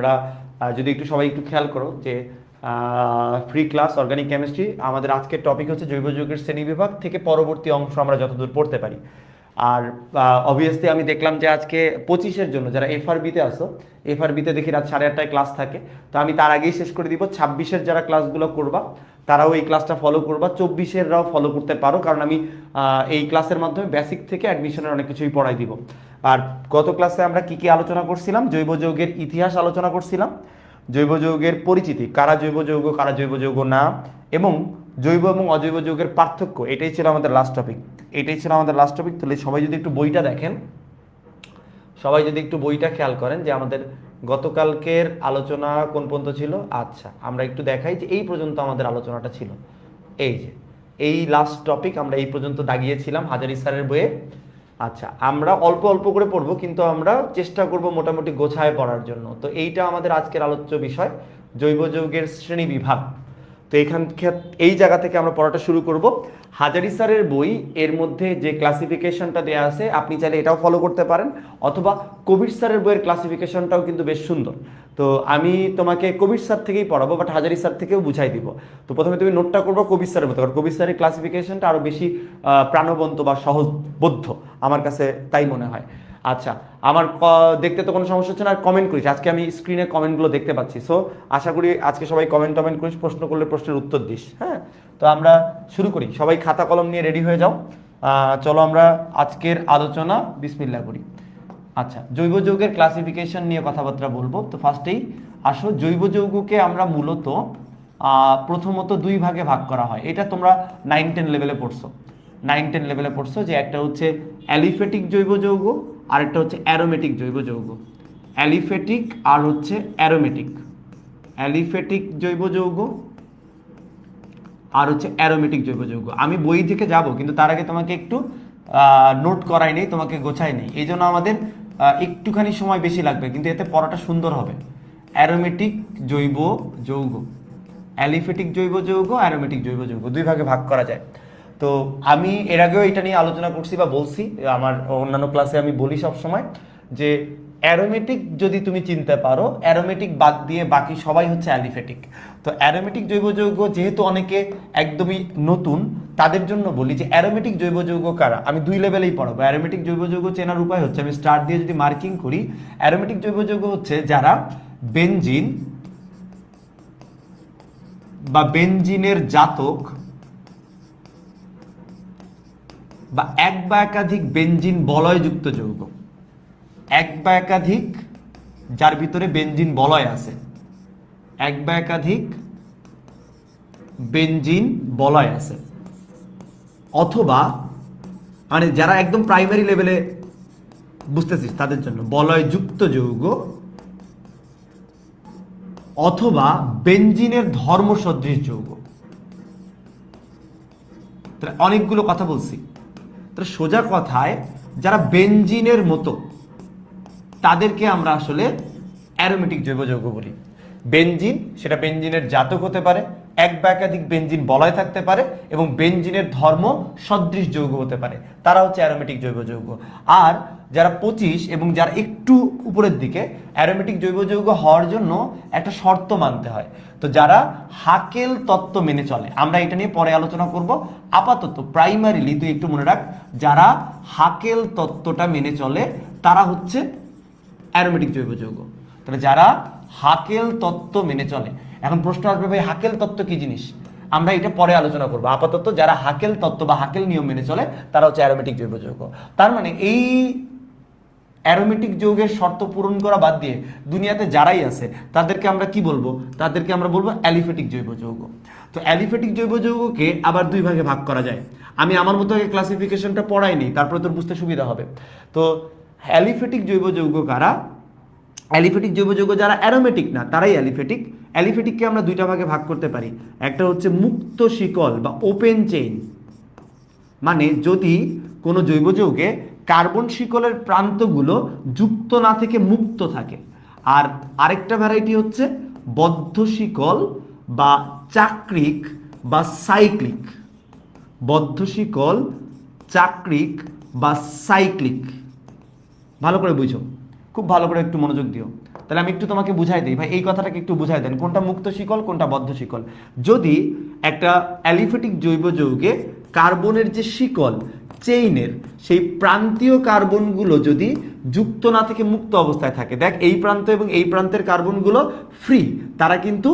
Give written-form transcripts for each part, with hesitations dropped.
আমরা যদি একটু সবাই একটু খেয়াল করো যে ফ্রি ক্লাস অর্গানিক কেমিস্ট্রি আমাদের আজকের টপিক হচ্ছে জৈব যৌগের শ্রেণীবিভাগ থেকে পরবর্তী অংশ আমরা যতদূর পড়তে পারি। আর অবভিয়াসলি আমি দেখলাম যে আজকে 25-এর জন্য যারা এফআরবিতে আসো, এফআরবিতে দেখি রাত 8:30টায় ক্লাস থাকে, তো আমি তার আগেই শেষ করে দিব। 26-এর যারা ক্লাসগুলো করবা তারাও এই ক্লাসটা ফলো করবা, 24-এররাও ফলো করতে পারো, কারণ আমি এই ক্লাসের মাধ্যমে বেসিক থেকে অ্যাডমিশনের অনেক কিছুই পড়াই দিব। আর গত ক্লাসে আমরা কি কি আলোচনা করছিলাম, জৈব যৌগের ইতিহাস আলোচনা করছিলাম, জৈব যৌগের পরিচিতি, কারা জৈব যৌগ কারা জৈব যৌগ না, এবং জৈব এবং অজৈব যৌগের পার্থক্য, এটাই ছিল আমাদের লাস্ট টপিক। তাহলে সবাই যদি একটু বইটা দেখেন, সবাই যদি একটু বইটা খেয়াল করেন যে আমাদের গতকালকের আলোচনা কোন পর্যন্ত ছিল। আচ্ছা, আমরা একটু দেখাই যে এই পর্যন্ত আমাদের আলোচনাটা ছিল। এই যে এই লাস্ট টপিক আমরা এই পর্যন্ত দাগিয়েছিলাম হাজারি স্যারের বইয়ে। আচ্ছা, আমরা অল্প অল্প করে পড়বো, কিন্তু আমরা চেষ্টা করব মোটামুটি গোছায় পড়ার জন্য। তো এইটা আমাদের আজকের আলোচ্য বিষয়, জৈব যৌগের শ্রেণী বিভাগ। তো এই জায়গা থেকে আমরা পড়াটা শুরু করব। হাজারি স্যারের বই এর মধ্যে যে ক্লাসিফিকেশনটা দেওয়া আছে আপনি চাইলে এটাও ফলো করতে পারেন, অথবা কবির স্যারের বইয়ের ক্লাসিফিকেশনটাও কিন্তু বেশ সুন্দর। তো আমি তোমাকে কবির স্যার থেকেই পড়াবো, বাট হাজারি স্যার থেকেও বুঝাই দিব। তো প্রথমে তুমি নোটটা করবো কবির স্যারের মতো, কারণ কবির স্যারের ক্লাসিফিকেশনটা আরও বেশি প্রাণবন্ত বা সহজবোধ্য আমার কাছে তাই মনে হয়। আচ্ছা, আমার দেখতে তো কোনো সমস্যা হচ্ছে না, আর কমেন্ট করিস। আজকে আমি স্ক্রিনে কমেন্টগুলো দেখতে পাচ্ছি, সো আশা করি আজকে সবাই কমেন্ট করিস, প্রশ্ন করলে প্রশ্নের উত্তর দিস। হ্যাঁ, তো আমরা শুরু করি, সবাই খাতা কলম নিয়ে রেডি হয়ে যাও। চলো আমরা আজকের আলোচনা বিসমিল্লাহ করি। আচ্ছা, জৈব যৌগের ক্লাসিফিকেশন নিয়ে কথাবার্তা বলবো। তো ফার্স্টেই আসো, জৈব যৌগকে আমরা মূলত প্রথমত দুই ভাগে ভাগ করা হয়। এটা তোমরা 9-10 লেভেলে পড়ছো, 9-10 লেভেলে পড়ছো যে একটা হচ্ছে অ্যালিফেটিক জৈব যৌগ, আর একটা হচ্ছে অ্যারোমেটিক জৈব যৌগ। অ্যালিফেটিক আর হচ্ছে অ্যারোমেটিক, অ্যালিফেটিক জৈব যৌগ আর হচ্ছে অ্যারোমেটিক জৈব যৌগ। আমি বই থেকে যাব, কিন্তু তার আগে তোমাকে একটু নোট করাই নেই, তোমাকে গোছাই নেই, এই জন্য আমাদের একটুখানি সময় বেশি লাগবে, কিন্তু এতে পড়াটা সুন্দর হবে। অ্যারোমেটিক জৈব যৌগ, অ্যালিফেটিক জৈব যৌগ, অ্যারোমেটিক জৈব যৌগ দুই ভাগে ভাগ করা যায়। তো আমি এর আগেও এটা নিয়ে আলোচনা করছি বা বলছি, আমার অন্যান্য ক্লাসে আমি বলি সব সময় যে অ্যারোমেটিক যদি তুমি চিনতে পারো, অ্যারোমেটিক বাদ দিয়ে বাকি সবাই হচ্ছে অ্যালিফেটিক। তো অ্যারোমেটিক জৈব যৌগ যেহেতু অনেকে একদমই নতুন, তাদের জন্য বলি যে অ্যারোমেটিক জৈব যৌগ কারা, আমি দুই লেভেলেই পড়াবো। অ্যারোমেটিক জৈব যৌগ চেনার উপায় হচ্ছে, আমি স্টার দিয়ে যদি মার্কিং করি, অ্যারোমেটিক জৈব যৌগ হচ্ছে যারা বেনজিন বা বেনজিনের জাতক বা এক বা একাধিক বেনজিন বলয়যুক্ত যৌগ, এক বা একাধিক যার ভিতরে বেনজিন বলয় আছে, এক বা একাধিক বেনজিন বলয় আছে, অথবা মানে যারা একদম প্রাইমারি লেভেলে বুঝতেছিস তাদের জন্য বলয়যুক্ত যৌগ, অথবা বেনজিনের ধর্ম সদৃশ যৌগ। তাহলে অনেকগুলো কথা বলছি, তাহলে সোজা কথায় যারা বেনজিনের মতো তাদেরকে আমরা আসলে অ্যারোমেটিক জৈব যৌগ বলি। বেনজিন, সেটা বেনজিনের জাতক হতে পারে, এক বা একাধিক বেনজিন বলয় থাকতে পারে, এবং বেনজিনের ধর্ম সদৃশ যৌগ হতে পারে, তারা হচ্ছে অ্যারোমেটিক জৈব যৌগ। আর যারা 25 এবং যারা একটু উপরের দিকে, অ্যারোমেটিক জৈব যৌগ হওয়ার জন্য একটা শর্ত মানতে হয়। তো যারা হাকেল তত্ত্ব মেনে চলে, আমরা এটা নিয়ে পরে আলোচনা করব, আপাতত প্রাইমারিলি তুই একটু মনে রাখ, যারা হাকেল তত্ত্বটা মেনে চলে তারা হচ্ছে অ্যারোমেটিক জৈব যৌগ। তাহলে যারা হাকেল তত্ত্ব মেনে চলে, এখন প্রশ্ন আসবে ভাই হাকেল তত্ত্ব কি জিনিস, আমরা এটা পরে আলোচনা করবো। আপাতত যারা হাকেল তত্ত্ব বা হাকেল নিয়ম মেনে চলে তারা হচ্ছে অ্যারোমেটিক জৈব যৌগ। তার মানে এই অ্যারোমেটিক যৌগের শর্ত পূরণ করা বাদ দিয়ে দুনিয়াতে যারাই আছে তাদেরকে আমরা কি বলবো, তাদেরকে আমরা বলবো অ্যালিফেটিক জৈব যৌগ। তো অ্যালিফেটিক জৈব যৌগকে আবার দুই ভাগে ভাগ করা যায়। আমি আমার মতো ক্লাসিফিকেশনটা পড়াইনি, তারপরে তোর বুঝতে সুবিধা হবে। তো অ্যালিফেটিক জৈব যৌগ কারা, অ্যালিফেটিক জৈব যৌগ যারা অ্যারোমেটিক না তারাই অ্যালিফেটিক। অ্যালিফেটিককে আমরা দুইটা ভাগে ভাগ করতে পারি, একটা হচ্ছে মুক্ত শিকল বা ওপেন চেইন, মানে যদি কোনো জৈব যৌগে কার্বন শিকলের প্রান্তগুলো যুক্ত না থেকে মুক্ত থাকে। আর আরেকটা ভ্যারাইটি হচ্ছে বদ্ধ শিকল বা চাক্রিক বা সাইক্লিক, বদ্ধ শিকল, চাক্রিক বা সাইক্লিক। ভালো করে বুঝো, খুব ভালো করে একটু মনোযোগ দিও। তাহলে আমি একটু তোমাকে বুঝাই দিই ভাই, এই কথাটাকে একটু বুঝাই দেন, কোনটা মুক্ত শিকল কোনটা বদ্ধ শিকল। যদি একটা অ্যালিফেটিক জৈব যৌগে কার্বনের যে শিকল চেইনের সেই প্রান্তীয় কার্বনগুলো যদি যুক্ত না থেকে মুক্ত অবস্থায় থাকে, দেখ এই প্রান্ত এবং এই প্রান্তের কার্বনগুলো ফ্রি, তারা কিন্তু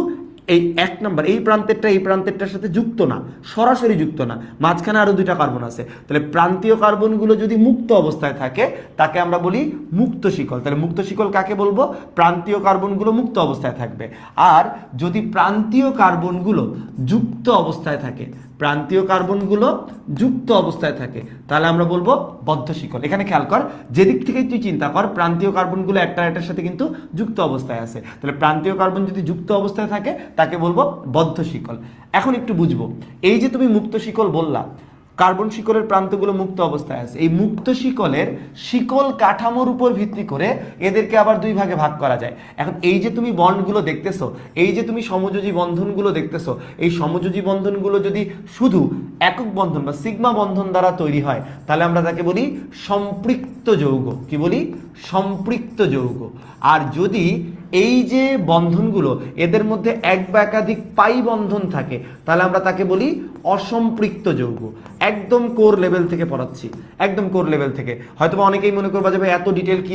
এই এক নম্বর এই প্রান্তেরটা এই প্রান্তেরটার সাথে যুক্ত না, সরাসরি যুক্ত না, মাঝখানে আরো দুইটা কার্বন আছে। তাহলে প্রান্তীয় কার্বনগুলো যদি মুক্ত অবস্থায় থাকে তাকে আমরা বলি মুক্ত শিকল। তাহলে মুক্ত শিকল কাকে বলবো? প্রান্তীয় কার্বনগুলো মুক্ত অবস্থায় থাকবে। আর যদি প্রান্তীয় কার্বনগুলো যুক্ত অবস্থায় থাকে, প্রান্তীয় কার্বনগুলো যুক্ত অবস্থায় থাকে, তাহলে আমরা বলবো বদ্ধ শিকল। এখানে খেয়াল কর, যেদিক থেকেই তুই চিন্তা কর প্রান্তীয় কার্বনগুলো একটা একটার সাথে কিন্তু যুক্ত অবস্থায় আছে। তাহলে প্রান্তীয় কার্বন যদি যুক্ত অবস্থায় থাকে তাকে বলবো বদ্ধ শিকল। এখন একটু বুঝবো, এই যে তুমি মুক্ত শিকল বললা, কার্বন শিকলের প্রান্তগুলো মুক্ত অবস্থায় আছে, এই মুক্ত শিকলের শিকল কাঠামোর উপর ভিত্তি করে এদেরকে আবার দুই ভাগে ভাগ করা যায়। এখন এই যে তুমি বন্ডগুলো দেখতেছো, এই যে তুমি সমযোজী বন্ধনগুলো দেখতেছো, এই সমযোজী বন্ধনগুলো যদি শুধু একক বন্ধন বা সিগমা বন্ধন দ্বারা তৈরি হয় তাহলে আমরা তাকে বলি সম্পৃক্ত যৌগ। কি বলি? সম্পৃক্ত যৌগ। আর যদি এই যে বন্ধনগুলো এদের মধ্যে এক বা একাধিক পাই বন্ধন থাকে তাহলে আমরা তাকে বলি অসম্পৃক্ত যৌগ। একদম কোর লেভেল থেকে পড়াচ্ছি, একদম কোর লেভেল থেকে। হয়তো অনেকেই মনে করবা যে ভাই এত ডিটেল কি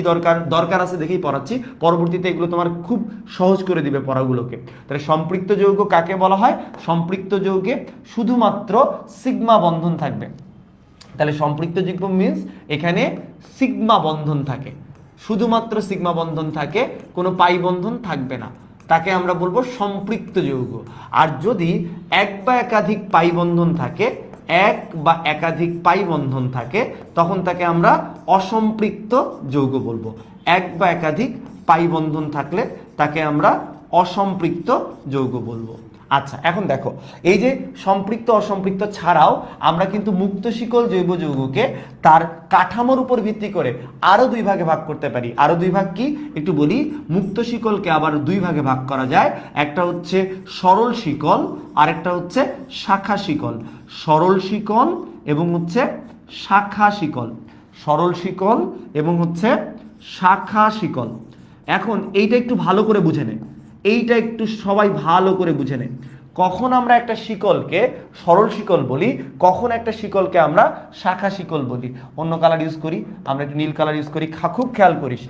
দরকার আছে দেখেই পড়াচ্ছি, পরবর্তীতে এগুলো তোমার খুব সহজ করে দিবে পড়াগুলোকে। তাহলে সম্পৃক্ত যৌগ কাকে বলা হয়? সম্পৃক্ত যৌগে শুধুমাত্র সিগমা বন্ধন থাকবে। তাহলে সম্পৃক্ত যৌগ মিন্স এখানে সিগমা বন্ধন থাকে, শুধুমাত্র সিগমা বন্ধন থাকে, কোনো পাই বন্ধন থাকবে না, তাকে আমরা বলবো সম্পৃক্ত যৌগ। আর যদি এক বা একাধিক পাই বন্ধন থাকে, এক বা একাধিক পাই বন্ধন থাকে, তখন তাকে আমরা অসম্পৃক্ত যৌগ বলবো। এক বা একাধিক পাই বন্ধন থাকলে তাকে আমরা অসম্পৃক্ত যৌগ বলবো। আচ্ছা, এখন দেখো এই যে সম্পৃক্ত অসম্পৃক্ত ছাড়াও আমরা কিন্তু মুক্ত শিকল জৈব যৌগকে তার কাঠামোর উপর ভিত্তি করে আরো দুই ভাগে ভাগ করতে পারি। আরো দুই ভাগ কি একটু বলি। মুক্ত শিকলকে আবার দুই ভাগে ভাগ করা যায়, একটা হচ্ছে সরল শিকল আর একটা হচ্ছে শাখা শিকল। সরল শিকল এবং হচ্ছে শাখা শিকল। সরল শিকল এবং হচ্ছে শাখা শিকল। এখন এইটা একটু ভালো করে বুঝে নে, এইটা একটু সবাই ভালো করে বুঝে নে। কখন আমরা একটা শিকলকে সরল শিকল বলি, কখন একটা শিকলকে আমরা শাখা শিকল বলি। অন্য কালার ইউজ করি, আমরা একটু নীল কালার ইউজ করি, খুব খেয়াল করিস।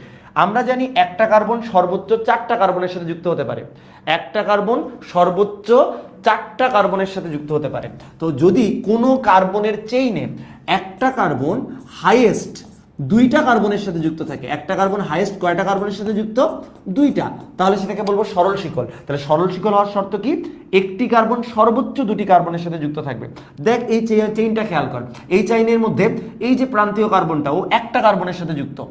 আমরা জানি একটা কার্বন সর্বোচ্চ 4টা কার্বনের সাথে যুক্ত হতে পারে, একটা কার্বন সর্বোচ্চ 4টা কার্বনের সাথে যুক্ত হতে পারে। তো যদি কোনো কার্বনের চেইনে একটা কার্বন হাইয়েস্ট 2টা কার্বনের সাথে যুক্ত থাকে, একটা কার্বন হাইয়েস্ট কয়টা কার্বনের সাথে যুক্ত? 2টা, তাহলে সেটাকে বলবো সরল শিকল। তাহলে সরল শিকল হওয়ার শর্ত কি? একটি কার্বন সর্বোচ্চ 2টি কার্বনের সাথে যুক্ত থাকবে। দেখ এই চেইনটা খেয়াল কর, এই চেইনের মধ্যে এই যে প্রান্তীয় কার্বনটা ও একটা কার্বনের সাথে যুক্ত,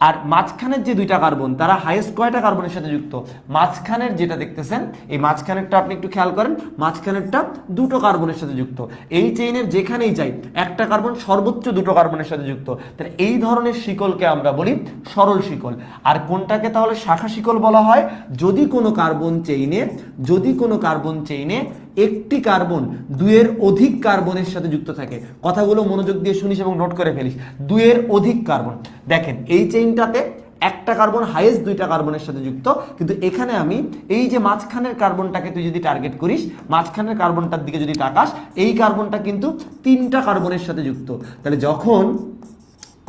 আর মাঝখানের যে 2টা কার্বন তারা হাইয়েস্ট কয়টা কার্বনের সাথে যুক্ত? মাঝখানের যেটা দেখতেছেন এই মাঝখানেরটা আপনি একটু খেয়াল করেন, মাঝখানেরটা 2টো কার্বনের সাথে যুক্ত। এই চেইনের যেখানেই যাই একটা কার্বন সর্বোচ্চ 2টো কার্বনের সাথে যুক্ত। তাহলে এই ধরনের শিকলকে আমরা বলি সরল শিকল। আর কোনটাকে তাহলে শাখা শিকল বলা হয়? যদি কোনো কার্বন চেইনে একটি কার্বন 2-এর অধিক কার্বনের সাথে যুক্ত থাকে। কথাগুলো মনোযোগ দিয়ে শুনিস এবং নোট করে ফেলিস। 2-এর অধিক কার্বন, দেখেন এই চেইনটাতে একটা কার্বন হাইয়েস্ট 2টা কার্বনের সাথে যুক্ত, কিন্তু এখানে আমি এই যে মাঝখানের কার্বনটাকে তুই যদি টার্গেট করিস, মাঝখানের কার্বনটার দিকে যদি তাকাস, এই কার্বনটা কিন্তু 3টা কার্বনের সাথে যুক্ত। তাহলে যখন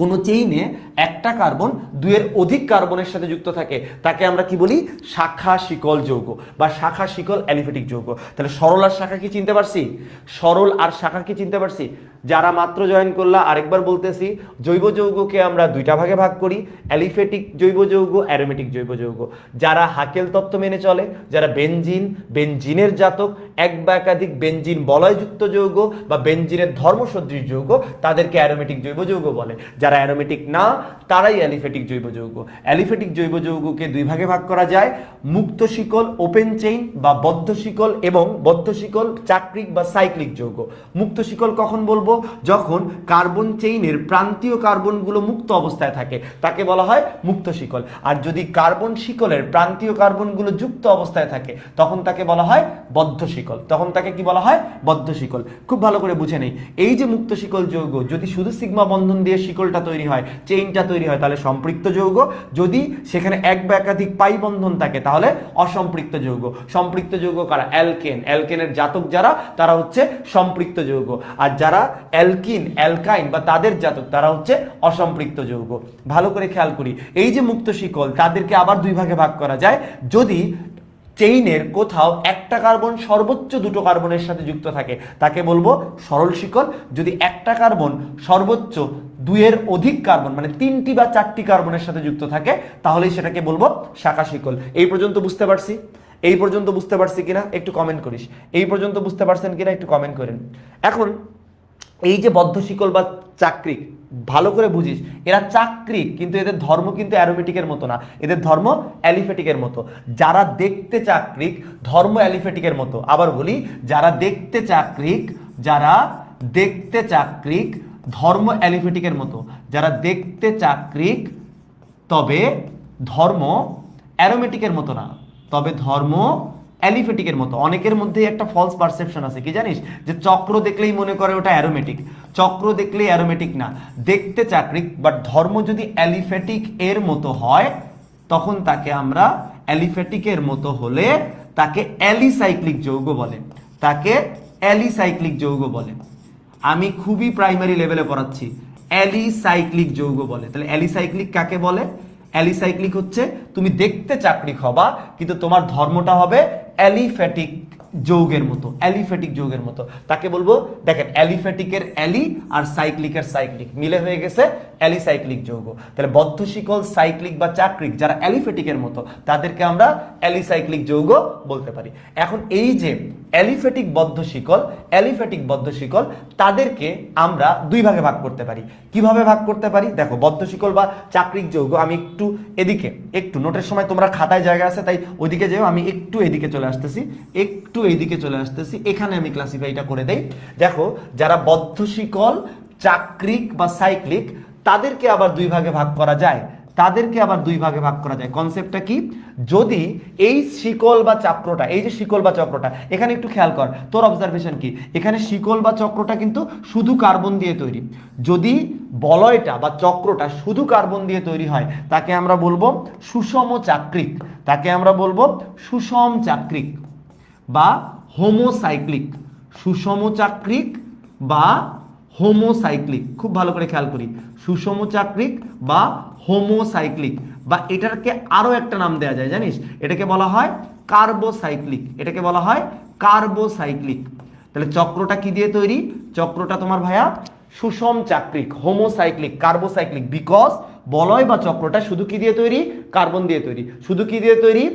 কোনো চেইনে একটা কার্বন 2-এর অধিক কার্বনের সাথে যুক্ত থাকে তাকে আমরা কি বলি? শাখা শিকল যৌগ বা শাখা শিকল অ্যালিফেটিক যৌগ। তাহলে সরল আর শাখা কি চিনতে পারছি? সরল আর শাখা কি চিনতে পারছি? যারা মাত্র জয়েন করলা আরেকবার বলতেছি, জৈব যৌগকে আমরা 2টা ভাগে ভাগ করি, অ্যালিফেটিক জৈব যৌগ, অ্যারোমেটিক জৈব যৌগ। যারা হাকেল তত্ত্ব মেনে চলে, যারা বেনজিনের জাতক, এক বা একাধিক বেনজিন বলয়যুক্ত যৌগ বা বেনজিনের ধর্মসদৃশ যৌগ, তাদেরকে অ্যারোমেটিক জৈব যৌগ বলে। যারা অ্যারোমেটিক না তারাই অ্যালিফেটিক জৈব যৌগ। অ্যালিফেটিক জৈব যৌগকে 2 ভাগে ভাগ করা যায়, মুক্ত শিকল ওপেন চেইন বা বদ্ধ শিকল এবং বদ্ধ শিকল চাক্রিক বা সাইক্লিক যৌগ। মুক্ত শিকল কখন বলবো? বলবো যখন কার্বন চেইনের প্রান্তীয় কার্বনগুলো মুক্ত অবস্থায় থাকে তাকে বলা হয় মুক্ত শিকল, আর যদি কার্বন শিকলের প্রান্তীয় কার্বনগুলো যুক্ত অবস্থায় থাকে তখন তাকে বলা হয় বদ্ধ শিকল। তখন তাকে কি বলা হয়? বদ্ধ শিকল। খুব ভালো করে বুঝে নেই, এই যে মুক্ত শিকল যৌগ যদি শুধু সিগমা বন্ধন দিয়ে শিকলটা তৈরি হয়, চেইনটা তৈরি হয়, তাহলে সম্পৃক্ত যৌগ। যদি সেখানে এক বা একাধিক পাই বন্ধন থাকে তাহলে অসম্পৃক্ত যৌগ। সম্পৃক্ত যৌগ কারা? অ্যালকেন। অ্যালকেনের জাতক যারা তারা হচ্ছে সম্পৃক্ত যৌগ, আর যারা অ্যালকিন অ্যালকাইন বা তাদের জাতক তারা হচ্ছে অসম্পৃক্ত যৌগ। ভালো করে খেয়াল করি, এই যে মুক্ত শিকল তাদেরকে আবার দুই ভাগে ভাগ করা যায়। যদি চেইনের কোথাও একটা কার্বন সর্বোচ্চ দুটো কার্বনের সাথে যুক্ত থাকে তাকে বলবো সরল শিকল। যদি একটা কার্বন সর্বোচ্চ দুইয়ের অধিক কার্বন মানে 3টি বা 4টি কার্বনের সাথে যুক্ত থাকে তাহলেই সেটাকে বলবো শাখা শিকল। এই পর্যন্ত বুঝতে পারছি? এই পর্যন্ত বুঝতে পারছি কিনা একটু কমেন্ট করিস। এই পর্যন্ত বুঝতে পারছেন কিনা একটু কমেন্ট করেন। এখন এই যে বদ্ধ শিকল বা চাক্রিক, ভালো করে বুঝিস, এরা চাক্রিক কিন্তু এদের ধর্ম কিন্তু অ্যারোমেটিকের মতো না, এদের ধর্ম অ্যালিফেটিকের মতো। যারা দেখতে চাক্রিক ধর্ম অ্যালিফেটিকের মতো। আবার বলি, যারা দেখতে চাক্রিক, যারা দেখতে চাক্রিক ধর্ম অ্যালিফেটিকের মতো। যারা দেখতে চাক্রিক তবে ধর্ম অ্যারোমেটিকের মতো না, তবে ধর্ম অ্যালিফেটিকের মতো। অনেকের মধ্যে একটা ফলস পারসেপশন আছে, কি জানিস? যে চক্র দেখলেই মনে করে ওটা অ্যারোমেটিক, চক্র দেখলেই অ্যারোমেটিক না, দেখতে চাক্রিক। বাট ধর্ম যদি অ্যালিফেটিক এর মতো হয় তখন তাকে আমরা অ্যালিফেটিকের মতো হলে তাকে অ্যালিসাইক্লিক যৌগ বলে, তাকে অ্যালিসাইক্লিক যৌগ বলে। আমি খুবই প্রাইমারি লেভেলে পড়াচ্ছি, অ্যালিসাইক্লিক যৌগ বলে। তাহলে অ্যালিসাইক্লিক কাকে বলে? অ্যালিসাইক্লিক হচ্ছে তুমি দেখতে চাক্রিক হবা কিন্তু তোমার ধর্মটা হবে অ্যালিফ্যাটিক যৌগের মতো, অ্যালিফ্যাটিক যৌগের মতো। তাকে বলবো, দেখেন অ্যালিফ্যাটিকের অ্যালি আর সাইক্লিকের সাইক্লিক মিলে হয়ে গেছে অ্যালিসাইক্লিক যৌগ। তাহলে বদ্ধ শিকল, সাইক্লিক বা চাক্রিক যারা অ্যালিফ্যাটিকের মতো তাদেরকে আমরা অ্যালিসাইক্লিক যৌগ বলতে পারি। এখন এই যে অ্যালিফ্যাটিক বদ্ধ শিকল, অ্যালিফ্যাটিক বদ্ধ শিকল তাদেরকে আমরা দুই ভাগে ভাগ করতে পারি। কিভাবে ভাগ করতে পারি? দেখো, বদ্ধ শিকল বা চাক্রিক যৌগ, আমি একটু এদিকে, একটু নোটের সময় তোমরা খাতায় জায়গা আছে তাই ওইদিকে যেও, আমি একটু এদিকে চলে আসতেছি, একটু এইদিকে চলে আসতেছি, এখানে আমি ক্লাসিফাইটা করে দেই। দেখো, যারা বদ্ধ শিকল, চাক্রিক বা সাইক্লিক তাদেরকে আবার দুই ভাগে ভাগ করা যায়, তাদেরকে আবার দুই ভাগে ভাগ করা যায়। কনসেপ্টটা কি? যদি এই শিকল বা চক্রটা, এই যে শিকল বা চক্রটা, এখানে একটু খেয়াল কর, তোর অবজারভেশন কি? এখানে শিকল বা চক্রটা কিন্তু শুধু কার্বন দিয়ে তৈরি। যদি বলয়টা বা চক্রটা শুধু কার্বন দিয়ে তৈরি হয় তাকে আমরা বলবো সুষম চাক্রিক, তাকে আমরা বলবো সুষম চাক্রিক বা হোমোসাইক্লিক। সুষম চাক্রিক বা হোমোসাইক্লিক, খুব ভালো করে খেয়াল করি, সুষম চাক্রিক বা হোমোসাইক্লিক, বা এটাকে আরো একটা নাম দেওয়া যায়, জানিস? এটাকে বলা হয় কার্বোসাইক্লিক, এটাকে বলা হয় কার্বোসাইক্লিক। তাহলে চক্রটা কি দিয়ে তৈরি? চক্রটা তোমার ভাইয়া সুষম চাক্রিক, হোমোসাইক্লিক, কার্বোসাইক্লিক। বিকজ বলয় বা চক্রটা শুধু কি দিয়ে তৈরি? কার্বন দিয়ে তৈরি। শুধু কি দিয়ে তৈরি?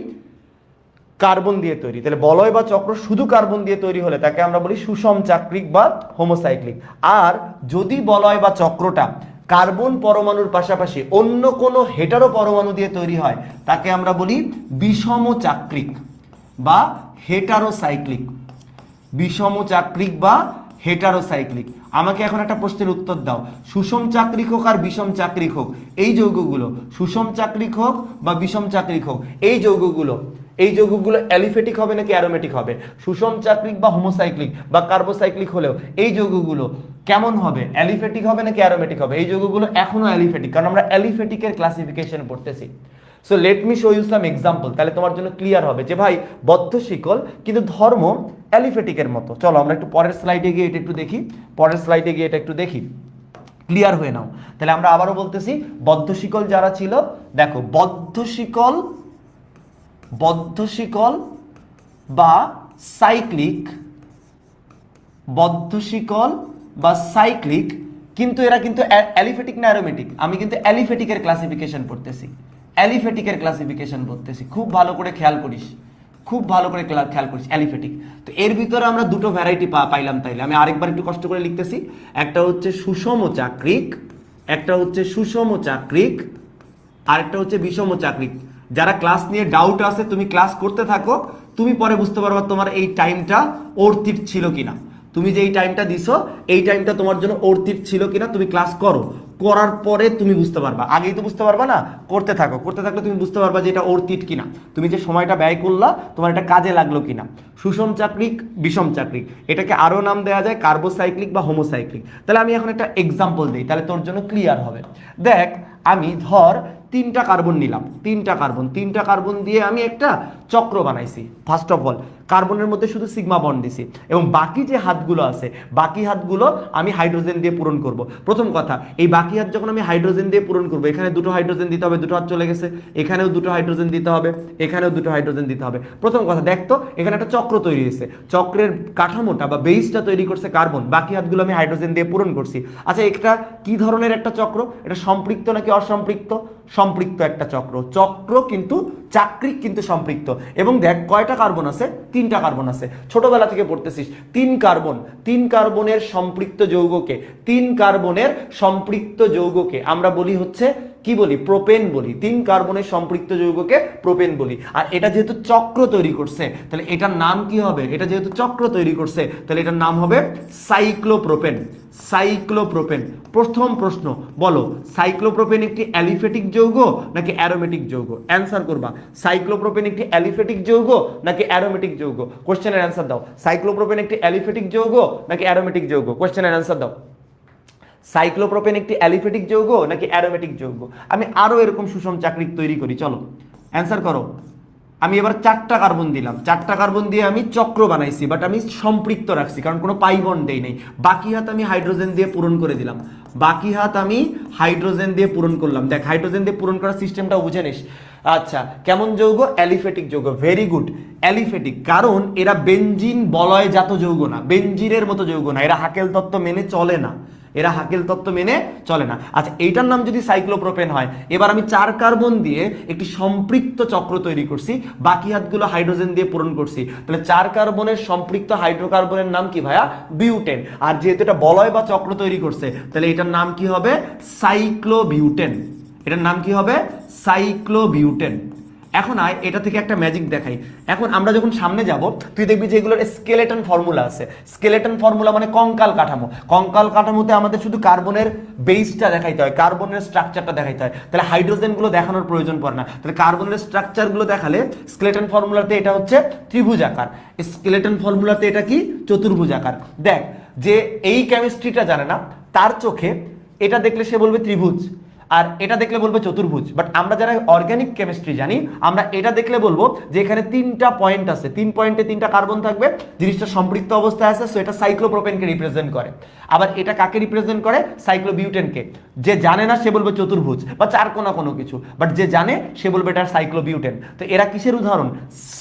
কার্বন দিয়ে তৈরি। তাহলে বলয় বা চক্র শুধু কার্বন দিয়ে তৈরি হলে তাকে আমরা বলি সুষম চাক্রিক বা হোমোসাইক্লিক। আর যদি বলয় বা চক্রটা কার্বন পরমাণুর পাশাপাশি অন্য কোনো হেটারো পরমাণু দিয়ে তৈরি হয় তাকে আমরা বলি বিষম চাক্রিক বা হেটারোসাইক্লিক। বিষম চাক্রিক বা হেটারোসাইক্লিক। আমাকে এখন একটা প্রশ্নের উত্তর দাও, সুষম চাক্রিক হোক আর বিষম চাক্রিক হোক, এই যৌগগুলো সুষম চাক্রিক হোক বা বিষম চাক্রিক হোক, এই যৌগগুলো অ্যালিফেটিক হবে নাকি অ্যারোমেটিক হবে? সুষম চাক্রিক বা হোমোসাইক্লিক বা কার্বোসাইক্লিক হলেও এই যৌগগুলো কেমন হবে? অ্যালিফেটিক হবে নাকি অ্যারোমেটিক হবে? এই যৌগগুলো এখনো অ্যালিফেটিক, কারণ আমরা অ্যালিফেটিকের ক্লাসিফিকেশন পড়তেছি। So let me show you some example, তাহলে তোমার জন্য ক্লিয়ার হবে যে ভাই বদ্ধ শিকল কিন্তু ধর্ম অ্যালিফেটিকের মতো। চলো আমরা একটু পরের স্লাইডে গিয়ে এটা একটু দেখি, পরের স্লাইডে গিয়ে এটা একটু দেখি, ক্লিয়ার হয়ে নাও। তাহলে আমরা আবারও বলতেছি, বদ্ধ শিকল যারা ছিল, দেখো বদ্ধ শিকল বা সাইক্লিক, বদ্ধ শিকল বা সাইক্লিক, কিন্তু এরা কিন্তু অ্যালিফেটিক না অ্যারোমেটিক? আমি কিন্তু অ্যালিফেটিকের ক্লাসিফিকেশন পড়তেছি, অ্যালিফেটিকের ক্লাসিফিকেশন পড়তেছি। খুব ভালো করে খেয়াল করিস, খুব ভালো করে খেয়াল করিস, অ্যালিফেটিক। তো এর ভিতরে আমরা দুটো ভ্যারাইটি পাইলাম। তাইলে আমি আরেকবার একটু কষ্ট করে লিখতেছি, একটা হচ্ছে সুষম চাক্রিক, একটা হচ্ছে সুষম চাক্রিক, আরেকটা হচ্ছে বিষম চাক্রিক। যারা ক্লাস নিয়ে ডাউট আছে তুমি ক্লাস করতে থাকো, তুমি পরে বুঝতে পারবা তোমার এই টাইমটা অর্থিত ছিল কিনা। তুমি যে এই টাইমটা দিছো এই টাইমটা তোমার জন্য অর্থিত ছিল কিনা তুমি ক্লাস করো, করার পরে তুমি বুঝতে পারবা, আগেই তো বুঝতে পারবা না, করতে থাকো, করতে থাকলে তুমি বুঝতে পারবা যে এটা অর্থিত কিনা, তুমি যে সময়টা ব্যয় করলা তোমার এটা কাজে লাগলো কিনা। সুষম চাক্রিক, বিষম চাক্রিক, এটাকে আরো নাম দেওয়া যায় কার্বোসাইক্লিক বা হোমোসাইক্লিক। তাহলে আমি এখন একটা এক্সাম্পল দিই, তাহলে তোর জন্য ক্লিয়ার হবে। দেখ আমি ধর তিনটা কার্বন নিলাম, তিনটা কার্বন দিয়ে আমি একটা চক্র বানাইছি। ফার্স্ট অফ অল কার্বনের মধ্যে শুধু সিগমা বন্ড দিছি এবং বাকি যে হাতগুলো আছে বাকি হাতগুলো আমি হাইড্রোজেন দিয়ে পূরণ করব। প্রথম কথা, এই বাকি হাত যখন আমি হাইড্রোজেন দিয়ে পূরণ করব, এখানে দুটো হাইড্রোজেন দিতে হবে, দুটো হাত চলে গেছে, এখানেও দুটো হাইড্রোজেন দিতে হবে, এখানেও দুটো হাইড্রোজেন দিতে হবে। প্রথম কথা দেখতো এখানে একটা চক্র তৈরি হয়েছে, চক্রের কাঠামোটা বা বেসটা তৈরি করছে কার্বন, বাকি হাতগুলো আমি হাইড্রোজেন দিয়ে পূরণ করছি। আচ্ছা এটা কি ধরনের একটা চক্র, এটা সম্পৃক্ত নাকি অসম্পৃক্ত? সম্পৃক্ত একটা চক্র, চক্র কিন্তু চাক্রিক কিন্তু সম্পৃক্ত। এবং দেখ কয়টা কার্বন আছে, তিনটা কার্বন আছে, ছোটবেলা থেকে পড়তেছিস তিন কার্বনের সম্পৃক্ত যৌগকে, তিন কার্বনের সম্পৃক্ত যৌগকে আমরা বলি হচ্ছে কি বলি, প্রোপেন বলি। তিন কার্বনের সম্পৃক্ত যৌগকে প্রোপেন বলি। আর এটা যেহেতু চক্র তৈরি করছে তাহলে এটার নাম কি হবে, এটা যেহেতু চক্র তৈরি করছে তাহলে এটার নাম হবে সাইক্লোপ্রোপেন। সাইক্লোপ্রোপেন। প্রথম প্রশ্ন বলো, সাইক্লোপ্রোপেন একটি অ্যালিফেটিক যৌগ নাকি অ্যারোমেটিক যৌগ? অ্যান্সার করবা। সাইক্লোপ্রোপেন একটি অ্যালিফেটিক যৌগ নাকি অ্যারোমেটিক যৌগ? কোশ্চেনের অ্যান্সার দাও। সাইক্লোপ্রোপেন একটি অ্যালিফেটিক যৌগ নাকি অ্যারোমেটিক যৌগ? কোশ্চেনের অ্যান্সার দাও। সাইক্লোপ্রোপেন একটি অ্যালিফেটিক যৌগ নাকি অ্যারোমেটিক যৌগ? আমি আরো এরকম সুষম চাক্রিক তৈরি করি, চলো অ্যান্সার করো। আমি এবার চারটা কার্বন দিলাম, চারটা কার্বন দিয়ে আমি চক্র বানাইছি, বাট আমি সম্পৃক্ত রাখছি কারণ কোনো পাই বন্ড দেই নেই। বাকি হাত আমি হাইড্রোজেন দিয়ে পূরণ করে দিলাম, বাকি হাত আমি হাইড্রোজেন দিয়ে পূরণ করলাম। দেখ হাইড্রোজেন দিয়ে পূরণ করার সিস্টেমটা বুঝে নিস। আচ্ছা কেমন যৌগ? অ্যালিফেটিক যৌগ। ভেরি গুড, অ্যালিফেটিক, কারণ এরা বেনজিন বলয়জাত যৌগ না, বেনজিনের মতো যৌগ না, এরা হাকেল তত্ত্ব মেনে চলে না, এরা হাকেল তত্ত্ব মেনে চলে না। আচ্ছা এইটার নাম যদি সাইক্লোপ্রোপেন হয়, এবার আমি চার কার্বন দিয়ে একটি সম্পৃক্ত চক্র তৈরি করছি, বাকি হাতগুলো হাইড্রোজেন দিয়ে পূরণ করছি, তাহলে চার কার্বনের সম্পৃক্ত হাইড্রোকার্বনের নাম কি ভাইয়া? বিউটেন। আর যেহেতু এটা বলয় বা চক্র তৈরি করছে তাহলে এটার নাম কি হবে? সাইক্লোবিউটেন। এটার নাম কি হবে? সাইক্লোবিউটেন। এখন আয় এটা থেকে একটা ম্যাজিক দেখাই। এখন আমরা যখন সামনে যাব তুই দেখবি যে এগুলোর স্কেলেটন ফর্মুলা আছে। স্কেলেটন ফর্মুলা মানে কঙ্কাল কাঠামো। কঙ্কাল কাঠামোতে আমাদের শুধু কার্বনের বেসটা দেখাইতে হয়, কার্বনের স্ট্রাকচারটা দেখাইতে হয়, তাহলে হাইড্রোজেনগুলো দেখানোর প্রয়োজন পড়ে না। তাহলে কার্বনের স্ট্রাকচারগুলো দেখালে স্কেলেটন ফর্মুলাতে এটা হচ্ছে ত্রিভুজাকার, স্কেলেটন ফর্মুলাতে এটা কি? চতুর্ভুজাকার। দেখ যে এই কেমিস্ট্রিটা জানে না তার চোখে এটা দেখলে সে বলবে ত্রিভুজ, আর এটা দেখলে বলবো চতুর্ভুজ। বাট আমরা যারা অর্গানিক কেমিস্ট্রি জানি আমরা এটা দেখলে বলবো যে এখানে তিনটা পয়েন্ট আছে, তিন পয়েন্টে তিনটা কার্বন থাকবে, জিনিসটা সম্পৃক্ত অবস্থায় আছে, সো এটা সাইক্লোপ্রোপেনকে রিপ্রেজেন্ট করে। আবার এটা কাকে রিপ্রেজেন্ট করে? সাইক্লোবিউটেনকে। যে জানে না সে বলবে চতুর্ভুজ বা চার কোনা কোনো কিছু, বাট যে জানে সে বলবে এটা সাইক্লোবিউটেন। তো এরা কিসের উদাহরণ?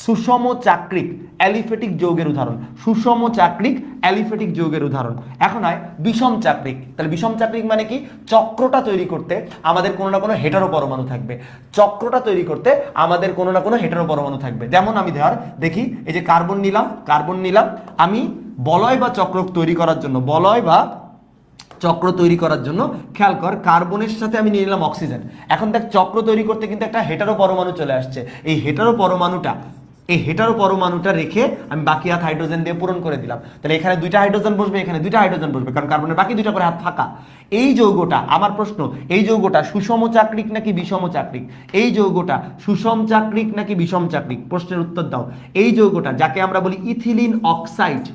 সুষম চাক্রিক অ্যালিফেটিক যৌগের উদাহরণ, সুষম চাক্রিক অ্যালিফেটিক যৌগের উদাহরণ। এখন হয় বিষম চাক্রিক। তাহলে বিষম চাক্রিক মানে কি? চক্রটা তৈরি করতে আমাদের কোনো না কোনো হেটারো পরমাণু থাকবে, চক্রটা তৈরি করতে আমাদের কোনো না কোনো হেটারো পরমাণু থাকবে। যেমন আমি ধর দেখি এই যে কার্বন নিলাম, আমি বলয় বা চক্র তৈরি করার জন্য, বলয় বা চক্র তৈরি করার জন্য খেয়াল কর কার্বনের সাথে আমি নিয়ে নিলাম অক্সিজেন। এখন দেখ চক্র তৈরি করতে কিন্তু একটা হেটারো পরমাণু চলে আসছে, এই হেটারো পরমাণুটা রেখে আমি বাকি হাত হাইড্রোজেন দিয়ে পূরণ করে দিলাম। তাহলে এখানে দুইটা হাইড্রোজেন বসবে, এখানে দুইটা হাইড্রোজেন বসবে, কারণ কার্বনের বাকি দুইটা করে হাত ফাঁকা। এই যৌগটা, আমার প্রশ্ন, এই যৌগটা সুষম চাক্রিক নাকি বিষম চাক্রিক? এই যৌগটা সুষম চাক্রিক নাকি বিষম চাক্রিক? প্রশ্নের উত্তর দাও। এই যৌগটা যাকে আমরা বলি ইথিলিন অক্সাইড,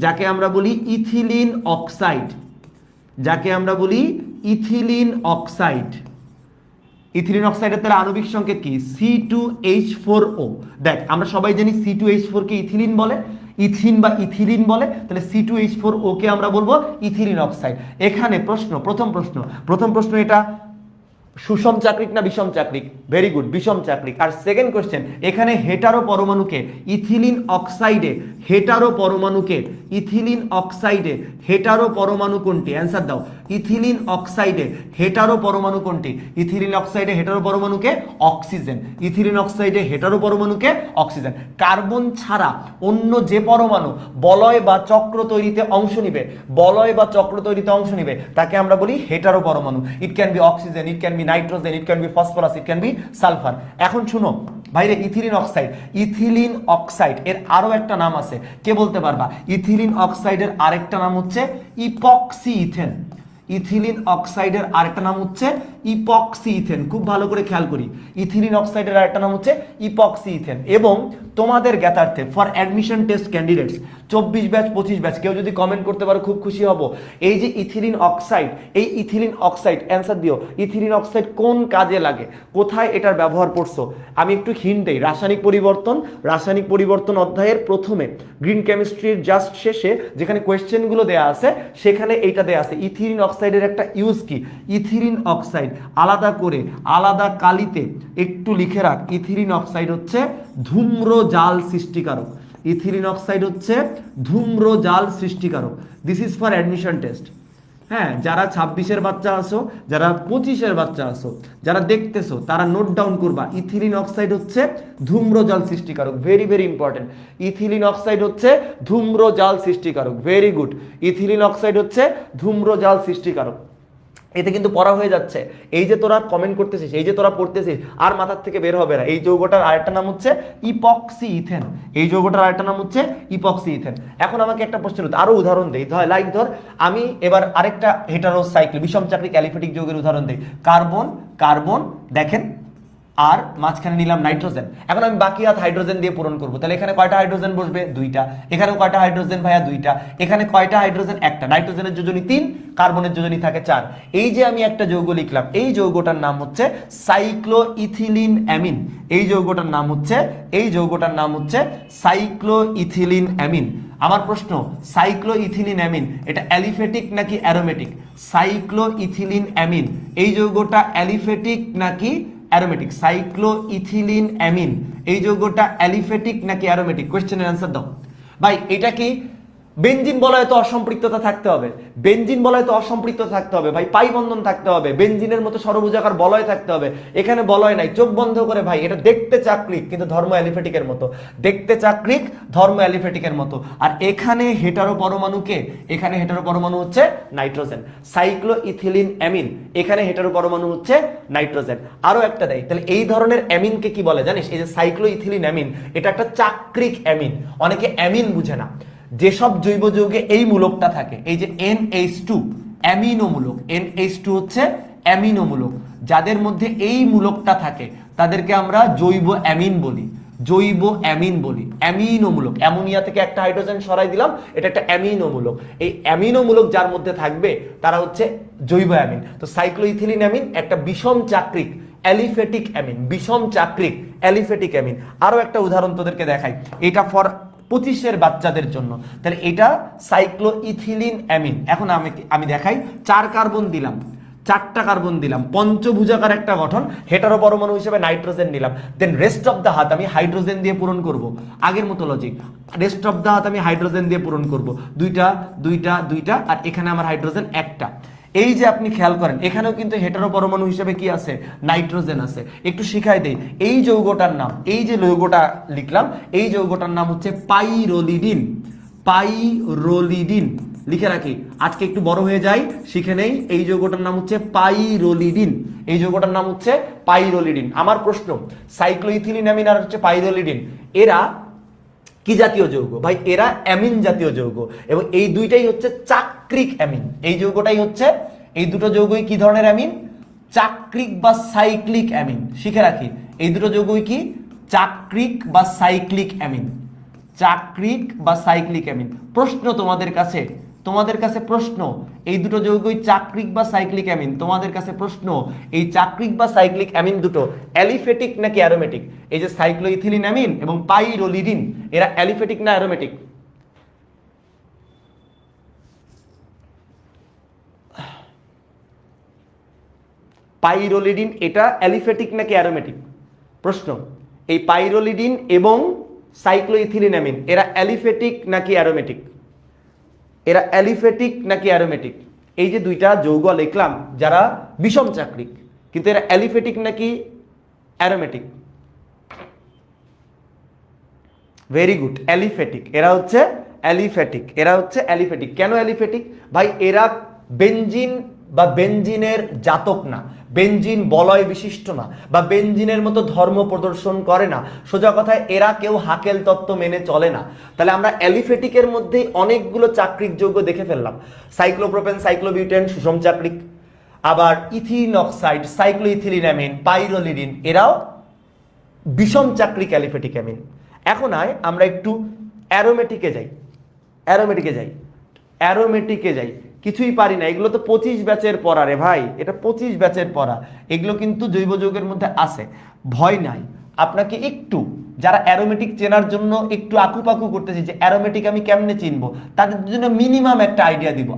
যাকে আমরা বলি ইথিলিন অক্সাইড, যাকে আমরা বলি ইথিলিন অক্সাইড, ইথিলিন অক্সাইডের তাহলে আণবিক সংকেত কি? C2H4O। দেখ আমরা সবাই জানি C2H4 কে ইথিলিন বলে, ইথিন বা ইথিলিন বলে, তাহলে C2H4O কে আমরা বলবো ইথিলিন অক্সাইড। এখানে প্রশ্ন, প্রথম প্রশ্ন এটা সুষম চাক্রিক না বিষম চাক্রিক? ভেরি গুড, বিষম চাক্রিক। আর সেকেন্ড কোশ্চেন, এখানে হেটারো পরমাণুকে ইথিলিন অক্সাইডে, হেটারো পরমাণুকে ইথিলিন অক্সাইডে হেটারো পরমাণু কোনটি? অ্যান্সার দাও। ইথিলিন অক্সাইডে হেটারো পরমাণু কোনটি? ইথিলিন অক্সাইডে হেটারো পরমাণুকে অক্সিজেন, ইথিলিন অক্সাইডে হেটারো পরমাণুকে অক্সিজেন। কার্বন ছাড়া অন্য যে পরমাণু বলয় বা চক্র তৈরিতে অংশ নিবে, বলয় বা চক্র তৈরিতে অংশ নিবে তাকে আমরা বলি হেটারো পরমাণু। It can be oxygen, it can be be nitrogen, it can be phosphorus, it can be sulphur. এখন শুনো ভাইরে, ইথিলিন অক্সাইড, ইথিলিন অক্সাইড এর আরো একটা নাম আছে, কে বলতে পারবা? ইথিলিন অক্সাইডের আরেকটা নাম হচ্ছে ইপক্সি ইথেন। ইথিলিন অক্সাইডের আরেকটা নাম হচ্ছে ইপক্সি ইথেন। খুব ভালো করে খেয়াল করি, ইথিলিন অক্সাইডের আরেকটা নাম হচ্ছে ইপক্সি ইথেন। এবং তোমাদের জ্ঞাতার্থে for admission test candidates 24 batch 25 batch কেউ যদি কমেন্ট করতে পারো খুব খুশি হব। এই যে ইথিলিন অক্সাইড, এই ইথিলিন অক্সাইড অ্যান্সার দিও, ইথিলিন অক্সাইড কোন কাজে লাগে, কোথায় এটার ব্যবহার পড়ছো? আমি একটু হিন্ট দেই, রাসায়নিক পরিবর্তন অধ্যায়ের প্রথমে গ্রিন কেমিস্ট্রির জাস্ট শেষে যেখানে কোয়েশ্চেনগুলো দেয়া আছে সেখানে এইটা দেয়া আছে। ইথিলিন অক্সাইডের একটা ইউজ কি? ইথিলিন অক্সাইড আলাদা করে আলাদা কালিতে একটু লিখে রাখ, ইথিলিন অক্সাইড হচ্ছে ধূম্রজাল সৃষ্টিকারক। ইথিলিন অক্সাইড হচ্ছে ধূম্রজাল সৃষ্টিকারক। This is for admission test. হ্যাঁ, যারা 26-এর বাচ্চা আসো, যারা 25-এর বাচ্চা আসো, যারা দেখতেছো তারা নোট ডাউন করবা, ইথিলিন অক্সাইড হচ্ছে ধূম্রজাল সৃষ্টিকারক। Very very important. Ethylene oxide হচ্ছে ধূম্রজাল সৃষ্টিকারক। Very good. ইথিলিন অক্সাইড হচ্ছে ধূম্রজাল সৃষ্টিকারক। এতে কিন্তু পড়া হয়ে যাচ্ছে। এই যে তোরা কমেন্ট করতেছিস, এই যে তোরা পড়তেছিস, আর মাথার থেকে বের হবে না। এই যৌগটার আরেকটা নাম হচ্ছে ইপক্সি ইথেন। এই যৌগটার আরেকটা নাম হচ্ছে ইপক্সি ইথেন। এখন আমাকে একটা প্রশ্ন, আরো উদাহরণ দেই, লাইক ধর আমি এবার আরেকটা হেটারোসাইক্লিক বিষম চাকরিক অ্যালিফেটিক যৌগের উদাহরণ দেই। কার্বন, কার্বন দেখেন, আর মাঝখানে নিলাম নাইট্রোজেন। এখন আমি বাকি হাত হাইড্রোজেন দিয়ে পূরণ করবো। তাহলে এখানে কয়টা হাইড্রোজেন বসবে? 2টা। এখানেও কয়টা হাইড্রোজেন ভাইয়া? 2টা। এখানে কয়টা হাইড্রোজেন? 1টা। নাইট্রোজেনের যোজনী 3, কার্বনের যোজনী থাকে 4। এই যে আমি একটা যৌগ লিখলাম, এই যৌগটার নাম হচ্ছে সাইক্লোইথিলিন অ্যামিন। এই যৌগটার নাম হচ্ছে সাইক্লোইথিলিন অ্যামিন। আমার প্রশ্ন, সাইক্লোইথিলিন অ্যামিন এটা অ্যালিফেটিক নাকি অ্যারোমেটিক? সাইক্লোইথিলিন অ্যামিন এই যৌগটা অ্যালিফেটিক নাকি অ্যারোমেটিক? সাইক্লোইথিলিন অ্যামিন এই যৌগটা অ্যালিফেটিক নাকি অ্যারোমেটিক? কোশ্চেনের অ্যান্সার দাও ভাই। এটা কি বেনজিন বলয়ে তো অসম্পৃক্ততা থাকতে হবে, বেনজিন বলয়ে তো অসম্পৃক্ততা থাকতে হবে ভাই, পাই বন্ধন থাকতে হবে, বেনজিনের মতো ষড়ভুজাকার বলয় থাকতে হবে। এখানে বলয় নাই, চোখ বন্ধ করে ভাই। এটা দেখতে চাকরিক কিন্তু ধর্ম অ্যালিফেটিকের মতো, দেখতে চাকরিক ধর্ম অ্যালিফেটিকের মতো। আর এখানে হেটারো পরমাণুকে, এখানে হেটারো পরমাণু হচ্ছে নাইট্রোজেন। সাইক্লোইথিলিন অ্যামিন, এখানে হেটারো পরমাণু হচ্ছে নাইট্রোজেন। আরো একটা দেয়, তাহলে এই ধরনের অ্যামিনকে কি বলে জানিস? এই যে সাইক্লোইথিলিন অ্যামিন, এটা একটা চাকরিক অ্যামিন। অনেকে অ্যামিন বুঝে না। যেসব জৈব যৌগে এই মূলকটা থাকে, এই যে NH2 অ্যামিনো মূলক, NH2 হচ্ছে অ্যামিনো মূলক, যাদের মধ্যে এই মূলকটা থাকে তাদেরকে আমরা জৈব অ্যামিন বলি, জৈব অ্যামিন বলি। অ্যামিনো মূলক, অ্যামোনিয়া থেকে একটা হাইড্রোজেন সরাই দিলাম, এটা একটা অ্যামিনো মূলক। এই অ্যামিনো মূলক যার মধ্যে থাকবে তারা হচ্ছে জৈব অ্যামিন। তো সাইক্লোইথিলিন অ্যামিন একটা বিষম চাকরিক অ্যালিফেটিক অ্যামিন, বিষম চাকরিক অ্যালিফেটিক অ্যামিন। আরো একটা উদাহরণ তোদেরকে দেখাই, এটা ফর 25-এর বাচ্চাদের জন্য। তাহলে এটা সাইক্লোইথিলিন অ্যামিন। এখন আমি দেখাই, 4 কার্বন দিলাম, 4টা কার্বন দিলাম, পঞ্চভুজাকার একটা গঠন, হেটারো পরমাণু হিসেবে নাইট্রোজেন নিলাম। দেন রেস্ট অফ দ্য হাত আমি হাইড্রোজেন দিয়ে পূরণ করব। আগের মতো লজিক, রেস্ট অফ দ্য হাত আমি হাইড্রোজেন দিয়ে পূরণ করব। 2টা 2টা 2টা, আর এখানে আমার হাইড্রোজেন 1টা। এই যে আপনি খেয়াল করেন, এখানেও কিন্তু হেটারো পরমাণু হিসেবে কি আছে? নাইট্রোজেন আছে। একটু শিখাই দেই, এই যৌগটার নাম, এই যে যৌগটা লিখলাম, এই যৌগটার নাম হচ্ছে পাইরোলিডিন। পাইরোলিডিন লিখে রাখি, আজকে একটু বড় হয়ে যাই, শিখে নেই। এই যৌগটার নাম হচ্ছে পাইরোলিডিন, এই যৌগটার নাম হচ্ছে পাইরোলিডিন। আমার প্রশ্ন, সাইক্লোইথিলিন অ্যামিন আর হচ্ছে পাইরোলিডিন, এরা কি জাতীয় যৌগ ভাই? এরা অ্যামিন জাতীয় যৌগ, এবং এই দুইটাই হচ্ছে চাকরিক অ্যামিন। এই যৌগটাই হচ্ছে, এই দুটো যৌগই কি ধরনের অ্যামিন? চাকরিক বা সাইক্লিক অ্যামিন। শিখে রাখি, এই দুটো যৌগই কি? চাকরিক বা সাইক্লিক অ্যামিন, চাকরিক বা সাইক্লিক অ্যামিন। প্রশ্ন তোমাদের কাছে, প্রশ্ন, এই দুটো যৌগই চাকরিক বা সাইক্লিক অ্যামিন। তোমাদের কাছে প্রশ্ন, এই চাকরিক বা সাইক্লিক অ্যামিন দুটো অ্যালিফেটিক নাকি অ্যারোমেটিক? এই যে সাইক্লোইথিলিন অ্যামিন এবং পাইরোলিডিন, এরা অ্যালিফেটিক না অ্যারোমেটিক? পাইরোলিডিন এটা অ্যালিফেটিক নাকি অ্যারোমেটিক? প্রশ্ন, এই পাইরোলিডিন এবং সাইক্লোইথিলিন অ্যামিন এরা অ্যালিফেটিক নাকি অ্যারোমেটিক? এরা অ্যালিফেটিক নাকি অ্যারোমেটিক? এই যে দুইটা যৌগ লিখলাম যারা বিষম চাকরিক, কিন্তু এরা অ্যালিফেটিক নাকি অ্যারোমেটিক? Very good, aliphatic. এরা হচ্ছে অ্যালিফেটিক, এরা হচ্ছে অ্যালিফেটিক। কেন অ্যালিফেটিক ভাই? এরা বেনজিন বা বেনজিনের জাতক না, বেনজিন বলয় বিশিষ্ট না, বা বেনজিনের মতো ধর্ম প্রদর্শন করে না, সোজা কথায় এরা কেউ হাকেল তত্ত্ব মেনে চলে না। তাহলে আমরা অ্যালিফেটিকের মধ্যেই অনেকগুলো চাক্রিক যৌগ দেখে ফেললাম। সাইক্লোপ্রোপেন, সাইক্লোবিউটেন সুষম চাক্রিক, আবার ইথিলিন অক্সাইড, সাইক্লোইথিলিনামিন, পাইরোলিডিন এরাও বিষম চাক্রিক অ্যালিফেটিক অ্যামিন। এখন আমরা একটু অ্যারোমেটিকে যাই, অ্যারোমেটিকে যাই। কিছুই পারি না, এগুলো তো 25 ব্যাচের পড়া রে ভাই, এটা 25 ব্যাচের পড়া, এগুলো কিন্তু জৈব যৌগের মধ্যে আছে, ভয় নাই। আপনাকে একটু যারা অ্যারোমেটিক চেনার জন্য একটু আকুপাকু করতেছি যে অ্যারোমেটিক আমি কেমনে চিনবো, তাদের জন্য মিনিমাম একটা আইডিয়া দিব,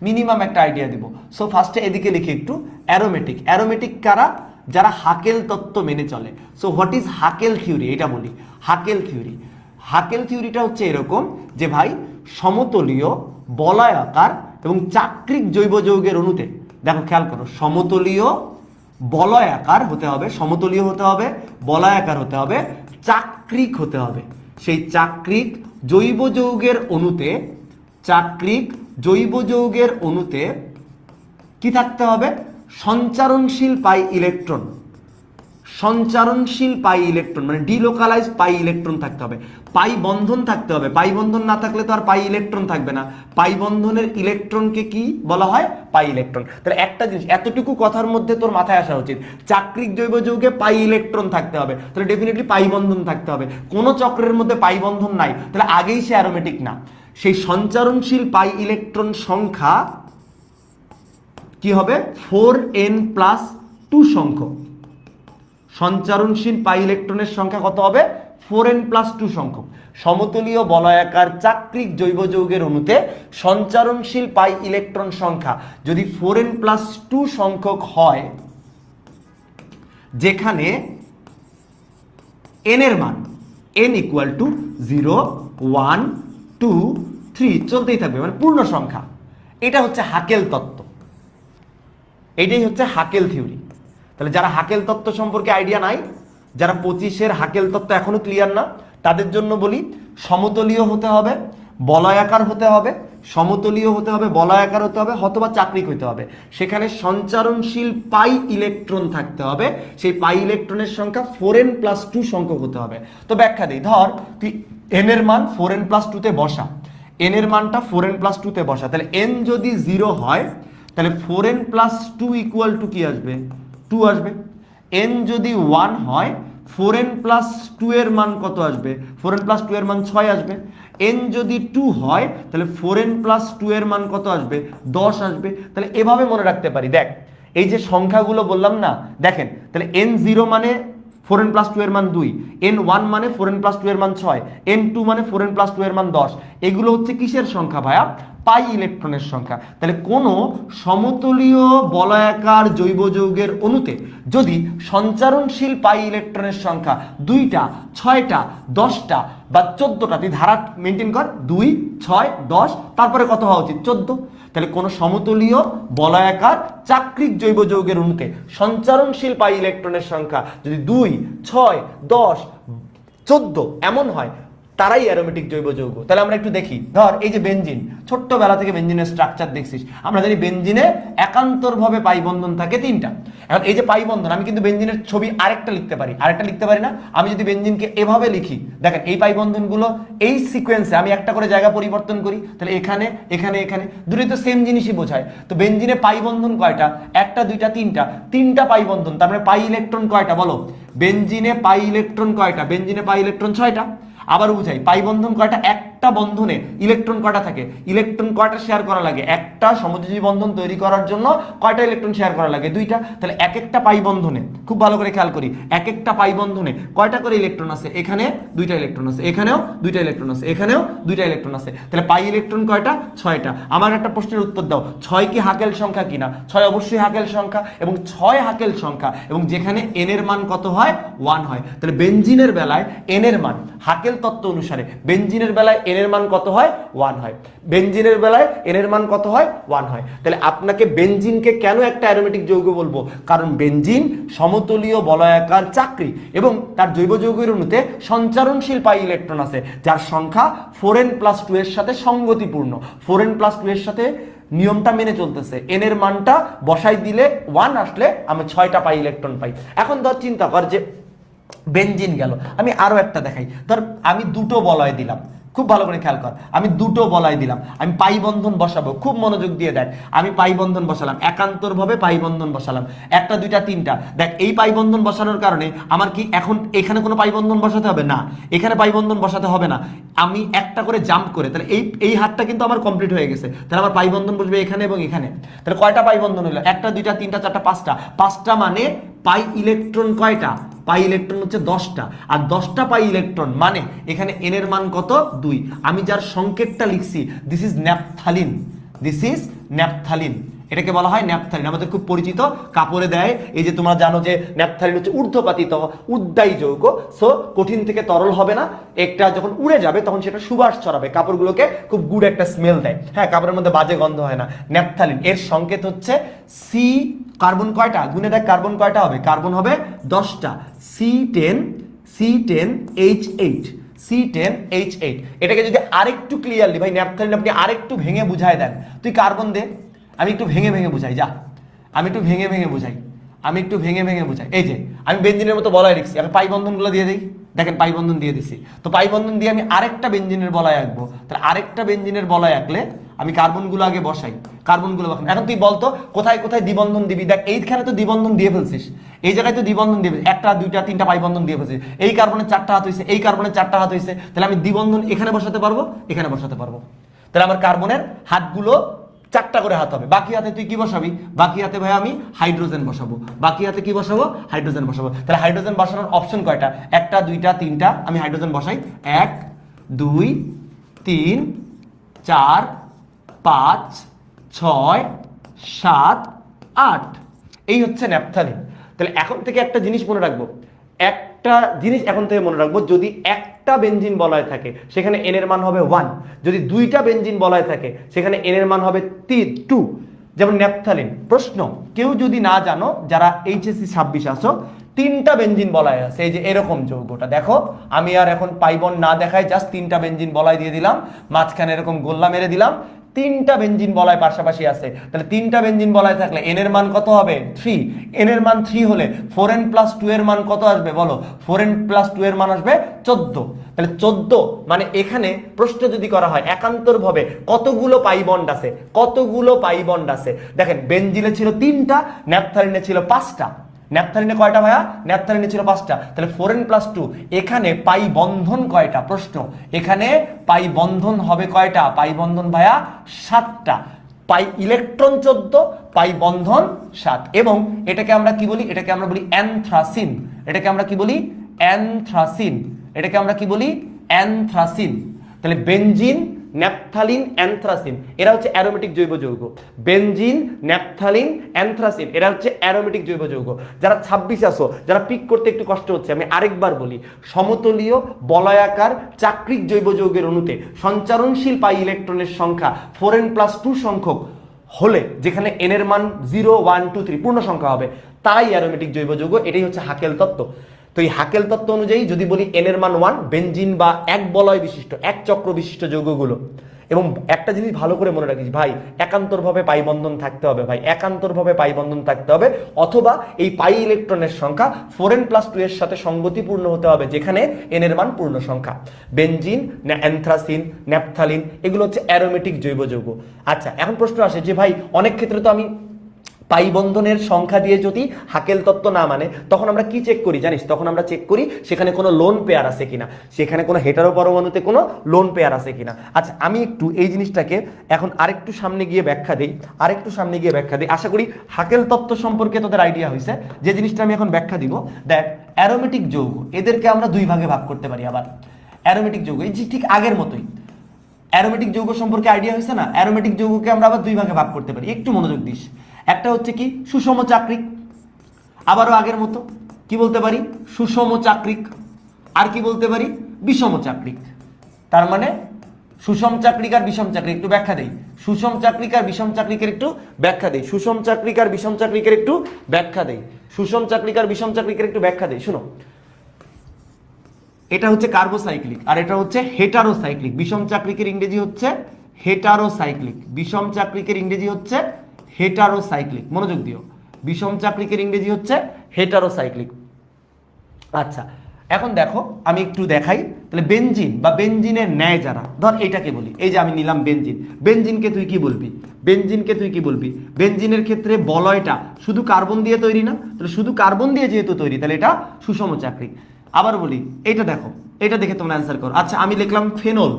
মিনিমাম একটা আইডিয়া দিব। সো ফার্স্টে এদিকে লিখি একটু অ্যারোমেটিক। অ্যারোমেটিক কারা? যারা হাকেল তত্ত্ব মেনে চলে। সো হোয়াট ইজ হাকেল থিওরি, এটা বলি। হাকেল থিওরিটা হচ্ছে এরকম যে ভাই সমতলীয় বলয়াকার এবং চাক্রিক জৈব যৌগের অণুতে, দেখো খেয়াল করো, সমতলীয় বলয়াকার হতে হবে, সমতলীয় হতে হবে, বলয়াকার হতে হবে, চাক্রিক হতে হবে। সেই চাক্রিক জৈব যৌগের অণুতে, চাক্রিক জৈব যৌগের অণুতে কি থাকতে হবে? সঞ্চারণশীল পাই ইলেকট্রন, সঞ্চারণশীল পাই ইলেকট্রন মানে ডিলোকালাইজ পাই ইলেকট্রন থাকতে হবে, পাই বন্ধন থাকতে হবে। পাই বন্ধন না থাকলে তো আর পাই ইলেকট্রন থাকবে না। পাই বন্ধনের ইলেকট্রনকে কি বলা হয়? Pi electron. তাহলে একটা জিনিস এতটুকু কথার মধ্যে তোর মাথায় আসা উচিত, চাক্রিক জৈব যৌগে পাই ইলেকট্রন থাকতে হবে, তাহলে ডেফিনেটলি পাই বন্ধন থাকতে হবে। কোনো চক্রের মধ্যে পাই বন্ধন নাই, তাহলে আগেই সে অ্যারোমেটিক না। সেই সঞ্চারণশীল পাই ইলেকট্রন সংখ্যা কি হবে? 4n+2 সংখ্যক। সঞ্চারণশীল পাই ইলেকট্রনের সংখ্যা কত হবে? 4n+2 সংখ্যক। সমতলীয় বলয়াকার চাক্রিক জৈব যৌগের অণুতে সঞ্চারণশীল পাই ইলেকট্রন সংখ্যা যদি 4n+2 সংখ্যক হয়, যেখানে n এর মান n = 0, 1, 2, 3 চলতেই থাকবে, মানে পূর্ণ সংখ্যা। এটা হচ্ছে হাকেল তত্ত্ব, এটাই হচ্ছে হাকেল থিওরি। তাহলে যারা হাকেল তত্ত্ব সম্পর্কে আইডিয়া নাই, যারা 25-এর হাকেল তত্ত্ব এখনো ক্লিয়ার না, তাদের জন্য বলি সমতলীয় হতে হবে, বলয়াকার হতে হবে, সমতলীয় হতে হবে, বলয়াকার হতে হবে, অথবা চাক্রিক হতে হবে। সেখানে সঞ্চারণশীল পাই ইলেকট্রন থাকতে হবে, সেই পাই ইলেকট্রনের সংখ্যা 4n+2 সংখ্যক হতে হবে। তো ব্যাখ্যা দিই, ধর তুই n এর মান 4n+2 তে বসা, n এর মানটা 4n+2 তে বসা, তাহলে n যদি 0 হয় তাহলে 4n+2 = কি আসবে? 2 আসবে। n যদি 1 হয় 4n+2 এর মান কত আসবে? 4n+2 এর মান 6 আসবে। n যদি 2 হয় তাহলে 4n+2 এর মান কত আসবে? 10 আসবে। তাহলে এভাবে মনে রাখতে পারি, দেখ এই যে সংখ্যাগুলো বললাম না, দেখেন তাহলে n0 মানে 4n+2 এর মান 2, n1 মানে 4n+2 এর মান 6, n2 মানে 4n+2 এর মান 10। এগুলো হচ্ছে কিসের সংখ্যা ভাইয়া? পাই ইলেকট্রনের সংখ্যা। তাহলে কোনো সমতলীয় বলয়াকার জৈব যৌগের অণুতে যদি সঞ্চারণশীল পাই ইলেকট্রনের সংখ্যা 2টা, 6টা, 10টা বা 14টা, তুই ধারা মেনটেন কর, 2, 6, 10, তারপরে কত হওয়া উচিত? 14। তাহলে কোনো সমতলীয় বলয়াকার চাক্রিক জৈব যৌগের অণুতে সঞ্চারণশীল পাই ইলেকট্রনের সংখ্যা যদি 2, 6, 10, 14 এমন হয়, তারাই অ্যারোমেটিক জৈব যৌগ। তাহলে আমরা একটু দেখি, ধর এই যে বেনজিন, ছোট্টবেলা থেকে বেনজিনের স্ট্রাকচার দেখছিস, আমরা জানি বেনজিনে একান্তরভাবে পাই বন্ধন থাকে 3টা। এখন এই যে পাই বন্ধন, আমি কিন্তু বেনজিনের ছবি আরেকটা লিখতে পারি, না? আমি যদি বেনজিনকে এভাবে লিখি, দেখেন এই পাই বন্ধনগুলো এই সিকোয়েন্সে আমি একটা করে জায়গা পরিবর্তন করি, তাহলে এখানে এখানে এখানে দুটোই তো সেম জিনিসই বোঝায়। তো বেনজিনে পাই বন্ধন কয়টা? 1টা, 2টা, 3টা পাই বন্ধন। তার মানে পাই ইলেকট্রন কয়টা বলো? বেনজিনে পাই ইলেকট্রন কয়টা? বেনজিনে পাই ইলেকট্রন 6টা। আবার বুঝাই, পাই বন্ধন কয়টা? একটা বন্ধনে ইলেকট্রন কয়টা থাকে? ইলেকট্রন কয়টা শেয়ার করা লাগে? একটা সমযোজী বন্ধন তৈরি করার জন্য কয়টা ইলেকট্রন শেয়ার করা লাগে? 2টা। তাহলে এক একটা পাই বন্ধনে, খুব ভালো করে খেয়াল করি, এক একটা পাই বন্ধনে কয়টা করে ইলেকট্রন আছে? এখানে 2টা ইলেকট্রন আছে, এখানেও 2টা ইলেকট্রন আছে, এখানেও 2টা ইলেকট্রন আছে। তাহলে পাই ইলেকট্রন কয়টা? 6টা। আমার একটা প্রশ্নের উত্তর দাও, 6 কি হাকেল সংখ্যা কিনা? 6 অবশ্যই হাকেল সংখ্যা, এবং 6 হাকেল সংখ্যা, এবং যেখানে n এর মান কত হয়? 1 হয়। তাহলে বেনজিনের বেলায় n এর মান হাকেল তত্ত্ব অনুসারে বেনজিনের বেলায় n এর মান কত হয়? 1 হয়। বেনজিনের বেলায় n এর মান কত হয়? 1 হয়। তাহলে আপনাকে বেনজিনকে কেন একটা অ্যারোমেটিক যৌগ বলবো? কারণ বেনজিন সমতলীয় বলয়াকার চাক্রিক এবং তার জৈব যৌগের অণুতে সঞ্চারণশীল পাই ইলেকট্রন আছে, যার সংখ্যা 4n+2 এর সাথে সঙ্গতিপূর্ণ। 4n+2 এর সাথে নিয়মটা মেনে চলতেছে, এন এর মানটা বসাই দিলে 1 আসলে আমি 6টা পাই ইলেকট্রন পাই। এখন ধর চিন্তা কর যে বেনজিন গেল, আমি আরো একটা দেখাই, ধর আমি দুটো বলয় দিলাম, খুব ভালো করে খেয়াল কর, আমি দুটো বলয় দিলাম, আমি পাই বন্ধন বসাবো, খুব মনোযোগ দিয়ে দেখ, আমি পাই বন্ধন বসালাম, একান্তরভাবে পাই বন্ধন বসালাম, একটা দুইটা তিনটা, দেখ এই পাই বন্ধন বসানোর কারণে আমার কি এখন এখানে কোনো পাই বন্ধন বসাতে হবে না, এখানে পাই বন্ধন বসাতে হবে না, আমি একটা করে জাম্প করে, তাহলে এই হাতটা কিন্তু আমার কমপ্লিট হয়ে গেছে, তাহলে আমার পাই বন্ধন বসবে এখানে এবং এখানে, তাহলে কয়টা পাই বন্ধন হলো, একটা দুইটা তিনটা চারটা পাঁচটা, পাঁচটা মানে পাই ইলেকট্রন কয়টা, পাই ইলেকট্রন হচ্ছে 10টা, আর 10টা পাই ইলেকট্রন মানে এখানে এন এর মান কত 2, আমি যার সংকেতটা লিখছি this is naphthalene, this is naphthalene, এটাকে বলা হয় ন্যাপথালিন, আমাদের খুব পরিচিত, কাপড়ে দেয়, এই যে তোমরা জানো যে ন্যাপথালিন হচ্ছে ঊর্ধ্বপাতিত উদ্দায়ী যৌগ, সো কঠিন থেকে তরল হবে না, একটা যখন উড়ে যাবে তখন সেটা সুবাস ছড়াবে, কাপড়গুলোকে খুব গুড একটা স্মেল দেয়, হ্যাঁ কাপড়ের মধ্যে বাজে গন্ধ হয় না। ন্যাপথালিন এর সংকেত হচ্ছে সি, কার্বন কয়টা গুনে দেখ, কার্বন কয়টা হবে, কার্বন হবে 10টা, C10H8, C10H8। এটাকে যদি আরেকটু ক্লিয়ারলি ভাই ন্যাপথালিন আপনি আরেকটু ভেঙে বুঝায় দেন, তুই কার্বন দে, আমি একটু ভেঙে ভেঙে বুঝাই, যা আমি একটু ভেঙে ভেঙে বুঝাই, আমি একটু ভেঙে ভেঙে বুঝাই, এই যে আমি বেঞ্জিনের মতো বলয় লিখছি, আমি পাই বন্ধনগুলো দিয়ে দিই, দেখেন পাই বন্ধন দিয়ে দিছি, তো পাই বন্ধন দিয়ে আমি আরেকটা বেঞ্জিনের বলয় আঁকবো, তাহলে আরেকটা বেঞ্জিনের বলয় আঁকলে আমি কার্বনগুলো আগে বসাই, কার্বনগুলো এখন তুই বলতো কোথায় কোথায় দ্বিবন্ধন দিবি, দেখ এইখানে তো দ্বিবন্ধন দিয়ে ফেলছিস, এই জায়গায় তো দ্বিবন্ধন দিবি, একটা দুইটা তিনটা পাই বন্ধন দিয়ে ফেলছিস, এই কার্বনের 4টা হাত হয়েছে, এই কার্বনের 4টা হাত হয়েছে, তাহলে আমি দ্বিবন্ধন এখানে বসাতে পারবো, এখানে বসাতে পারবো, তাহলে আমার কার্বনের হাতগুলো 4টা করে হাত হবে, বাকি হাতে তুই কি বসাবি, বাকি হাতে ভাই আমি হাইড্রোজেন বসাবো, বাকি হাতে কি বসাবো, হাইড্রোজেন বসাবো, তাহলে হাইড্রোজেন বসানোর অপশন কয়টা, একটা দুইটা তিনটা, আমি হাইড্রোজেন বসাই 1 2 3 4 5 6 7 8, এই হচ্ছে ন্যাপথালিন। তাহলে এখন থেকে একটা জিনিস মনে রাখবো, একটা জিনিস এখন থেকে মনে রাখবো, যদি একটা বেনজিন বলয় থাকে সেখানে এন এর মান হবে 1, যদি দুইটা বেনজিন বলয় থাকে সেখানে এন এর মান হবে 2, যেমন ন্যাপথালিন। প্রশ্ন, কেউ যদি না জানো যারা এইচএসসি 26 আসো, 3টা বেনজিন বলয় আছে, এই যে এরকম যৌগটা দেখো, আমি আর এখন পাইবন না দেখাই, জাস্ট 3টা বেনজিন বলয় দিয়ে দিলাম, মাঝখানে এরকম গোল্লা মেরে দিলাম, 3টা বেনজিন বলয় পাশাপাশি আছে, তাহলে 3টা বেনজিন বলয় থাকলে এন এর মান কত হবে 3, এন এর মান 3 হলে 4n + 2 এর মান কত আসবে বলো, 4n + 2 এর মান আসবে 14, তাহলে 14 মানে এখানে প্রশ্ন যদি করা হয় একান্তরভাবে কতগুলো পাই বন্ড আছে, কতগুলো পাই বন্ড আছে, দেখেন বেনজিনে ছিল 3টা, ন্যাপথালিনে ছিল 5টা, ন্যাপথালিনে কয়টা ভাইয়া, ন্যাপথালিনে ছিল 5টা, তাহলে 4n + 2, এখানে পাই বন্ধন কয়টা, প্রশ্ন এখানে পাই বন্ধন হবে কয়টা, পাই বন্ধন ভাইয়া 7টা, পাই ইলেকট্রন 14, পাই বন্ধন 7, এবং এটাকে আমরা কি বলি, এটাকে আমরা বলি অ্যানথ্রাসিন, এটাকে আমরা কি বলি অ্যানথ্রাসিন, এটাকে আমরা কি বলি অ্যানথ্রাসিন। তাহলে বেনজিন, ন্যাপথালিন, অ্যানথ্রাসিন এরা হচ্ছে অ্যারোমেটিক জৈব যৌগ, বেনজিন, ন্যাপথালিন, অ্যানথ্রাসিন এরা হচ্ছে অ্যারোমেটিক জৈব যৌগ। যারা 26 আসো, যারা পিক করতে একটু কষ্ট হচ্ছে, আমি আরেকবার বলি, সমতলীয় বলয়াকার চাক্রিক জৈব যৌগের অণুতে সঞ্চারণশীল পাই ইলেকট্রনের সংখ্যা 4n + 2 সংখ্যক হলে, যেখানে n এর মান 0 1 2 3 পূর্ণ সংখ্যা হবে, তাই অ্যারোমেটিক জৈব যৌগ, এটাই হচ্ছে হাকেল তত্ত্ব। তো এই হাকেল তত্ত্ব অনুযায়ী যদি বলি এন এর মান 1, বেনজিন বা এক বলয় বিশিষ্ট, এক চক্র বিশিষ্ট যৌগগুলো, এবং একটা জিনিস ভালো করে মনে রাখিস ভাই, একান্তরভাবে পাই বন্ধন থাকতে হবে, ভাই একান্তরভাবে পাই বন্ধন থাকতে হবে, অথবা এই পাই ইলেকট্রনের সংখ্যা 4n + 2 এর সাথে সঙ্গতিপূর্ণ হতে হবে, যেখানে n এর মান পূর্ণ সংখ্যা। বেনজিন, অ্যানথ্রাসিন, ন্যাপথালিন এগুলো হচ্ছে অ্যারোমেটিক জৈব যৌগ। আচ্ছা, এখন প্রশ্ন আসে যে ভাই অনেক ক্ষেত্রে তো আমি পাই বন্ধনের সংখ্যা দিয়ে যদি হাকেল তত্ত্ব না মানে, তখন আমরা কি চেক করি জানিস, তখন আমরা চেক করি সেখানে কোনো লোন পেয়ার আছে কিনা, সেখানে কোনো হেটারো পরমাণুতে কোনো লোন পেয়ার আছে কিনা। আচ্ছা, আমি একটু এই জিনিসটাকে এখন আরেকটু সামনে গিয়ে ব্যাখ্যা দিই, আরেকটু সামনে গিয়ে ব্যাখ্যা দিই, আশা করি হাকেল তত্ত্ব সম্পর্কে তোদের আইডিয়া হয়েছে। যে জিনিসটা আমি এখন ব্যাখ্যা দিব, দেখ অ্যারোমেটিক যৌগ এদেরকে আমরা দুই ভাগে ভাগ করতে পারি, আবার অ্যারোমেটিক যৌগ এই যে ঠিক আগের মতোই, অ্যারোমেটিক যৌগ সম্পর্কে আইডিয়া হয়েছে না, অ্যারোমেটিক যৌগকে আমরা আবার দুই ভাগে ভাগ করতে পারি, একটু মনোযোগ দিস। একটা হচ্ছে কি সুষম চাক্রিক, আবারও আগের মতো কি বলতে পারি সুষম চাক্রিক, আর কি বলতে পারি বিষম চাক্রিক। তার মানে সুষম চাক্রিক আর বিষম চাক্রিক একটু ব্যাখ্যা দেই, সুষম চাক্রিক আর বিষম চাক্রিকের একটু ব্যাখ্যা দেই, সুষম চাক্রিক আর বিষম চাক্রিকের একটু ব্যাখ্যা দেই, সুষম চাক্রিক আর বিষম চাক্রিকের একটু ব্যাখ্যা দেই। শুনো, এটা হচ্ছে কার্বোসাইক্লিক আর এটা হচ্ছে হেটারোসাইক্লিক। বিষম চাক্রিকের ইংরেজি হচ্ছে হেটারোসাইক্লিক। বিষম চাকরিকের ইংরেজি হচ্ছে হেটারোসাইক্লিক, মনোযোগ দিও। বিষম চাকরিকের ইংরেজি হচ্ছে হেটারোসাইক্লিক। আচ্ছা, এখন দেখো আমি একটু দেখাই। তাহলে বেনজিন বা বেনজিনের ন্যায় যারা, ধর এইটাকে বলি, এই যে আমি নিলাম বেনজিন। বেনজিনকে তুই কি বলবি? বেনজিনকে তুই কি বলবি? বেনজিনের ক্ষেত্রে বলয়টা শুধু কার্বন দিয়ে তৈরি না, তাহলে শুধু কার্বন দিয়ে যেহেতু তৈরি তাহলে এটা সুষম চাকরিক। আবার বলি, এটা দেখো, এটা দেখে তোমরা অ্যান্সার করো। আচ্ছা, আমি লিখলাম ফেনল।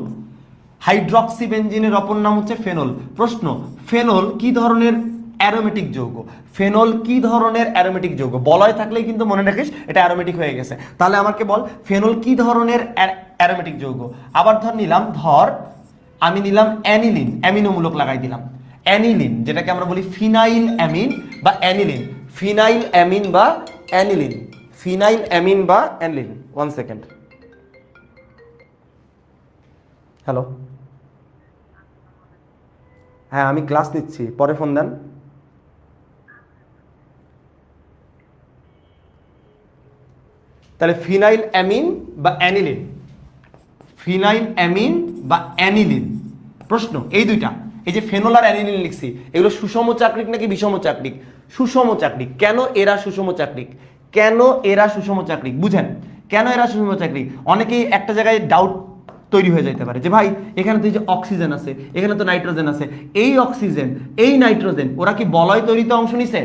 হাইড্রক্সি বেনজিনের অপর নাম হচ্ছে ফেনল। প্রশ্ন, ফেনল কি ধরনের অ্যারোমেটিক যৌগ? ফেনল কি ধরনের অ্যারোমেটিক যৌগ? বলয় থাকলেই কিন্তু মনে রাখিস এটা অ্যারোমেটিক হয়ে গেছে। তাহলে আমাকে বল ফেনল কি ধরনের অ্যারোমেটিক যৌগ। আবার ধর আমি নিলাম অ্যানিলিন, অ্যামিনোমূলক লাগাই দিলাম অ্যানিলিন, যেটাকে আমরা বলি ফিনাইল অ্যামিন বা অ্যানিলিন। ফিনাইল অ্যামিন বা অ্যানিলিন, ফিনাইল অ্যামিন বা অ্যানিলিন। 1 সেকেন্ড। হ্যালো, হ্যাঁ আমি ক্লাস নিচ্ছি, পরে ফোন দেন। তাহলে ফিনাইল অ্যামিন বা অ্যানিলিন, ফিনাইল অ্যামিন বা অ্যানিলিন। প্রশ্ন, এই দুইটা, এই যে ফেনল আর অ্যানিলিন লিখছি, এগুলো সুষম চাকরিক নাকি বিষম চাকরিক? সুষম চাকরিক। কেন এরা সুষম চাকরিক? কেন এরা সুষম চাকরিক বুঝেন, কেন এরা সুষম চাকরিক? অনেকেই একটা জায়গায় ডাউট তৈরি হয়ে যেতে পারে যে ভাই এখানে তো এই যে অক্সিজেন আছে, এখানে তো নাইট্রোজেন আছে, এই অক্সিজেন এই নাইট্রোজেন ওরা কি বলয় তৈরিতে অংশ নিছে?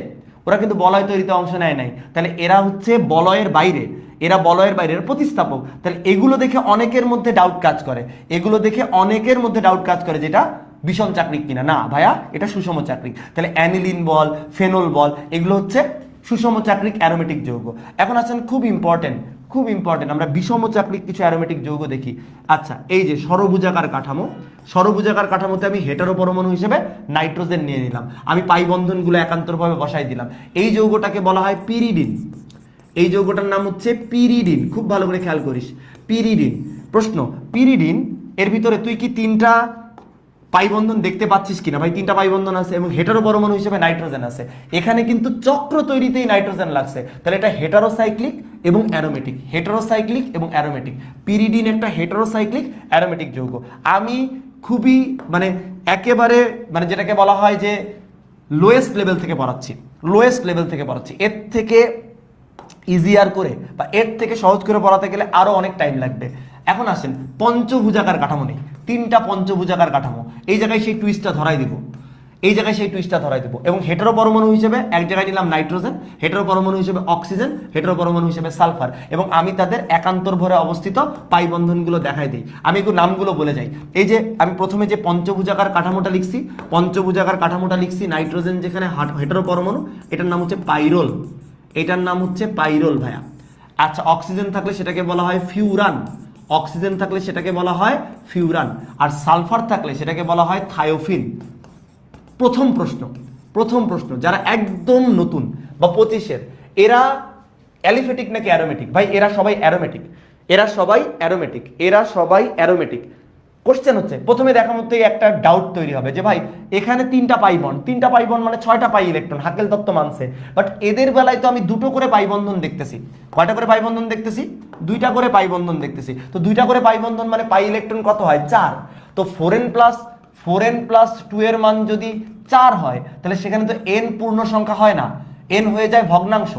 ওরা কিন্তু বলয় তৈরিতে অংশ নেয় নাই। তাহলে এরা হচ্ছে বলয়ের বাইরে, এরা বলয়ের বাইরে, এরা প্রতিস্থাপক। তাহলে এগুলো দেখে অনেকের মধ্যে ডাউট কাজ করে, এগুলো দেখে অনেকের মধ্যে ডাউট কাজ করে যেটা বিষম চাকরিক কিনা। না ভাইয়া, এটা সুষম চাকরিক। তাহলে অ্যানিলিন বল, ফেনল বল, এগুলো হচ্ছে সুষম চাকরিক অ্যারোমেটিক যৌগ। এখন আছেন খুব ইম্পর্টেন্ট, খুব ইম্পর্টেন্ট, আমরা বিষম চাকরিক কিছু অ্যারোমেটিক যৌগ দেখি। আচ্ছা, এই যে ষড়ভুজাকার কাঠামো, ষড়ভুজাকার কাঠামোতে আমি হেটারো পরমাণু হিসেবে নাইট্রোজেন নিয়ে নিলাম, আমি পাই বন্ধনগুলো একান্তরভাবে বসাই দিলাম। এই যৌগটাকে বলা হয় পিরিডিন। এই যৌগটার নাম হচ্ছে পিরিডিন, খুব ভালো করে খেয়াল করিস, পিরিডিন। প্রশ্ন, পিরিডিন এর ভিতরে তুই কি তিনটা পাই বন্ধন দেখতে পাচ্ছিস কিনা? ভাই তিনটা পাই বন্ধন আছে এবং হেটারো পরমাণু হিসেবে নাইট্রোজেন আছে। এখানে কিন্তু চক্র তৈরিতেই নাইট্রোজেন লাগছে, তাহলে এটা হেটারোসাইক্লিক এবং অ্যারোমেটিক, হেটারোসাইক্লিক এবং অ্যারোমেটিক। পিরিডিন একটা হেটারোসাইক্লিক অ্যারোমেটিক যৌগ। আমি খুবই মানে একেবারে মানে যেটাকে বলা হয় যে লোয়েস্ট লেভেল থেকে পড়াচ্ছি, লোয়েস্ট লেভেল থেকে পড়াচ্ছি। এর থেকে ইজিয়ার করে বা এর থেকে সহজ করে পড়াতে গেলে আরো অনেক টাইম লাগবে। এখন আসেন পঞ্চভুজাকার কাঠামো নেই, তিনটা পঞ্চভুজাকার কাঠামো, এই জায়গায় সেই টুইস্টটা ধরাই দিব, এই জায়গায় সেই টুইস্টটা ধরাই দেবো। এবং হেটারো পরমাণু হিসেবে এক জায়গায় নিলাম নাইট্রোজেন, হেটারো পরমাণু হিসেবে অক্সিজেন, হেটারো পরমাণু হিসেবে সালফার, এবং আমি তাদের একান্তর ভরে অবস্থিত পাই বন্ধনগুলো দেখাই দিই। আমি একটু নামগুলো বলে যাই। এই যে আমি প্রথমে যে পঞ্চভুজাকার কাঠামোটা লিখছি, পঞ্চভুজাকার কাঠামোটা লিখছি, নাইট্রোজেন যেখানে হেটারো পরমাণু, এটার নাম হচ্ছে পাইরোল, এটার নাম হচ্ছে পাইরোল ভাইয়া। আচ্ছা, অক্সিজেন থাকলে সেটাকে বলা হয় ফিউরান, অক্সিজেন থাকলে সেটাকে বলা হয় ফিউরান, আর সালফার থাকলে সেটাকে বলা হয় থায়োফিন। প্রথম প্রশ্ন, প্রথম প্রশ্ন, যারা একদম নতুন বা 25-এর, এরা অ্যালিফেটিক নাকি অ্যারোমেটিক? ভাই এরা সবাই অ্যারোমেটিক, এরা সবাই অ্যারোমেটিক, এরা সবাই অ্যারোমেটিক। কোশ্চেন হচ্ছে প্রথমে দেখার মধ্যে একটা ডাউট তৈরি হবে যে ভাই এখানে তিনটা পাই বন্ড, তিনটা পাই বন্ড মানে 6টা পাই ইলেকট্রন, হাকেল তত্ত্ব মানছে, বাট এদের বেলায় তো আমি দুটো করে পাই বন্ধন দেখতেছি। কয়টা করে পাই বন্ধন দেখতেছি? দুইটা করে পাই বন্ধন দেখতেছি। তো দুইটা করে পাই বন্ধন মানে পাই ইলেকট্রন কত হয়? 4। তো 4n+2 এর মান যদি 4 হয় তাহলে সেখানে তো n পূর্ণ সংখ্যা হয় না, n হয়ে যায় ভগ্নাংশ।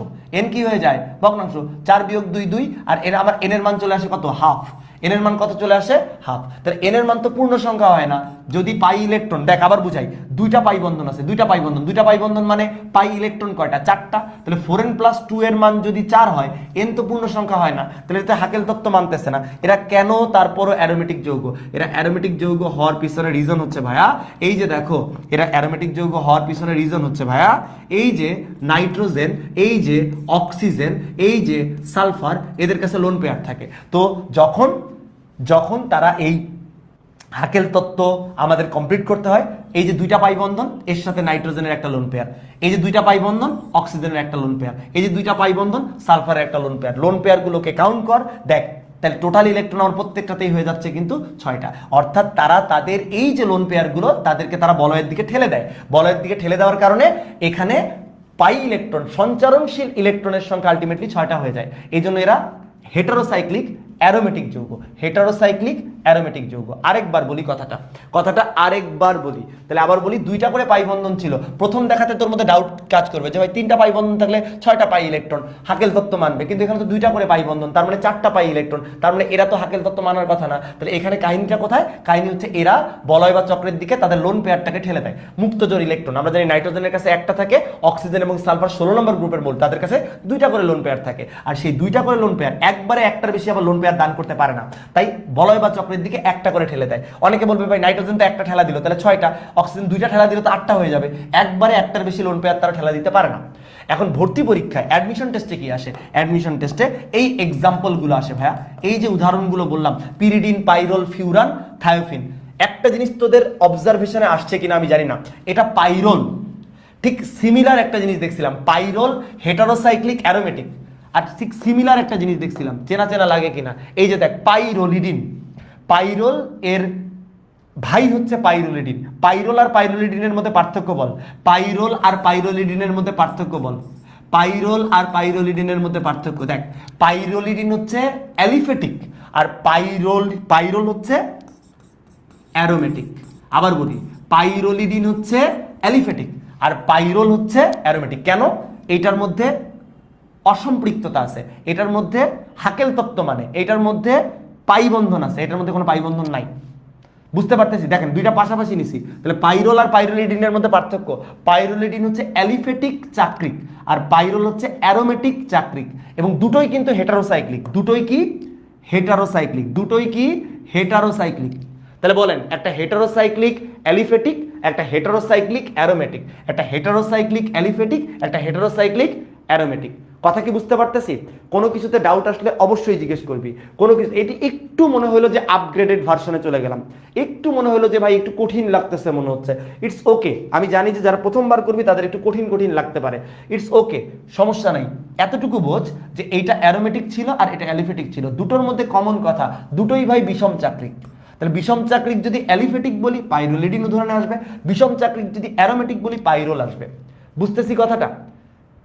n কি হয়ে যায়? ভগ্নাংশ। 4 বিয়োগ 2 2, আর এর আমার n এর মান চলে আসে কত? হাফ। n এর মান কত চলে আসে? হাফ। তাহলে n এর মান তো পূর্ণ সংখ্যা হয় না। যদি পাই ইলেকট্রন, দেখ আবার বুঝাই, দুইটা পাই বন্ধন আছে, দুইটা পাই বন্ধন, দুইটা পাই বন্ধন মানে পাই ইলেকট্রন কয়টা? 4টা। তাহলে 4n+2 এর মান যদি 4 হয়, n তো পূর্ণ সংখ্যা হয় না, তাহলে এটা হাকেল তত্ত্ব মানতেছে না। এরা কেন তারপরও অ্যারোমেটিক যৌগ? এরা অ্যারোমেটিক যৌগ হওয়ার পিছনে রিজন হচ্ছে ভাইয়া, এই যে দেখো, এরা অ্যারোমেটিক যৌগ হওয়ার পিছনে রিজন হচ্ছে ভাইয়া, এই যে নাইট্রোজেন, এই যে অক্সিজেন, এই যে সালফার, এদের কাছে লোন পেয়ার থাকে। তো যখন যখন তারা এই হাকেল তত্ত্ব আমাদের কমপ্লিট করতে হয়, এই যে দুইটা পাই বন্ধন, এর সাথে নাইট্রোজেনের একটা লোন পেয়ার, এই যে দুইটা পাই বন্ধন, অক্সিজেনের একটা লোন পেয়ার, এই যে দুইটা পাই বন্ধন, সালফারের একটা লোন পেয়ার, লোন পেয়ারগুলোকে কাউন্ট কর, দেখ তাহলে টোটাল ইলেকট্রন আমার প্রত্যেকটাতেই হয়ে যাচ্ছে কিন্তু 6টা। অর্থাৎ তারা তাদের এই যে লোন পেয়ারগুলো, তাদেরকে তারা বলয়ের দিকে ঠেলে দেয়। বলয়ের দিকে ঠেলে দেওয়ার কারণে এখানে পাই ইলেকট্রন, সঞ্চারণশীল ইলেকট্রনের সংখ্যা আলটিমেটলি 6টা হয়ে যায়। এই জন্য এরা হেটারোসাইক্লিক অ্যারোমেটিক যৌগ, হেটারোসাইক্লিক অ্যারোমেটিক যৌগ। আরেকবার বলি কথাটা আরেকবার বলি, তাহলে আবার বলি, দুইটা করে পাই বন্ধন ছিল। প্রথম দেখাতে তোর মধ্যে ডাউট কাজ করবে যে ভাই তিনটা পাই বন্ধন থাকলে 6টা পাই ইলেকট্রন, হাকেল তত্ত্ব মানবে, কিন্তু এখানে তো দুইটা করে পাই বন্ধন, তার মানে 4টা পাই ইলেকট্রন, তার মানে এরা তো হাকেল তত্ত্ব মানার কথা না। তাহলে এখানে কাহিনীটা কোথায়? কাহিনী হচ্ছে এরা বলয় বা চক্রের দিকে তাদের লোন পেয়ারটাকে ঠেলে দেয়। মুক্ত জোর ইলেকট্রন, আমরা জানি নাইট্রোজেনের কাছে একটা থাকে, অক্সিজেন এবং সালফার 16 নম্বর গ্রুপের মোল, তাদের কাছে দুইটা করে লোন পেয়ার থাকে। আর সেই দুইটা করে লোন পেয়ার একবারে একটার বেশি আবার লোন পেয়ার দান করতে পারে না, তাই বলয় বা চক্রের দিকে একটা করে ঠেলে দেয়। অনেকে বলবে ভাই নাইট্রোজেন তো একটা ঠেলা দিল, তাহলে 6টা, অক্সিজেন দুইটা ঠেলা দিল তো 8টা হয়ে যাবে। একবারে একটার বেশি লোন পেয়ার তারা ঠেলা দিতে পারে না। এখন ভর্তি পরীক্ষায় অ্যাডমিশন টেস্টে কি আসে? অ্যাডমিশন টেস্টে এই এক্সাম্পলগুলো আসে ভাইয়া, এই যে উদাহরণগুলো বললাম, পিরিডিন, পাইরোল, ফিউরান, থায়োফিন। একটা জিনিস তোদের অবজারভেশনে আসছে কিনা আমি জানি না, এটা পাইরোল, ঠিক সিমিলার একটা জিনিস দেখছিলাম, পাইরোল হেটারোসাইক্লিক অ্যারোমেটিক, আর ঠিক সিমিলার একটা জিনিস দেখছিলাম, চেনা চেনা লাগে কিনা, এই যে দেখ পাইরোলিডিন, পাইরোল এর ভাই হচ্ছে পাইরোলিডিন। পাইরোল আর পাইরোলিডিনের মধ্যে পার্থক্য বল, পাইরোল আর পাইরোলিডিনের মধ্যে পার্থক্য বল, পাইরোল আর পাইরোলিডিনের মধ্যে পার্থক্য দেখ। পাইরোলিডিন হচ্ছে অ্যালিফেটিক আর পাইরোল হচ্ছে অ্যারোমেটিক। আবার বলি, পাইরোলিডিন হচ্ছে অ্যালিফেটিক আর পাইরোল হচ্ছে অ্যারোমেটিক। কেন? এইটার মধ্যে অসম্পৃক্ততা আছে, এটার মধ্যে হাকেল তত্ত্ব মানে, এটার মধ্যে পাই বন্ধন আছে, এটার মধ্যে কোনো পাই বন্ধন নাই। বুঝতে পারতেছি? দেখেন দুইটা পাশাপাশি নিছি, তাহলে পাইরোল আর পাইরোলিডিনের মধ্যে পার্থক্য, পাইরোলিডিন হচ্ছে অ্যালিফেটিক চাক্রিক আর পাইরোল হচ্ছে অ্যারোমেটিক চাক্রিক, এবং দুটোই কিন্তু হেটারোসাইক্লিক। দুটোই কি হেটারোসাইক্লিক? দুটোই কি হেটারোসাইক্লিক? তাহলে বলেন, একটা হেটারোসাইক্লিক অ্যালিফেটিক, একটা হেটারোসাইক্লিক অ্যারোমেটিক, একটা হেটারোসাইক্লিক অ্যালিফেটিক, একটা হেটারোসাইক্লিক অ্যারোমেটিক। কথা কি বুঝতে পারতেছি? কোনো কিছুতে ডাউট আসলে অবশ্যই জিজ্ঞেস করবি। কোনো কিছু এটি একটু মনে হলো যে আপগ্রেডেড ভার্সনে চলে গেলাম, একটু মনে হলো যে ভাই একটু কঠিন লাগতেছে মনে হচ্ছে, ইটস ওকে। আমি জানি যে যারা প্রথমবার করবি তাদের একটু কঠিন কঠিন লাগতে পারে, ইটস ওকে, সমস্যা নাই। এতটুকু বোঝ যে এইটা অ্যারোমেটিক ছিল আর এটা অ্যালিফেটিক ছিল, দুটোর মধ্যে কমন কথা, দুটোই ভাই বিষম চাক্রিক। তাহলে বিষম চাক্রিক যদি অ্যালিফেটিক বলি পাইরোলিডিন উদাহরণে আসবে, বিষম চাক্রিক যদি অ্যারোমেটিক বলি পাইরোল আসবে। বুঝতেছি কথাটা?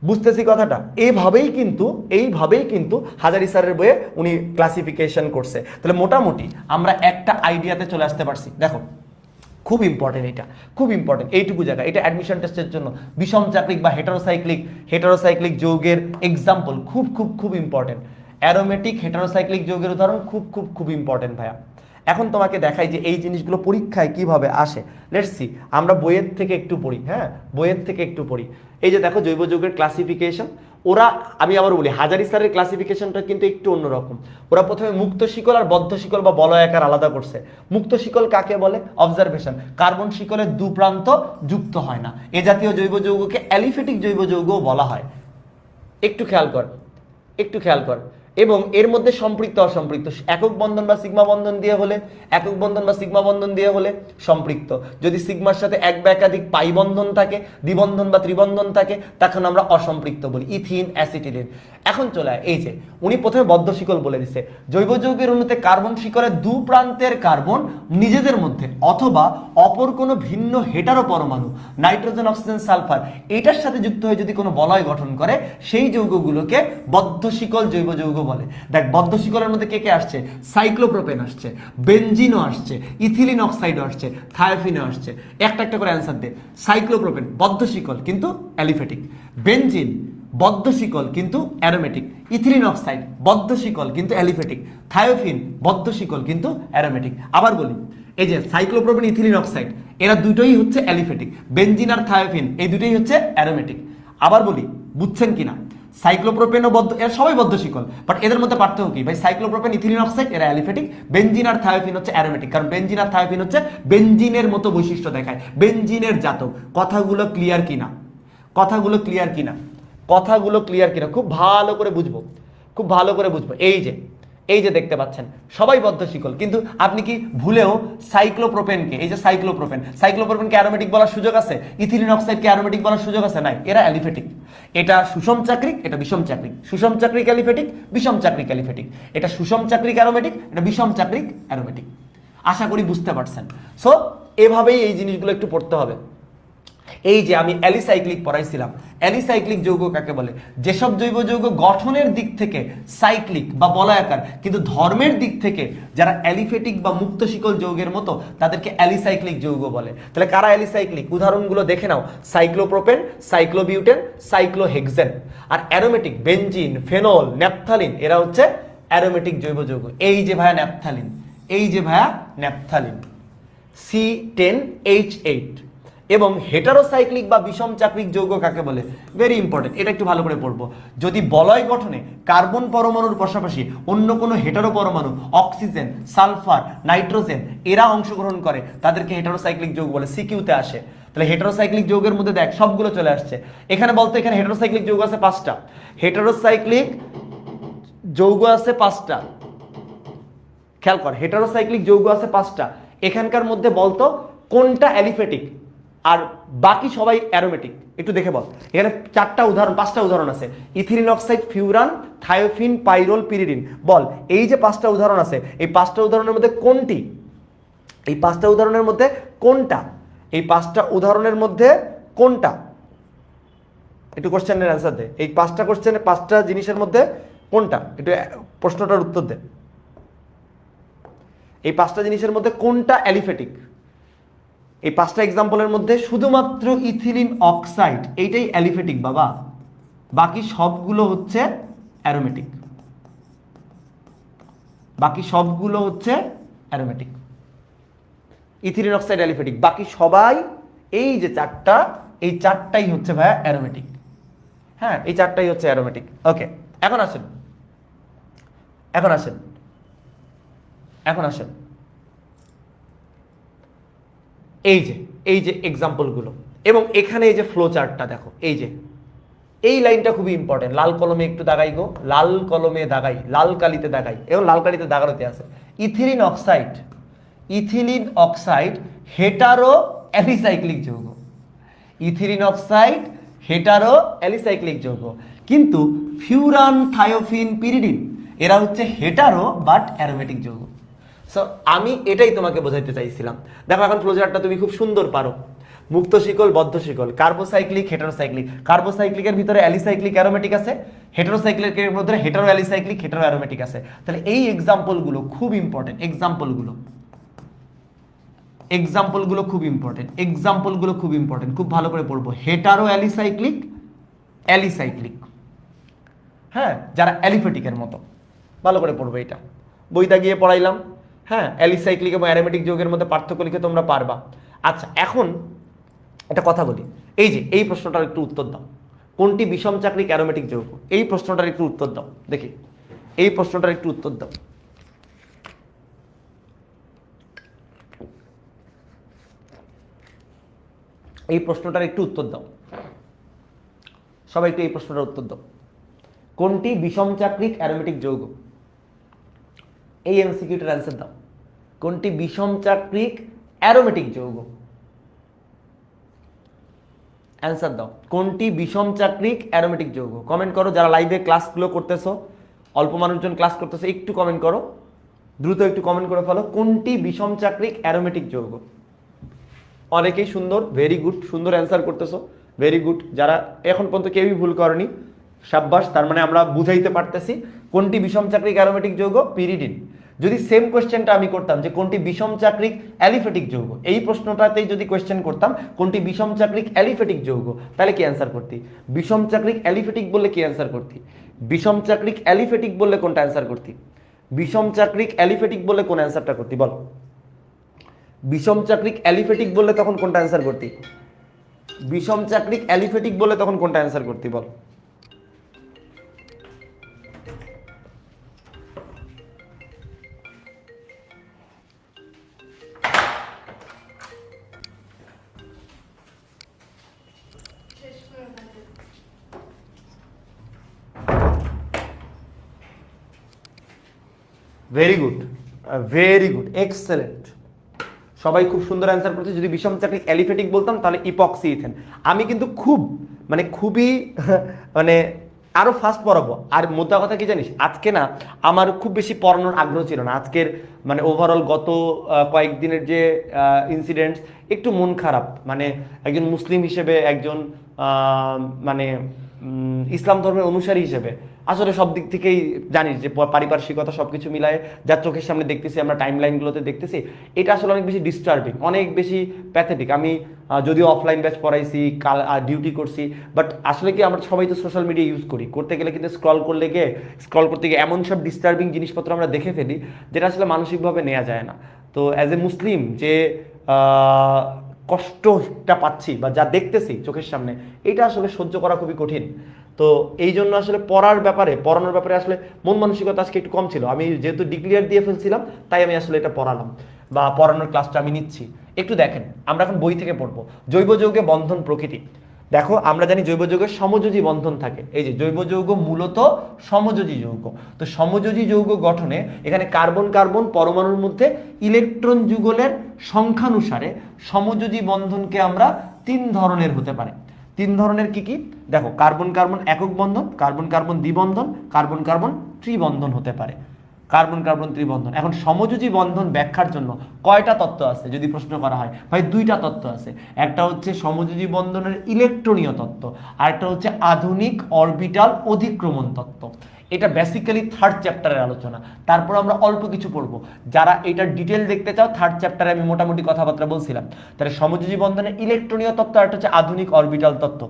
বুঝতেছি কথাটা? এইভাবেই কিন্তু হাজারি স্যারের বইয়ে উনি ক্লাসিফিকেশন করছে। তাহলে মোটামুটি আমরা একটা আইডিয়াতে চলে আসতে পারছি। দেখো খুব ইম্পর্টেন্ট, এটা খুব ইম্পর্টেন্ট, এইটুকু জায়গা, এটা অ্যাডমিশন টেস্টের জন্য বিষম চাক্রিক বা হেটারোসাইক্লিক যৌগের এক্সাম্পল খুব খুব খুব ইম্পর্টেন্ট। অ্যারোমেটিক হেটারোসাইক্লিক যৌগের উদাহরণ খুব খুব খুব ইম্পর্টেন্ট ভাইয়া। এখন তোমাকে দেখাই যে এই জিনিসগুলো পরীক্ষায় কিভাবে আসে। লেটস সি, আমরা বইয়ের থেকে একটু পড়ি, হ্যাঁ বইয়ের থেকে একটু পড়ি। এই যে দেখো জৈব যৌগের ক্লাসিফিকেশন, আমি আবার বলি হাজারি স্যারের ক্লাসিফিকেশনটা কিন্তু একটু অন্যরকম। ওরা প্রথমে মুক্ত শিকল আর বদ্ধ শিকল বা বলয়াকার আলাদা করছে। মুক্ত শিকল কাকে বলে? অবজারভেশন, কার্বন শিকলের দুপ্রান্ত যুক্ত হয় না, এ জাতীয় জৈব যৌগকে অ্যালিফেটিক জৈব যৌগ বলা হয়। একটু খেয়াল কর। এবং এর মধ্যে সম্পৃক্ত অসম্পৃক্ত, একক বন্ধন বা সিগমা বন্ধন দিয়ে হলে সম্পৃক্ত। যদি সিগমার সাথে এক বা একাধিক পাই বন্ধন থাকে, দ্বিবন্ধন বা ত্রিবন্ধন থাকে, তখন আমরা অসম্পৃক্ত বলি, ইথিন, অ্যাসিটিলিন। এখন চলে এই যে উনি প্রথমে বদ্ধ শিকল বলে দিচ্ছে, জৈব যৌগের অণুতে কার্বন শিকলের দু প্রান্তের কার্বন নিজেদের মধ্যে অথবা অপর কোনো ভিন্ন হেটারো পরমাণু, নাইট্রোজেন, অক্সিজেন, সালফার, এটার সাথে যুক্ত হয়ে যদি কোনো বলয় গঠন করে, সেই যৌগগুলোকে বদ্ধ শিকল জৈব যৌগ বলে। দেখ বদ্ধ শিকলের মধ্যে কে কে আসছে? সাইক্লোপ্রোপেন আসছে, বেনজিনও আসছে, ইথিলিন অক্সাইডও আসছে, থায়োফিনও আসছে। একটা একটা করে অ্যান্সার দে। সাইক্লোপ্রোপেন বদ্ধ শিকল কিন্তু অ্যালিফেটিক, বেনজিন বদ্ধ শিকল কিন্তু অ্যারোমেটিক, ইথিলিন অক্সাইড বদ্ধ শিকল কিন্তু অ্যালিফেটিক, থায়োফিন বদ্ধ শিকল কিন্তু অ্যারোমেটিক। আবার বলি, এই যে সাইক্লোপ্রোপেন, ইথিলিন অক্সাইড, এরা দুটোই হচ্ছে অ্যালিফেটিক, বেনজিন আর থায়োফিন এই দুটোই হচ্ছে অ্যারোমেটিক। আবার বলি, বুঝছেন কিনা? সাইক্লোপ্রোপেন ও বদ্ধ, এরা সবাই বদ্ধ শিকল, বাট এদের মধ্যে পার্থক্য কি ভাই? সাইক্লোপ্রোপেন, ইথিলিন অক্সাইড এরা অ্যালিফেটিক, বেনজিন আর থায়োফিন হচ্ছে অ্যারোমেটিক, কারণ বেনজিন আর থায়োফিন হচ্ছে বেনজিনের মতো বৈশিষ্ট্য দেখায়, বেনজিনের জাতক। কথাগুলো ক্লিয়ার কিনা? খুব ভালো করে বুঝবো। এই যে দেখতে পাচ্ছেন সবাই বদ্ধ শিকল, কিন্তু আপনি কি ভুলেও সাইক্লোপ্রোপেনকে, এই যে সাইক্লোপ্রোপেনকে অ্যারোমেটিক বলার সুযোগ আছে? ইথিলিন অক্সাইডকে অ্যারোমেটিক বলার সুযোগ আছে? নাই, এরা অ্যালিফেটিক। এটা সুষম চাক্রিক, এটা বিষম চাক্রিক, সুষম চাক্রিক অ্যালিফেটিক, বিষম চাক্রিক অ্যালিফেটিক, এটা সুষম চাক্রিক অ্যারোমেটিক, এটা বিষম চাক্রিক অ্যারোমেটিক। আশা করি বুঝতে পারছেন। সো এভাবেই এই জিনিসগুলো একটু পড়তে হবে। এই যে আমি অ্যালিসাইক্লিক পড়াইছিলাম, অ্যালিসাইক্লিক যৌগ কাকে বলে? যেসব জৈব যৌগ গঠনের দিক থেকে সাইক্লিক বা বলয়াকার কিন্তু ধর্মের দিক থেকে যারা অ্যালিফেটিক বা মুক্ত শিকল যৌগের মতো তাদেরকে অ্যালিসাইক্লিক যৌগ বলে। তাহলে কারা অ্যালিসাইক্লিক? উদাহরণগুলো দেখে নাও, সাইক্লোপ্রোপেন, সাইক্লোবিউটেন, সাইক্লোহেক্সেন। আর অ্যারোমেটিক বেনজিন, ফেনল, ন্যাপথালিন, এরা হচ্ছে অ্যারোমেটিক জৈব যৌগ। এই যে ভাইয়া ন্যাপথালিন, এই যে ভাইয়া ন্যাপথালিন C10H8। এবং হেটারোসাইক্লিক বা বিষম চাক্রিক যৌগ কাকে বলে? ভেরি ইম্পর্টেন্ট, এটা একটু ভালো করে পড়বো। যদি বলয় গঠনে কার্বন পরমাণুর পাশাপাশি অন্য কোনো হেটারো পরমাণু, অক্সিজেন, সালফার, নাইট্রোজেন এরা অংশগ্রহণ করে তাদেরকে হেটারোসাইক্লিক যৌগ বলে। সিকিউতে আসে। তাহলে হেটারোসাইক্লিক যৌগের মধ্যে দেখ সবগুলো চলে আসছে এখানে। বলতো এখানে হেটারোসাইক্লিক যৌগ আছে 5টা, হেটারোসাইক্লিক যৌগ আছে 5টা। খেয়াল কর, হেটারোসাইক্লিক যৌগ আছে 5টা। এখানকার মধ্যে বলতো কোনটা অ্যালিফেটিক আর বাকি সবাই অ্যারোমেটিক? একটু দেখে বল। এখানে 4টা উদাহরণ, 5টা উদাহরণ আছে, ethylene oxide, furan, thiophene, pyrrole, pyridine. বল এই যে 5টা উদাহরণ আছে, এই 5টা উদাহরণের মধ্যে কোনটি? এই 5টা উদাহরণের মধ্যে কোনটা? এই 5টা উদাহরণের মধ্যে কোনটা? একটু কোশ্চেনের অ্যান্সার দে। এই 5টা কোশ্চেনের 5টা জিনিসের মধ্যে কোনটা? একটু প্রশ্নটার উত্তর দে। এই 5টা জিনিসের মধ্যে কোনটা অ্যালিফেটিক? এই 5টা এক্সাম্পলের মধ্যে শুধুমাত্র ইথিলিন অক্সাইড এইটাই অ্যালিফেটিক বাবা, বাকি সবগুলো হচ্ছে অ্যারোমেটিক। বাকি সবগুলো হচ্ছে অ্যারোমেটিক। ইথিলিন অক্সাইড অ্যালিফেটিক, বাকি সবাই এই যে 4টা, এই 4টাই হচ্ছে ভাইয়া অ্যারোমেটিক। হ্যাঁ, এই 4টাই হচ্ছে অ্যারোমেটিক। ওকে, এখন আসেন, এখন আসেন, এখন আসেন এই যে এক্সাম্পলগুলো এবং এখানে এই যে ফ্লো চার্টটা দেখো। এই যে এই লাইনটা খুবই ইম্পর্টেন্ট, লাল কলমে একটু দাগাই গো, লাল কলমে দাগাই, লাল কালিতে দাগাই এবং লাল কালিতে দাগানোতে আছে। Ethylene oxide, ethylene oxide hetero alicyclic যৌগ। ইথিলিন অক্সাইড হেটারো অ্যালিসাইক্লিক যৌগ, কিন্তু ফিউরান, থায়োফিন, পিরিডিন এরা হচ্ছে হেটারো বাট অ্যারোমেটিক যৌগ। সো আমি এটাই তোমাকে বোঝাইতে চাইছিলাম। দেখো এখন ফ্লোচার্টটা তুমি খুব সুন্দর পারো। মুক্ত শিকল, বদ্ধ শিকল, কার্বোসাইক্লিক, হেটারোসাইক্লিক। কার্বোসাইক্লিকের ভিতরে অ্যালিসাইক্লিক অ্যারোমেটিক আছে, হেটারোসাইক্লিকের মধ্যে হেটারো অ্যালিসাইক্লিক, হেটারো অ্যারোমেটিক আছে। তাহলে এই এক্সাম্পলগুলো খুব ইম্পর্টেন্ট, এক্সাম্পলগুলো খুব ইম্পর্টেন্ট, এক্সাম্পলগুলো খুব ইম্পর্টেন্ট, খুব ভালো করে পড়বো। হেটারো অ্যালিসাইক্লিক, অ্যালিসাইক্লিক, হ্যাঁ, যারা অ্যালিফেটিকের মতো ভালো করে পড়বো। এটা বইটা গিয়ে পড়াইলাম। হ্যাঁ, অ্যালিসাইক্লিক এবং অ্যারোমেটিক যৌগের মধ্যে পার্থক্য লিখে তোমরা পারবা। আচ্ছা, এখন একটা কথা বলি, এই যে এই প্রশ্নটার একটু উত্তর দাও, কোনটি বিষম চাক্রিক অ্যারোমেটিক যৌগ? এই প্রশ্নটার একটু উত্তর দাও দেখি, এই প্রশ্নটার একটু উত্তর দাও। এই প্রশ্নটার একটু উত্তর দাও, সবাই একটু এই প্রশ্নটার উত্তর দাও। কোনটি বিষম চাক্রিক অ্যারোমেটিক যৌগ? এই এমসিকিউটার অ্যান্সার দাও। কোনটি বিষম চাক্রিক অ্যারোমেটিক যৌগ? অ্যান্সার দাও। কোনটি বিষম চাক্রিক অ্যারোমেটিক যৌগ? কমেন্ট করো। যারা লাইভে ক্লাসগুলো করতেছো, অল্প মানুষজন ক্লাস করতেছো, একটু কমেন্ট করো, দ্রুত একটু কমেন্ট করে ফেলো। কোনটি বিষম চাক্রিক অ্যারোমেটিক যৌগ? অনেকেই সুন্দর, ভেরি গুড, সুন্দর অ্যান্সার করতেছো, ভেরি গুড। যারা এখন পর্যন্ত কেউই ভুল করনি, সাব্বাস। তার মানে আমরা বুঝাইতে পারতেছি কোনটি বিষম চাক্রিক অ্যারোমেটিক যৌগ? পিরিডিন। যদি সেম কোয়েশ্চেনটা আমি করতাম যে কোনটি বিষম চাক্রিক অ্যালিফেটিক যৌগ, এই প্রশ্নটাতেই যদি কোয়েশ্চেন করতাম কোনটি বিষম চাক্রিক অ্যালিফেটিক যৌগ, তাহলে কি অ্যান্সার করতি? বিষম চাক্রিক অ্যালিফেটিক বললে কি অ্যান্সার করতি? বিষম চাক্রিক অ্যালিফেটিক বললে কোনটা অ্যান্সার করতি? বিষম চাক্রিক অ্যালিফেটিক বললে কোন অ্যান্সারটা করতি বল? বিষম চাক্রিক অ্যালিফেটিক বললে তখন কোনটা অ্যান্সার করতি? বিষম চাক্রিক অ্যালিফেটিক বললে তখন কোনটা অ্যান্সার করতি বল? Very good, very good, excellent. সবাই খুব সুন্দর অ্যান্সার করছে। যদি বিষম চাক্রিক অ্যালিফেটিক বলতাম তাহলে ইপক্সি ইথেন। আমি কিন্তু খুবই মানে আরো ফাস্ট পড়াবো। আর মোদ্দা কথা কি জানিস, আজকে না আমার খুব বেশি পড়ানোর আগ্রহ ছিল না। আজকের মানে ওভারঅল গত কয়েকদিনের যে ইনসিডেন্টস, একটু মন খারাপ। মানে একজন মুসলিম হিসেবে, একজন মানে ইসলাম ধর্মের অনুসারী হিসেবে আসলে সব দিক থেকেই জানিস যে পারিপার্শ্বিকতা সবকিছু মিলায় যার চোখের সামনে দেখতেছি, আমরা টাইম লাইনগুলোতে দেখতেছি, এটা আসলে অনেক বেশি ডিস্টার্বিং, অনেক বেশি প্যাথেটিক। আমি যদিও অফলাইন ব্যাচ পড়াইছি, কাল ডিউটি করছি, বাট আসলে কি আমরা সবাই তো সোশ্যাল মিডিয়া ইউজ করি, করতে গেলে কিন্তু স্ক্রল করতে গিয়ে এমন সব ডিস্টার্বিং জিনিসপত্র আমরা দেখে ফেলি যেটা আসলে মানসিকভাবে নেওয়া যায় না। তো অ্যাজ এ মুসলিম যে কষ্টটা পাচ্ছি বা যা দেখতেছি চোখের সামনে, এটা আসলে সহ্য করা খুবই কঠিন। তো এই জন্য আসলে পড়ানোর ব্যাপারে আসলে মন মানসিকতা আজকে একটু কম ছিল। আমি যেহেতু ডিক্লিয়ার দিয়ে ফেলছিলাম, তাই আমি আসলে এটা পড়ালাম বা পড়ানোর ক্লাসটা আমি নিচ্ছি। একটু দেখেন, আমরা এখন বই থেকে পড়বো। জৈব যৌগে বন্ধন প্রকৃতি। দেখো, আমরা জানি জৈব যৌগের সমযোজী বন্ধন থাকে। এই যে জৈব যৌগ মূলত সমযোজী যৌগ। তো সমযোজী যৌগ গঠনে এখানে কার্বন কার্বন পরমাণুর মধ্যে ইলেকট্রন যুগলের সংখ্যানুসারে সমযোজী বন্ধনকে আমরা 3 ধরনের হতে পারে। 3 ধরনের কি কি দেখো, কার্বন কার্বন একক বন্ধন, কার্বন কার্বন দ্বিবন্ধন, কার্বন কার্বন ত্রিবন্ধন হতে পারে। কার্বন কার্বন ত্রিবন্ধন। এখন সমযোজী বন্ধন ব্যাখ্যার জন্য কয়টা তত্ত্ব আছে যদি প্রশ্ন করা হয়, ভাই 2টা তত্ত্ব আছে। একটা হচ্ছে সমযোজী বন্ধনের ইলেকট্রনীয় তত্ত্ব, আর একটা হচ্ছে আধুনিক অরবিটাল অধিক্রমণ তত্ত্ব। এটা বেসিক্যালি 3rd চ্যাপ্টারের আলোচনা। তারপর আমরা অল্প কিছু পড়বো। যারা এটার ডিটেল দেখতে চাও, 3rd চ্যাপ্টারে আমি মোটামুটি কথাবার্তা বলছিলাম। তাহলে সমযোজী বন্ধনের ইলেকট্রনীয় তত্ত্ব আর একটা হচ্ছে আধুনিক অরবিটাল তত্ত্ব।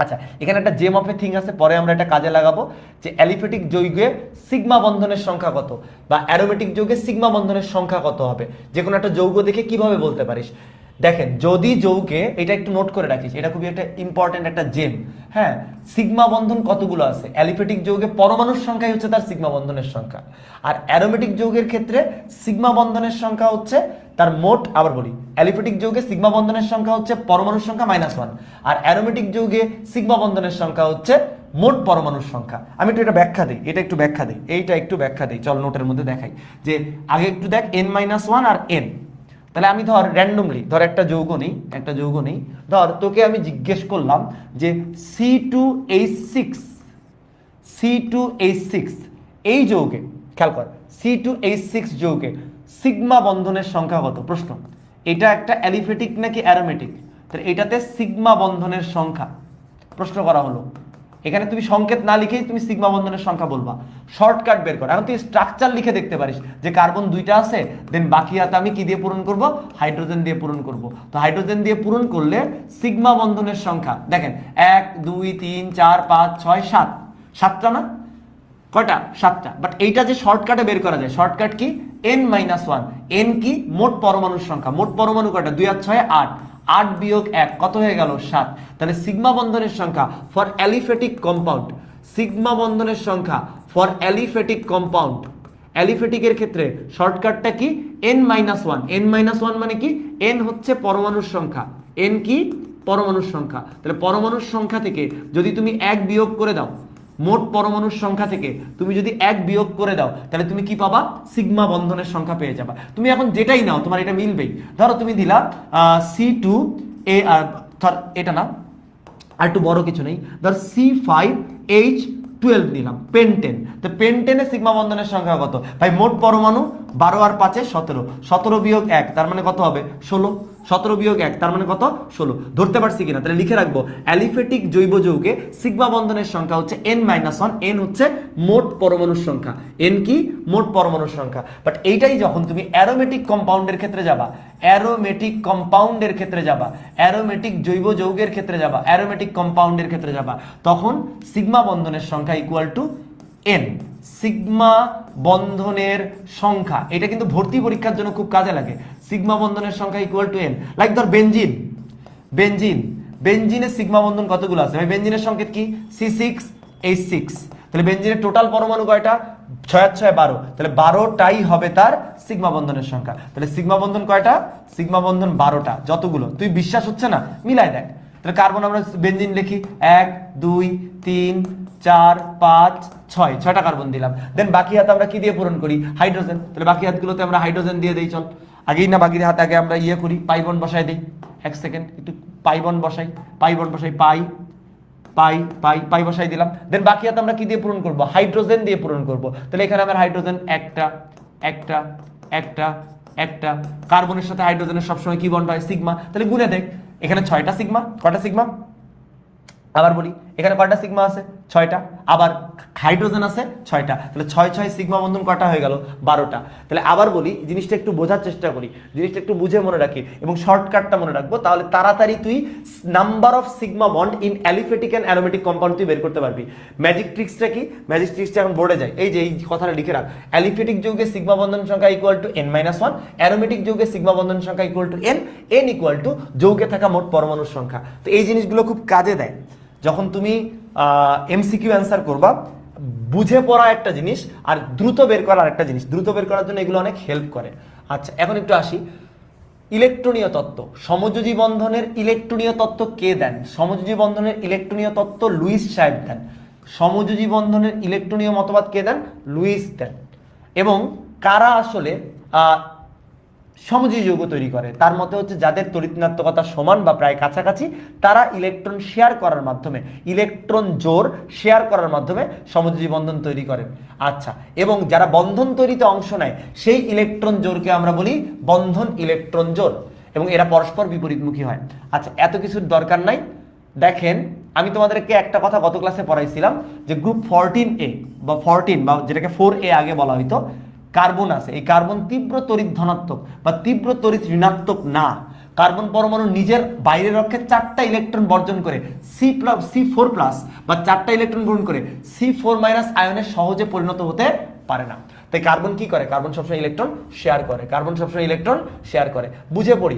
আচ্ছা, এখানে একটা জেম অফ এ থিং আছে, পরে আমরা এটা কাজে লাগাবো, যে অ্যালিফেটিক যৌগে সিগমা বন্ধনের সংখ্যা কত, বা অ্যারোমেটিক যৌগে সিগমা বন্ধনের সংখ্যা কত হবে। যে কোনো একটা যৌগ দেখে কিভাবে বলতে পারিস। দেখেন, যদি যৌগে, এটা একটু নোট করে রাখিস, এটা খুবই একটা ইম্পর্টেন্ট একটা জেম। হ্যাঁ, সিগমা বন্ধন কতগুলো আছে? অ্যালিফেটিক যৌগে পরমাণুর সংখ্যাই হচ্ছে তার সিগমা বন্ধনের সংখ্যা। আর অ্যারোমেটিক যৌগের ক্ষেত্রে সিগমা বন্ধনের সংখ্যা হচ্ছে তার মোট, আবার বলি, অ্যালিফেটিক যৌগে সিগমা বন্ধনের সংখ্যা হচ্ছে পরমাণুর সংখ্যা -1, আর অ্যারোমেটিক যৌগে সিগমা বন্ধনের সংখ্যা হচ্ছে মোট পরমাণুর সংখ্যা। আমি একটু এটা ব্যাখ্যা দিই, এইটা একটু ব্যাখ্যা দিই। চল নোটের মধ্যে দেখাই যে আগে একটু দেখ n-1 আর n। তাহলে আমি ধর র্যান্ডমলি একটা যৌগ নেই, ধর তোকে আমি জিজ্ঞেস করলাম যে C2H6 এই যৌগে, খেয়াল কর, C2H6 যৌগে সিগমা বন্ধনের সংখ্যা কত? প্রশ্ন। এটা একটা অ্যালিফেটিক নাকি অ্যারোমেটিক? তাহলে এটাতে সিগমা বন্ধনের সংখ্যা প্রশ্ন করা হলো। এখানে তুমি সংকেত না লিখেই তুমি সিগমা বন্ধনের সংখ্যা বলবা, শর্টকাট বের কর। এখন তুই স্ট্রাকচার লিখে দেখতে পারিস যে কার্বন 2টা আছে, দেন বাকি হাতে আমি কি দিয়ে পূরণ করব? হাইড্রোজেন দিয়ে পূরণ করব। তো হাইড্রোজেন দিয়ে পূরণ করলে সিগমা বন্ধনের সংখ্যা দেখেন 1 2 3 4 5 6 7, 7টা না? কয়টা? 7টা। বাট এইটা যে শর্টকাটে বের করা যায়, শর্টকাট কি? n-1। n কি? মোট পরমাণুর সংখ্যা। মোট পরমাণু কয়টা? 2 আর 6 8, 8 বিয়োগ 1 কত হয়ে গেল? 7। তাহলে সিগমা বন্ধনের সংখ্যা ফর অ্যালিফেটিক কম্পাউন্ড, সিগমা বন্ধনের সংখ্যা ফর অ্যালিফেটিক কম্পাউন্ড, অ্যালিফেটিকের ক্ষেত্রে শর্টকাটটা কি? n-1। n-1 মানে কি? n হচ্ছে পরমাণুর সংখ্যা, n কি? পরমাণুর সংখ্যা। তাহলে পরমাণুর সংখ্যা থেকে যদি তুমি 1 বিয়োগ করে দাও, মোট পরমাণুর সংখ্যা থেকে তুমি যদি 1 বিয়োগ করে দাও, তাহলে তুমি কি পাবা? সিগমা বন্ধনের সংখ্যা পেয়ে যাবা। তুমি এখন যেটাই নাও তোমার এটা মিলবেই। ধরো তুমি দিলা C2A, ধর এটা না, আর একটু বড় কিছু নেই, ধর C5H12 নিলাম, পেন্টেন। তো পেন্টেনে সিগমা বন্ধনের সংখ্যা কত? ভাই মোট পরমাণু 12 আর 5 17, 17 বিয়োগ 1 তার মানে কত হবে? 16। 17 বিয়োগ 1 তার মানে কত? 16। ধরতে পারছি কিনা? তাহলে লিখে রাখবো, অ্যালিফেটিক জৈব যৌগে সিগমা বন্ধনের সংখ্যা হচ্ছে n-1। n হচ্ছে মোট পরমাণুর সংখ্যা, n কি? মোট পরমাণুর সংখ্যা। বাট এইটাই যখন তুমি অ্যারোমেটিক কম্পাউন্ডের ক্ষেত্রে যাবা, অ্যারোমেটিক কম্পাউন্ডের ক্ষেত্রে যাবা, অ্যারোমেটিক জৈব যৌগের ক্ষেত্রে যাবা, অ্যারোমেটিক কম্পাউন্ডের ক্ষেত্রে যাবা, তখন সিগমা বন্ধনের সংখ্যা ইকুয়াল টু n। সিগমা বন্ধনের সংখ্যা, এটা কিন্তু ভর্তি পরীক্ষার জন্য খুব কাজে লাগে। সিগমা বন্ধনের সংখ্যা ইকুয়াল টু n। লাইক ধর বেনজিনের সিগমা বন্ধন কতগুলো আছে? ভাই বেনজিনের সংকেত কি? C6H6। তাহলে বেনজিনের টোটাল পরমাণু কয়টা? 6 আর 6 12। তাহলে 12টাই হবে তার সিগমা বন্ধনের সংখ্যা। তাহলে সিগমা বন্ধন কয়টা? সিগমা বন্ধন 12টা। যতগুলো তুই বিশ্বাস হচ্ছে না, মিলাই দেখ। তাহলে কার্বন আমরা বেনজিন লিখি 1 2 3 4 5 6, 6টা কার্বন দিলাম। দেন বাকি হাত আমরা কি দিয়ে পূরণ করি? হাইড্রোজেন। তাহলে বাকি হাতগুলোতে আমরা হাইড্রোজেন দিয়ে দেই। চল আগেই না, বাকি হাত আগে আমরা করি, পাই বন্ড বসাই দেই। 1 সেকেন্ড, একটু পাই বন্ড বসাই, পাই পাই পাই পাই বসাই দিলাম। দেন বাকি হাতে আমরা কি দিয়ে পূরণ করব? হাইড্রোজেন দিয়ে পূরণ করব। তাহলে এখানে আমার হাইড্রোজেন একটা একটা একটা একটা, কার্বনের সাথে হাইড্রোজেনের সবসময় কি বন্ড হয়? সিগমা। তাহলে গুণে দেখ, এখানে 6টা সিগমা। কয়টা সিগমা? আবার বলি, এখানে কয়টা সিগমা আছে? 6টা। আবার হাইড্রোজেন আছে 6টা। তাহলে 6 6 সিগমা বন্ধন কয়টা হয়ে গেল? 12টা। তাহলে আবার বলি, জিনিসটা একটু বোঝার চেষ্টা করি, জিনিসটা একটু বুঝে মনে রাখি এবং শর্টকাটটা মনে রাখবো, তাহলে তাড়াতাড়ি তুই number of sigma bond in aliphatic and aromatic compound তুই বের করতে পারবি। ম্যাজিক ট্রিক্সটা কি? ম্যাজিক ট্রিক্সটা এখন বোর্ডে যায়, এই যে এই কথাটা লিখে রাখ, অ্যালিফেটিক যৌগে সিগমা বন্ধন সংখ্যা ইকুয়াল টু n-1, অ্যারোমেটিক যৌগে সিগমা বন্ধন সংখ্যা equal to n, n equal to যৌগে থাকা মোট পরমাণুর সংখ্যা। তো এই জিনিসগুলো খুব কাজে দেয় যখন তুমি এমসিকিউ অ্যান্সার করবা। বুঝে পড়া একটা জিনিস আর দ্রুত বের করার একটা জিনিস, দ্রুত বের করার জন্য এগুলো অনেক হেল্প করে। আচ্ছা, এখন একটু আসি ইলেকট্রনীয় তত্ত্ব। সমযোজী বন্ধনের ইলেকট্রনীয় তত্ত্ব কে দেন? সমযোজী বন্ধনের ইলেকট্রনীয় তত্ত্ব লুইস সাহেব দেন। সমযোজী বন্ধনের ইলেকট্রনীয় মতবাদ কে দেন? লুইস দেন। এবং কারা আসলে সমযোজী যৌগ তৈরি করে? তার মতে হচ্ছে যাদের তড়িৎ ঋণাত্মকতা সমান বা প্রায় কাছাকাছি, তারা ইলেকট্রন শেয়ার করার মাধ্যমে, ইলেকট্রন জোড় শেয়ার করার মাধ্যমে সমযোজী বন্ধন তৈরি করেন। আচ্ছা, এবং যারা বন্ধন তৈরিতে অংশ নেয় সেই ইলেকট্রন জোড়কে আমরা বলি বন্ধন ইলেকট্রন জোড়, এবং এরা পরস্পর বিপরীতমুখী হয়। আচ্ছা, এত কিছুর দরকার নাই। দেখেন, আমি তোমাদেরকে একটা কথা গত ক্লাসে পড়াইছিলাম যে গ্রুপ 14A বা 14 বা যেটাকে 4A আগে বলা হইতো, কার্বন আছে। এই কার্বন তীব্র তড়িৎ ধনাত্মক বা তীব্র তড়িৎ ঋণাত্মক না। কার্বন পরমাণু নিজের বাইরের রক্ষে 4টা ইলেকট্রন বর্জন করে C4+ বা 4টা ইলেকট্রন গ্রহণ করে C4- আয়নে সহজে পরিণত হতে পারে না। তাই কার্বন কি করে? কার্বন সবসময় ইলেকট্রন শেয়ার করে, কার্বন সবসময় ইলেকট্রন শেয়ার করে। বুঝে পড়ি,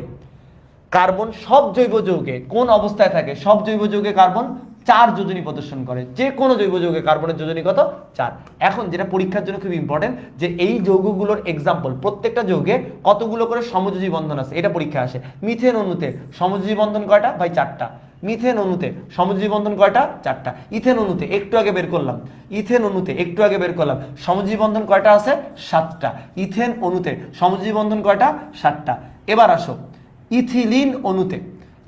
কার্বন সব জৈব যৌগে কোন অবস্থায় থাকে? সব জৈব যৌগে কার্বন 4 যোজনী প্রদর্শন করে। যে কোনো জৈব যৌগে কার্বনের যোজনী কত? 4। এখন যেটা পরীক্ষার জন্য খুব ইম্পর্টেন্ট, যে এই যৌগগুলোর এক্সাম্পল, প্রত্যেকটা যৌগে কতগুলো করে সমযোজী বন্ধন আছে, এটা পরীক্ষা আসে। মিথেন অণুতে সমযোজী বন্ধন কয়টা? ভাই 4টা। মিথেন অণুতে সমযোজী বন্ধন কয়টা? 4টা। ইথেন অণুতে একটু আগে বের করলাম, ইথেন অণুতে একটু আগে বের করলাম, সমযোজী বন্ধন কয়টা আছে? 7টা। ইথেন অণুতে সমযোজী বন্ধন কয়টা? 7টা। এবার আসো ইথিলিন অণুতে,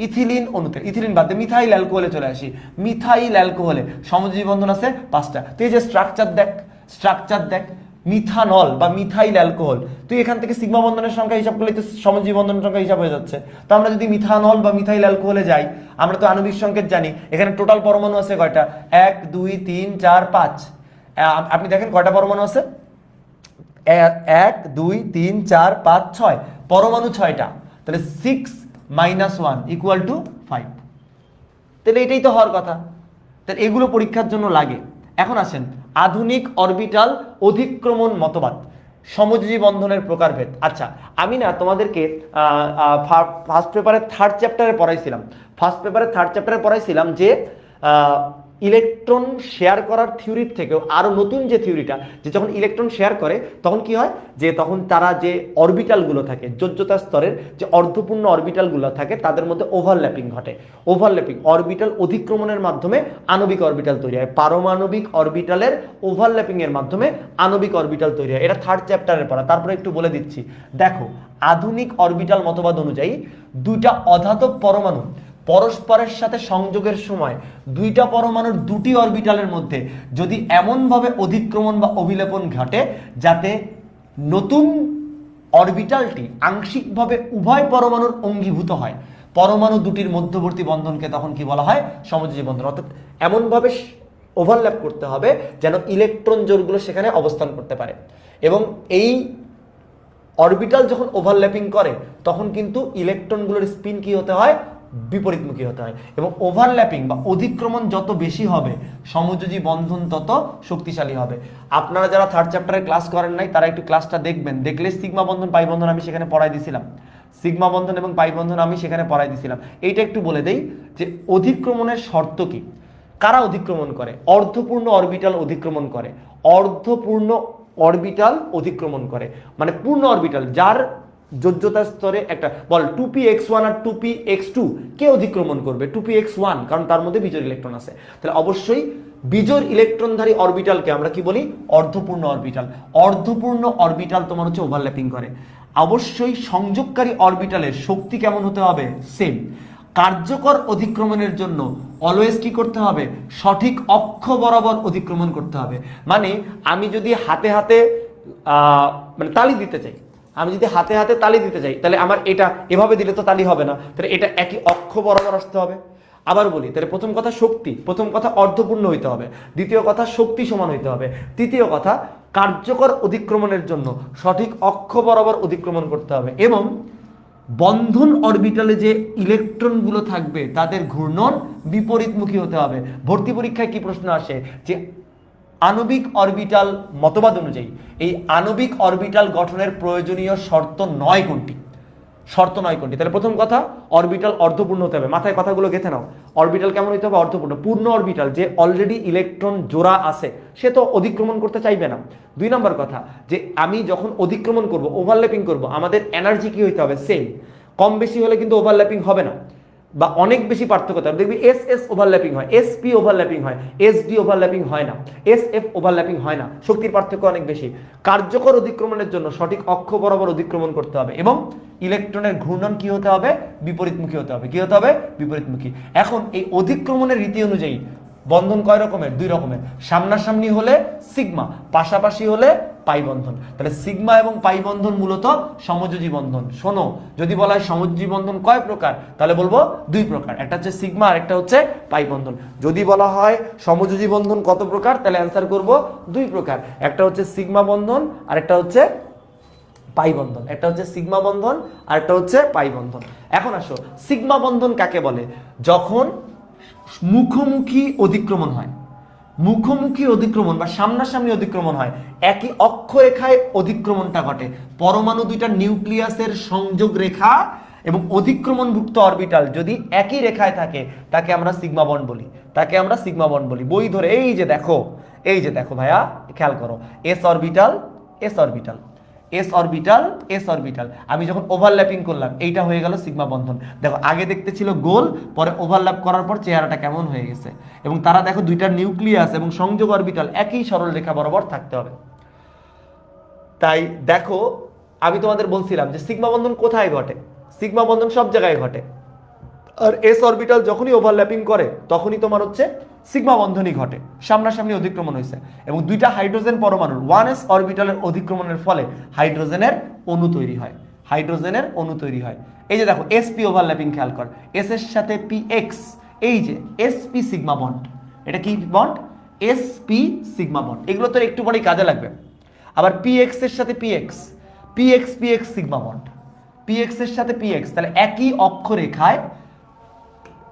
ইথিলিন অণুতে, ইথিলিন বাদে মিথাইল অ্যালকোহলে চলে আসি। মিথাইল অ্যালকোহলে সমযোজী বন্ধন আছে 5টা। তো এই যে স্ট্রাকচার দেখ, স্ট্রাকচার দেখ, মিথানল বা মিথাইল অ্যালকোহল, তুই এখান থেকে সিগমা বন্ধনের সংখ্যা হিসাব করলে তো সমযোজী বন্ধনের সংখ্যা হিসাব হয়ে যাচ্ছে। তো আমরা যদি মিথানল বা মিথাইল অ্যালকোহলে যাই, আমরা তো আণবিক সংকেত জানি। এখানে টোটাল পরমাণু আছে কয়টা? 1 2 3 4 5। আপনি দেখেন কয়টা পরমাণু আছে? 1 2 3 4 5 6 পরমাণু, 6টা। তাহলে 6 - 1 = 5। তাহলে এটাই তো হওয়ার কথা। তাহলে এগুলো পরীক্ষার জন্য লাগে। এখন আসেন আধুনিক অরবিটাল অধিক্রমণ মতবাদ, সমযোজী বন্ধনের প্রকারভেদ। আচ্ছা, আমি না তোমাদেরকে ফার্স্ট পেপারের 3rd চ্যাপ্টারে পড়াইছিলাম, ফার্স্ট পেপারের 3rd চ্যাপ্টারে পড়াইছিলাম যে ইলেকট্রন শেয়ার করার থিওরির থেকেও আরো নতুন যে থিওরিটা, যে যখন ইলেকট্রন শেয়ার করে তখন কি হয়, যে তখন তারা যে অরবিটালগুলো থাকে, যোজ্যতা স্তরের যে অর্ধপূর্ণ অরবিটালগুলো থাকে, তাদের মধ্যে ওভারল্যাপিং ঘটে। ওভারল্যাপিং অরবিটাল অধিক্রমণের মাধ্যমে আণবিক অরবিটাল তৈরি হয়। পারমাণবিক অরবিটালের ওভারল্যাপিং এর মাধ্যমে আণবিক অরবিটাল তৈরি হয়। এটা 3rd চ্যাপ্টারের পড়া। তারপরে একটু বলে দিচ্ছি। দেখো, আধুনিক অরবিটাল মতবাদ অনুযায়ী দুইটা অধাতব পরমাণু পরস্পরের সাথে সংযোগের সময় দুইটা পরমাণুর দুটি অরবিটালের মধ্যে যদি এমনভাবে অধিক্রমণ বা অভিলেপন ঘটে যাতে নতুন অরবিটালটি আংশিকভাবে উভয় পরমাণুর অঙ্গীভূত হয়, পরমাণু দুটির মধ্যবর্তী বন্ধনকে তখন কি বলা হয়? সমযোজী বন্ধন। অর্থাৎ এমনভাবে ওভারল্যাপ করতে হবে যেন ইলেকট্রন জোড়গুলো সেখানে অবস্থান করতে পারে। এবং এই অরবিটাল যখন ওভারল্যাপিং করে তখন কিন্তু ইলেকট্রনগুলোর স্পিন কি হতে হয়? বিপরীতমুখী হতে হয়। এবং ওভারল্যাপিং বা অধিক্রমণ যত বেশি হবে, সমযোজী বন্ধন তত শক্তিশালী হবে। আপনারা যারা 3rd চ্যাপ্টারে ক্লাস করেন নাই, তারা একটু ক্লাসটা দেখবেন, দেখলে সিগমা বন্ধন পাই বন্ধন আমি সেখানে পড়াই দিছিলাম, সিগমা বন্ধন এবং পাই বন্ধন আমি সেখানে পড়াই দিছিলাম। এইটা একটু বলে দেই যে অধিক্রমণের শর্ত কি, কারা অধিক্রমণ করে? অর্ধপূর্ণ অরবিটাল অধিক্রমণ করে। অর্ধপূর্ণ অরবিটাল অধিক্রমণ করে মানে পূর্ণ অরবিটাল যার যোজ্যতা স্তরে একটা বল 2px1 আর 2px2 কে অধিক্রমণ করবে? 2px1, কারণ তার মধ্যে বিজোড় ইলেকট্রন আছে। তাহলে অবশ্যই বিজোড় ইলেকট্রনধারী অরবিটালকে আমরা কি বলি? অর্ধপূর্ণ অরবিটাল। অর্ধপূর্ণ অরবিটাল তোমার হচ্ছে ওভারল্যাপিং করে। অবশ্যই সংযোগকারী অরবিটালের শক্তি কেমন হতে হবে? সেম। কার্যকর অধিক্রমণের জন্য অলওয়েজ কি করতে হবে, সঠিক অক্ষ বরাবর অধিক্রমণ করতে হবে। মানে আমি যদি হাতে হাতে মানে তালি দিতে চাই, আমি যদি হাতে হাতে তালি দিতে চাই, তাহলে আমার এটা এভাবে দিলে তো তালি হবে না, তাহলে এটা একই অক্ষ বরাবর আসতে হবে। আবার বলি, তাহলে প্রথম কথা শক্তি, প্রথম কথা অর্ধপূর্ণ হইতে হবে, দ্বিতীয় কথা শক্তি সমান হইতে হবে, তৃতীয় কথা কার্যকর অধিক্রমণের জন্য সঠিক অক্ষ বরাবর অধিক্রমণ করতে হবে, এবং বন্ধন অরবিটালে যে ইলেকট্রনগুলো থাকবে তাদের ঘূর্ণন বিপরীতমুখী হতে হবে। ভর্তি পরীক্ষায় কি প্রশ্ন আসে যে আণবিক অরবিটাল মতবাদ অনুযায়ী এই আণবিক অরবিটাল গঠনের প্রয়োজনীয় শর্ত 9 কোনটি? শর্ত 9 কোনটি? তাহলে প্রথম কথা, অরবিটাল অর্ধপূর্ণ হতে হবে। মাথায় কথাগুলো গেঁথে নাও। অরবিটাল কেমন হতে হবে? অর্ধপূর্ণ। পূর্ণ অরবিটাল, যে অলরেডি ইলেকট্রন জোড়া আছে, সে তো অধিক্রমণ করতে চাইবে না। 2 নম্বর কথা, যে আমি যখন অধিক্রমণ করব, ওভারল্যাপিং করব, আমাদের এনার্জি কি হইতে হবে? সেম। কম বেশি হলে কিন্তু ওভারল্যাপিং হবে না, বা অনেক বেশি পার্থক্য থাকবে। দেখবি এস এস ওভারল্যাপিং হয়, এস পি ওভারল্যাপিং হয়, এস ডি ওভারল্যাপিং হয় না, এস এফ ওভারল্যাপিং হয় না। শক্তির পার্থক্য অনেক বেশি। কার্যকর অধিক্রমণের জন্য সঠিক অক্ষ বরাবর অধিক্রমণ করতে হবে, এবং ইলেকট্রনের ঘূর্ণন কি হতে হবে? বিপরীতমুখী হতে হবে। কি হতে হবে? বিপরীতমুখী। এখন এই অধিক্রমণের রীতি অনুযায়ী বন্ধন কয় রকমের? 2 রকমের। সামনাসামনি হলে সিগমা, পাশাপাশি হলে পাই বন্ধন। তাহলে সিগমা এবং পাই বন্ধন মূলত সমযোজী বন্ধন। শোনো, যদি বলা হয় সমযোজী বন্ধন কয় প্রকার, তাহলে বলবো 2 প্রকার, একটা হচ্ছে সিগমা আর একটা হচ্ছে পাই বন্ধন। যদি বলা হয় সমযোজী বন্ধন কত প্রকার, তাহলে অ্যান্সার করব 2 প্রকার, একটা হচ্ছে সিগমা বন্ধন আর একটা হচ্ছে পাই বন্ধন। একটা হচ্ছে সিগমা বন্ধন আর একটা হচ্ছে পাই বন্ধন। এখন আসো, সিগমা বন্ধন কাকে বলে? যখন মুখোমুখি অধিক্রমণ হয়, মুখোমুখি অধিক্রমণ বা সামনাসামনি অধিক্রমণ হয়, একই অক্ষরেখায় অধিক্রমণটা ঘটে। পরমাণু দুইটা নিউক্লিয়াসের সংযোগ রেখা এবং অধিক্রমণভুক্ত অরবিটাল যদি একই রেখায় থাকে, তাকে আমরা সিগমা বন্ড বলি, তাকে আমরা সিগমা বন্ড বলি। বই ধরে এই যে দেখো, এই যে দেখো ভাইয়া, খেয়াল করো, S orbital, S orbital, S orbital, S orbital. আমি যখন ওভারল্যাপিং করলাম, এইটা হয়ে গেল সিগমা বন্ধন। দেখো, আগে দেখতে ছিল গোল, পরে ওভারল্যাপ করার পর চেহারাটা কেমন হয়ে গেছে। এবং তারা দেখো, দুইটা নিউক্লিয়াস এবং সংযোগ অরবিটাল একই সরল রেখা বরাবর থাকতে হবে। তাই দেখো, আমি তোমাদের বলছিলাম যে সিগমা বন্ধন কোথায় ঘটে? সিগমা বন্ধন সব জায়গায় ঘটে। আর এস অরবিটাল যখনই ওভারল্যাপিং করে, তখনই তোমার হচ্ছে সিগমা বন্ধনই ঘটে, সামনাসামনি অধিক্রমণ হয়েছে। এবং দুইটা হাইড্রোজেন পরমাণুর 1s অরবিটালের অধিক্রমণের ফলে হাইড্রোজেনের অণু তৈরি হয়, হাইড্রোজেনের অণু তৈরি হয়। এই যে দেখো, sp ওভারল্যাপিং, খেয়াল কর, s এর সাথে px, এই যে sp সিগমা বন্ড, এটা কি বন্ড? sp sigma bond. এগুলো তো একটু পরেই কাজে লাগবে। আবার px এর সাথে px, px sigma bond, px এর সাথে px, তাহলে একই অক্ষরেখায়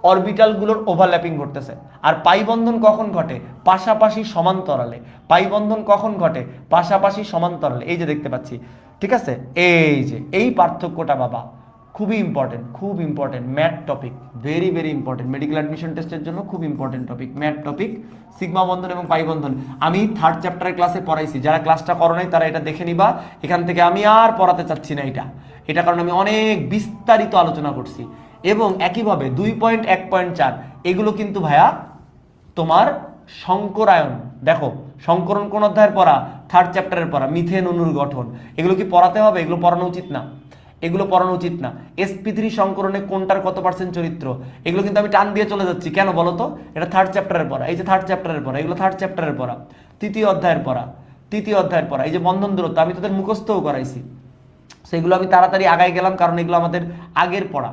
অরবিটালগুলোর ওভারল্যাপিং ঘটতেছে। আর পাই বন্ধন কখন ঘটে? পাশাপাশি সমান্তরালে। পাই বন্ধন কখন ঘটে? পাশাপাশি সমান্তরালে। এই যে দেখতে পাচ্ছি, ঠিক আছে? এই যে এই পার্থক্যটা বাবা খুবই ইম্পর্টেন্ট, খুব important math topic, very very important. Medical admission টেস্টের জন্য খুব important topic, math topic, sigma বন্ধন এবং পাই বন্ধন। আমি 3rd চ্যাপ্টারের ক্লাসে পড়াইছি, যারা ক্লাসটা করো নাই তারা এটা দেখে নিবা। এখান থেকে আমি আর পড়াতে চাচ্ছি না এটা কারণ আমি অনেক বিস্তারিত আলোচনা করছি। এবং একইভাবে 2.1.4 এগুলো কিন্তু ভাইয়া তোমার সংকরায়ন। দেখো, সংকরণ কোন অধ্যায়ের পড়া? 3rd চ্যাপ্টারের পড়া, মিথেন অণুর গঠন। এগুলো কি পড়াতে হবে? এগুলো পড়ানো উচিত না, এগুলো পড়ানো উচিত না। sp3 সংকরণে কোনটার কত পার্সেন্ট চরিত্র, এগুলো কিন্তু আমি টান দিয়ে চলে যাচ্ছি। কেন বলো তো? এটা 3rd চ্যাপ্টারের পড়া, এই যে 3rd চ্যাপ্টারের পড়া, এগুলো 3rd চ্যাপ্টারের পড়া, 3য় অধ্যায়ের পড়া, 3য় অধ্যায়ের পড়া। এই যে বন্ধন দূরত্ব আমি তোদের মুখস্থও করাইছি, সেগুলো আমি তাড়াতাড়ি আগাই গেলাম কারণ এগুলো আমাদের আগের পড়া।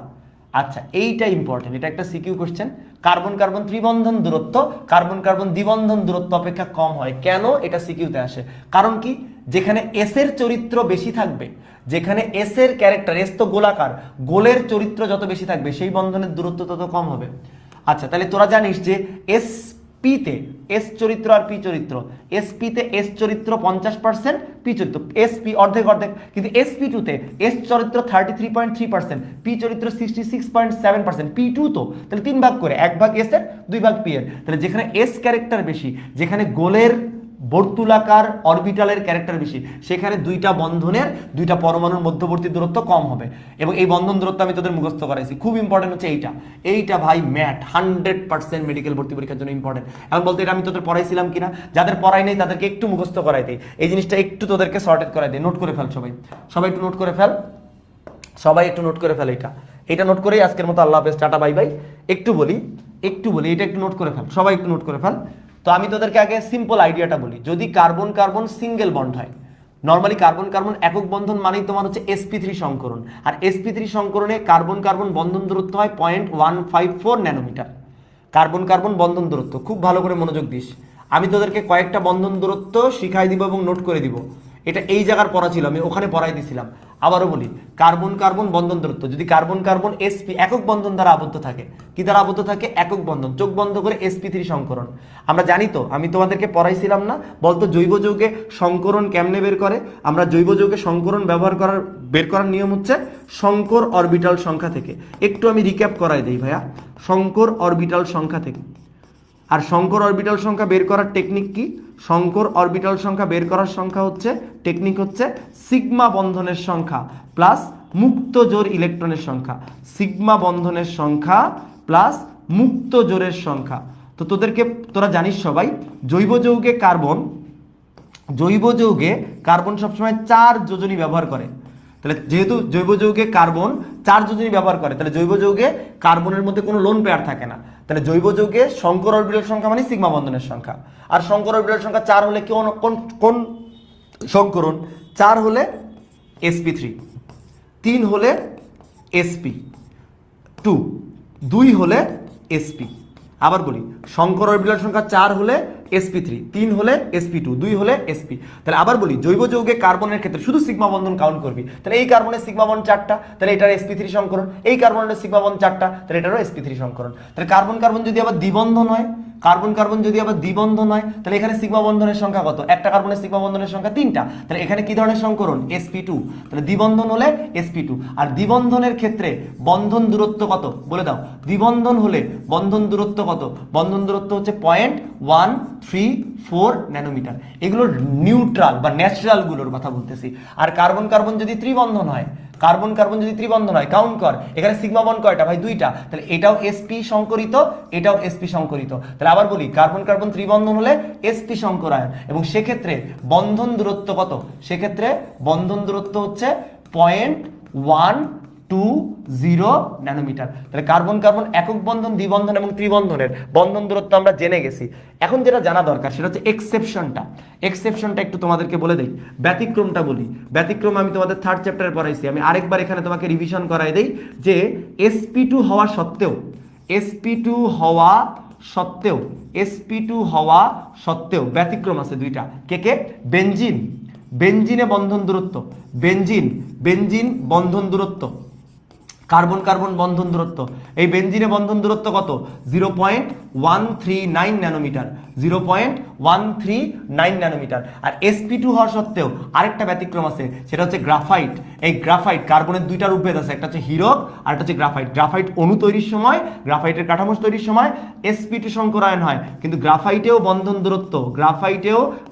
আচ্ছা, এইটা ইম্পর্টেন্ট, এটা একটা সিকিউ কোশ্চেন। কার্বন কার্বন ত্রিবন্ধন দূরত্ব কার্বন কার্বন দ্বিবন্ধন দূরত্ব অপেক্ষা কম হয় কেন? এটা সিকিউতে আসে। কারণ কি? যেখানে এস এর চরিত্র বেশি থাকবে, যেখানে এস এর ক্যারেক্টার, এস তো গোলাকার, গোলের চরিত্র যত বেশি থাকবে সেই বন্ধনের দূরত্ব তত কম হবে। আচ্ছা, তাহলে তোরা জানিস যে এস পিতে এস চরিত্র আর পি চরিত্র, এসপিতে এস চরিত্র 50%, পি চরিত্র এসপি অর্ধেক অর্ধেক, কিন্তু এসপি টুতে এস চরিত্র 33.3%, পি চরিত্র 66.7%, পি টু তো তাহলে 3 ভাগ করে, 1 ভাগ এস এর 2 ভাগ পি এর। তাহলে যেখানে এস ক্যারেক্টার বেশি, যেখানে গোলের বর্তুলাকার অরবিটালের ক্যারেক্টার বেশি, সেখানে দুইটা বন্ধনের, দুইটা পরমাণুর মধ্যবর্তী দূরত্ব কম হবে। এবং এই বন্ধন দূরত্ব আমি তোদের মুখস্থ করাইছি। খুব ইম্পর্টেন্ট হচ্ছে এইটা ভাই, ম্যাথ 100% মেডিকেল ভর্তি পরীক্ষার জন্য ইম্পর্টেন্ট। এখন বলতে এটা আমি তোদের পড়াইছিলাম কিনা, যাদের পড়াই নেই তাদেরকে একটু মুখস্থ করাই দেই, এই জিনিসটা একটু তোদেরকে সর্টেড করাই দেই। নোট করে ফেল সবাই, সবাই একটু নোট করে ফেল, সবাই একটু নোট করে ফেল। এটা নোট করেই আজকের মতো আল্লাহ হাফেজ, টাটা বাই বাই। একটু বলি এটা একটু নোট করে ফেল, সবাই একটু নোট করে ফেল। তো আমি তোদেরকে আগে সিম্পল আইডিয়াটা বলি। যদি কার্বন কার্বন সিঙ্গেল বন্ড হয়, নর্মালি কার্বন কার্বন একক বন্ধন মানেই তোমার হচ্ছে sp3 সংকরণ, আর sp3 সংকরণে কার্বন কার্বন বন্ধন দূরত্ব হয় 0.154 ন্যানোমিটার। কার্বন কার্বন বন্ধন দূরত্ব, খুব ভালো করে মনোযোগ দিস। আমি তোদেরকে কয়েকটা বন্ধন দূরত্ব শিখাই দিব এবং নোট করে দিব। এটা এই জায়গার পড়া ছিল, আমি ওখানে পড়াই দিছিলাম। আবারও বলি, কার্বন কার্বন বন্ধন দূরত্ব, যদি কার্বন কার্বন sp একক বন্ধন দ্বারা আবদ্ধ থাকে, কি দ্বারা আবদ্ধ থাকে? একক বন্ধন, চোখ বন্ধ করে sp3 সংকরণ। আমরা জানি তো, আমি তোমাদেরকে পড়াইছিলাম না? বলতো জৈব যৌগে সংকরণ কেমনে বের করে? আমরা জৈব যৌগে সংকরণ বের করার নিয়ম হচ্ছে সংকর অরবিটাল সংখ্যা থেকে। একটু আমি রিক্যাপ করাই দেই ভাইয়া, সংকর অরবিটাল সংখ্যা থেকে। আর সংকর অরবিটাল সংখ্যা বের করার টেকনিক কি? সংকর অরবিটাল সংখ্যা বের করার সংখ্যা হচ্ছে, টেকনিক হচ্ছে সিগমা বন্ধনের সংখ্যা প্লাস মুক্ত জোড় ইলেকট্রনের সংখ্যা। সিগমা বন্ধনের সংখ্যা প্লাস মুক্ত জোড়ের সংখ্যা। তো তোরা জানিস সবাই, জৈব যৌগে কার্বন সবসময় 4 যোজনী ব্যবহার করে। তাহলে যেহেতু জৈব যৌগে কার্বন 4 যোজনী ব্যবহার করে, তাহলে জৈব যৌগে কার্বনের মধ্যে কোনো লোন পেয়ার থাকে না। তাহলে জৈব যৌগে সংকর অরবিটাল সংখ্যা মানে সিগমা বন্ধনের সংখ্যা। আর সংকর অরবিটাল সংখ্যা 4 হলে কোন সংকরণ? 4 হলে sp3, 3 হলে sp2, 2 হলে sp। আবার বলি, সংকর অরবিটাল সংখ্যা 4 হলে sp3, 3 হলে sp2, 2 হলে sp। তাহলে আবার বলি, জৈব যৌগে কার্বনের ক্ষেত্রে শুধু সিগমা বন্ধন কাউন্ট করবি। তাহলে এই কার্বনের সিগমা বন্ধন 4টা, তাহলে এটার sp3 সংকরণ। এই কার্বনের সিগমা বন্ধন 4টা, তাহলে এটারও sp3 সংকরণ। তাহলে কার্বন কার্বন যদি আবার দ্বিবন্ধন হয়, তাহলে এখানে সিগমা বন্ধনের সংখ্যা কত? একটা কার্বনের সিগমা বন্ধনের সংখ্যা 3টা, তাহলে এখানে কি ধরনের সংকরণ? sp2। তাহলে দ্বিবন্ধন হলে sp2। আর দ্বিবন্ধনের ক্ষেত্রে বন্ধন দূরত্ব কত বলে দাও? দ্বিবন্ধন হলে বন্ধন দূরত্ব কত? বন্ধন দূরত্ব হচ্ছে 0.134 ন্যানোমিটার। এগুলো নিউট্রাল বা ন্যাচারাল গুলোর কথা বলতেছি। আর কার্বন কার্বন যদি ত্রিবন্ধন হয়, কাউন্ট কর, এখানে সিগমা বন্ড কয়টা ভাই? 2টা। তাহলে এটাও sp সংকরিত, এটাও sp সংকরিত। তাহলে আবার বলি, কার্বন কার্বন ত্রিবন্ধন হলে sp সংকরায়ন, এবং সেক্ষেত্রে বন্ধন দূরত্ব কত? সেক্ষেত্রে বন্ধন দূরত্ব হচ্ছে 0.120 ন্যানোমিটার। তাহলে কার্বন কার্বন একক বন্ধন, দ্বিবন্ধন এবং ত্রিবন্ধনের বন্ধন দূরত্ব আমরা জেনে গেছি। এখন যেটা জানা দরকার সেটা হচ্ছে এক্সেপশনটা একটু তোমাদেরকে বলে দেই। ব্যতিক্রমটা বলি। ব্যতিক্রম আমি তোমাদের 3rd চ্যাপ্টারে পড়াইছি, আমি আরেকবার এখানে তোমাকে রিভিশন করাই দেই যে sp2 হওয়া সত্ত্বেও ব্যতিক্রম আছে 2টা। কে? বেনজিনে বন্ধন দূরত্ব, বেনজিন বন্ধন দূরত্ব, কার্বন কার্বন বন্ধন দূরত্ব। এই বেনজিনে বন্ধন দূরত্ব কত? 0.139 ন্যানোমিটার, 0.139 ন্যানোমিটার। আর sp2 হওয়া সত্ত্বেও আরেকটা ব্যতিক্রম আছে, সেটা হচ্ছে গ্রাফাইট। এই গ্রাফাইট, কার্বনের 2টা রূপভেদ আছে, একটা হচ্ছে হীরক আর একটা হচ্ছে গ্রাফাইট। গ্রাফাইট অণু তৈরির সময়, গ্রাফাইটের কাঠামো তৈরির সময় sp2 সংকরায়ন হয়, কিন্তু গ্রাফাইটেও বন্ধন দূরত্ব,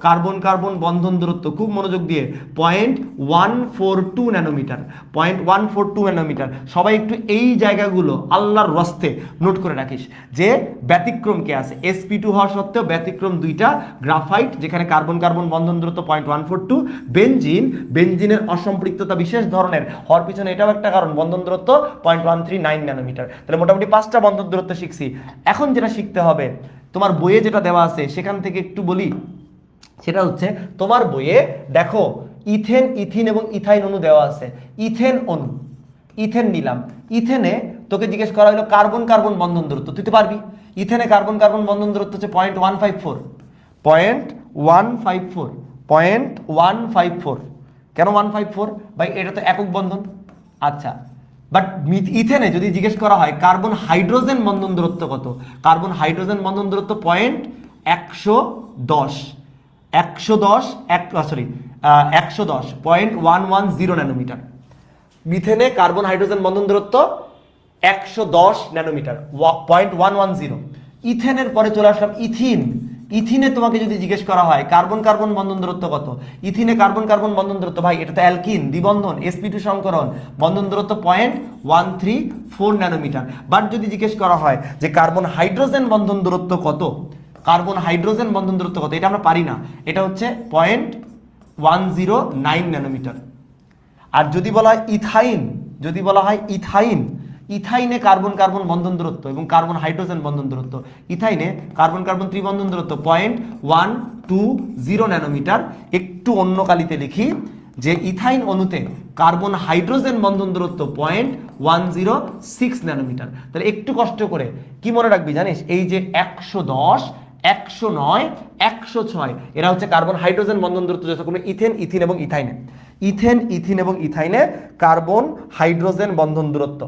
কার্বন কার্বন বন্ধন দূরত্ব, খুব মনোযোগ দিয়ে 0.142 ন্যানোমিটার, 0.142 ন্যানোমিটার। সবাই একটু এই জায়গাগুলো আল্লাহর রস্তে নোট করে রাখিস যে ব্যতিক্রম কে আছে। sp2 হওয়া সত্ত্বেও ব্যতিক্রম 2টা, গ্রাফাইট যেখানে কার্বন কার্বন বন্ধন দূরত্ব 0.142, বেনজিনের অসম্পৃক্ততা বিশেষ ধরনের হওয়ার পিছনে এটাও একটা কারণ, বন্ধন দূরত্ব 0.139 ন্যানোমিটার। তাহলে মোটামুটি 5টা বন্ধন দূরত্ব শিখছি। এখন যেটা শিখতে হবে, তোমার বইয়ে যেটা দেওয়া আছে সেখান থেকে একটু বলি। সেটা হচ্ছে তোমার বইয়ে দেখো ইথিন এবং ইথাইন অণু দেওয়া আছে। ইথেন নিলাম, ইথেনে তোকে জিজ্ঞেস করা হলো কার্বন কার্বন বন্ধন দূরত্ব, তুই তো পারবি। ইথেনে কার্বন কার্বন বন্ধন দূরত্ব হচ্ছে 0.154। কেন 154 ভাই? এটা তো একক বন্ধন। আচ্ছা, বাট ইথেনে যদি জিজ্ঞেস করা হয় কার্বন হাইড্রোজেন বন্ধন দূরত্ব কত? কার্বন হাইড্রোজেন বন্ধন দূরত্ব 110 ন্যানোমিটার। মিথেনে কার্বন হাইড্রোজেন বন্ধন দূরত্ব 110 ন্যানোমিটার, 0.110। ইথেনের পরে চলে আসলাম ইথিনে তোমাকে যদি জিজ্ঞেস করা হয় কার্বন কার্বন বন্ধন দূরত্ব কত? ইথিনে কার্বন কার্বন বন্ধন দূরত্ব, ভাই এটা তো অ্যালকিন, দ্বিবন্ধন, sp2 সংকরণ, বন্ধন দূরত্ব 0.134 ন্যানোমিটার। বাট যদি জিজ্ঞেস করা হয় যে কার্বন হাইড্রোজেন বন্ধন দূরত্ব কত, এটা আমরা পারি না, এটা হচ্ছে 0.109 ন্যানোমিটার। আর যদি বলা হয় ইথাইন, ইথাইনে কার্বন কার্বন বন্ধন দূরত্ব এবং কার্বন হাইড্রোজেন বন্ধন দূরত্ব, ইথাইনে কার্বন কার্বন ত্রিবন্ধন দূরত্ব 0.120 ন্যানোমিটার। একটু অন্য কালিতে লিখি যে ইথাইন অণুতে কার্বন হাইড্রোজেন বন্ধন দূরত্ব 0.106 ন্যানোমিটার। তাহলে একটু কষ্ট করে কি মনে রাখবি জানিস, এই যে 110, 109, 106 এরা হচ্ছে কার্বন হাইড্রোজেন বন্ধন দূরত্ব যথাক্রমে ইথেন, ইথিন এবং ইথাইনে। ইথেন, ইথিন এবং ইথাইনে কার্বন হাইড্রোজেন বন্ধন দূরত্ব।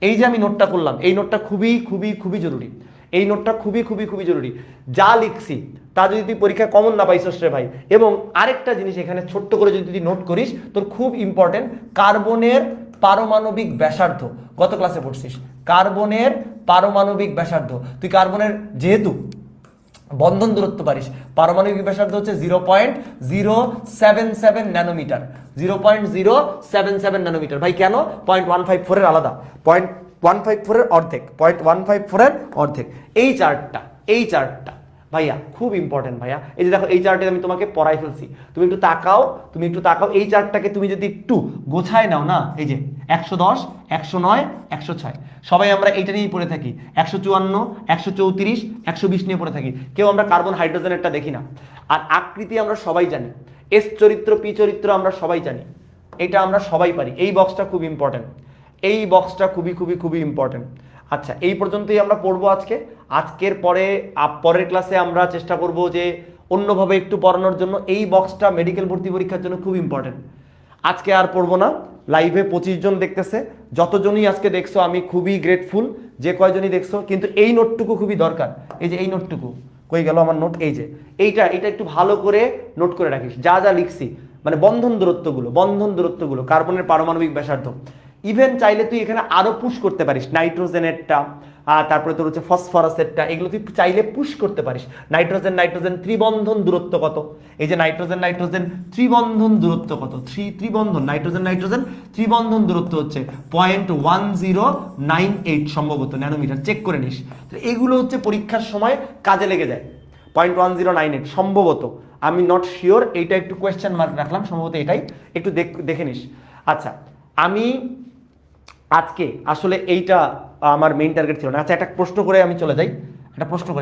এই যে আমি নোটটা করলাম, এই নোটটা খুবই খুবই খুবই জরুরি, এই নোটটা খুবই খুবই খুবই জরুরি। যা লিখছি তা যদি তুই পরীক্ষায় কমন না পাইছস রে ভাই, এবং আরেকটা জিনিস এখানে ছোট্ট করে যদি তুই নোট করিস, তোর খুব ইম্পর্টেন্ট কার্বনের পারমাণবিক ব্যাসার্ধ। গত ক্লাসে পড়ছিস কার্বনের পারমাণবিক ব্যাসার্ধ, তুই কার্বনের যেহেতু বন্ধন দূরত্ব পারিস, পারমাণবিক ব্যাসার্ধ হচ্ছে 0.077 ন্যানোমিটার, 0.077 ন্যানোমিটার। ভাই কেন? 0.154 এর আলাদা, 0.154 এর অর্ধেক, 0.154 এর অর্ধেক। এই চার্টটা ভাইয়া খুব ইম্পর্টেন্ট ভাইয়া। এই যে দেখো, এই চার্টে আমি তোমাকে পড়াই ফেলছি, তুমি একটু তাকাও, এই চার্টটাকে তুমি যদি একটু গোছায় নাও না, এই যে 110, 109, 106 সবাই আমরা এইটা নিয়েই পড়ে থাকি, 154, 134, 120 নিয়ে পড়ে থাকি, কেউ আমরা কার্বন হাইড্রোজেনেরটা দেখি না। আর আকৃতি আমরা সবাই জানি, এস চরিত্র পি চরিত্র আমরা সবাই জানি, এটা আমরা সবাই পারি। এই বক্সটা খুব ইম্পর্টেন্ট, এই বক্সটা খুবই খুবই খুবই ইম্পর্টেন্ট। আচ্ছা, এই পর্যন্তই আমরা পড়বো আজকে। আজকের পরের ক্লাসে আমরা চেষ্টা করব যে অন্যভাবে একটু পড়ানোর জন্য। এই বক্সটা মেডিকেল ভর্তি পরীক্ষার জন্য খুব ইম্পর্টেন্ট। আজকে আর পড়বো না, লাইভে 25 জন দেখতেছে, যতজনই আজকে দেখছো আমি খুবই গ্রেটফুল, যে কয়জনই দেখছো, কিন্তু এই নোটটুকু খুবই দরকার। এই যে এই নোটটুকু কই গেল আমার নোট, এই যে এইটা একটু ভালো করে নোট করে রাখিস, যা যা লিখছি, মানে বন্ধন দূরত্বগুলো, কার্বনের পারমাণবিক ব্যাসার্ধ। ইভেন চাইলে তুই এখানে আরো পুশ করতে পারিস, নাইট্রোজেনেরটা, তারপরে তোর হচ্ছে ফসফরাসেরটা, এগুলো তুই চাইলে পুশ করতে পারিস। নাইট্রোজেন ত্রিবন্ধন দূরত্ব কত? এই যে নাইট্রোজেন ত্রিবন্ধন দূরত্ব কত? নাইট্রোজেন ত্রিবন্ধন দূরত্ব হচ্ছে 0.1098 সম্ভবত ন্যানোমিটার, চেক করে নিস। এগুলো হচ্ছে পরীক্ষার সময় কাজে লেগে যায়। 0.1098 সম্ভবত, আমি নট শিওর, এইটা একটু কোয়েশ্চেন মার্ক রাখলাম, সম্ভবত এটাই, একটু দেখে নিস। আচ্ছা, আমি আজকে আসলে এইটা আমার মেইন টার্গেট ছিল না। আচ্ছা, একটা প্রশ্ন করে আমি চলে যাই,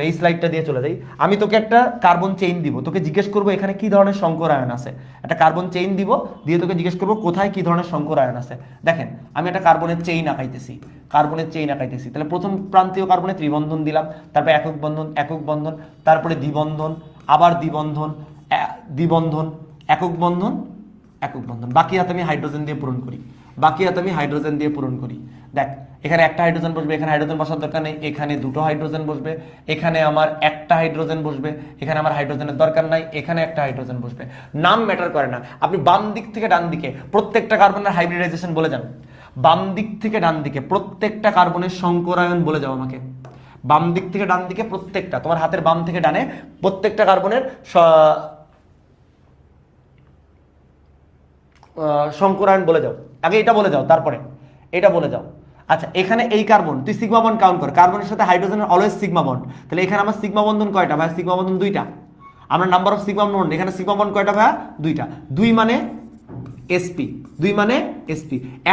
এই স্লাইডটা দিয়ে চলে যাই। আমি তোকে একটা কার্বন চেইন দিব, তোকে জিজ্ঞেস করবো এখানে কি ধরনের সংকর আয়ন আছে। একটা কার্বন চেইন দিব, দিয়ে তোকে জিজ্ঞেস করবো কোথায় কি ধরনের সংকর আয়ন আছে। দেখেন, আমি একটা কার্বনের চেইন আঁকাইতেছি, তাহলে প্রথম প্রান্তীয় কার্বনে ত্রিবন্ধন দিলাম, তারপরে একক বন্ধন, তারপরে দ্বিবন্ধন, আবার দ্বিবন্ধন, একক বন্ধন, বাকি হাতে আমি হাইড্রোজেন দিয়ে পূরণ করি, দেখ এখানে একটা হাইড্রোজেন বসবে, এখানে হাইড্রোজেন বসার দরকার নেই, এখানে দুটো হাইড্রোজেন বসবে, এখানে আমার একটা হাইড্রোজেন বসবে, এখানে আমার হাইড্রোজেনের দরকার নাই, এখানে একটা হাইড্রোজেন বসবে। নাম ম্যাটার করে না, আপনি বাম দিক থেকে ডান দিকে প্রত্যেকটা কার্বনের হাইব্রিডাইজেশন বলে যান। বাম দিক থেকে ডান দিকে প্রত্যেকটা কার্বনের সংকরায়ন বলে যাও আমাকে। বাম দিক থেকে ডান দিকে প্রত্যেকটা, তোমার হাতের বাম থেকে ডানে প্রত্যেকটা কার্বনের সংকরায়ন বলে যাও। আগে এটা বলে যাও, তারপরে এটা বলে যাও। আচ্ছা, এখানে এই কার্বন, তুই সিগমা বন্ড কাউন্ট কর, কার্বনের সাথে হাইড্রোজেনের অলওয়েজ সিগমা বন্ড। তাহলে এখানে আমার সিগমা বন্ধন কয়টা ভাই? সিগমা বন্ধন 2টা। আমরা নাম্বার অফ সিগমা বন্ড, এখানে সিগমা বন্ড কয়টা ভাই? 2টা। 2 মানে এসপি,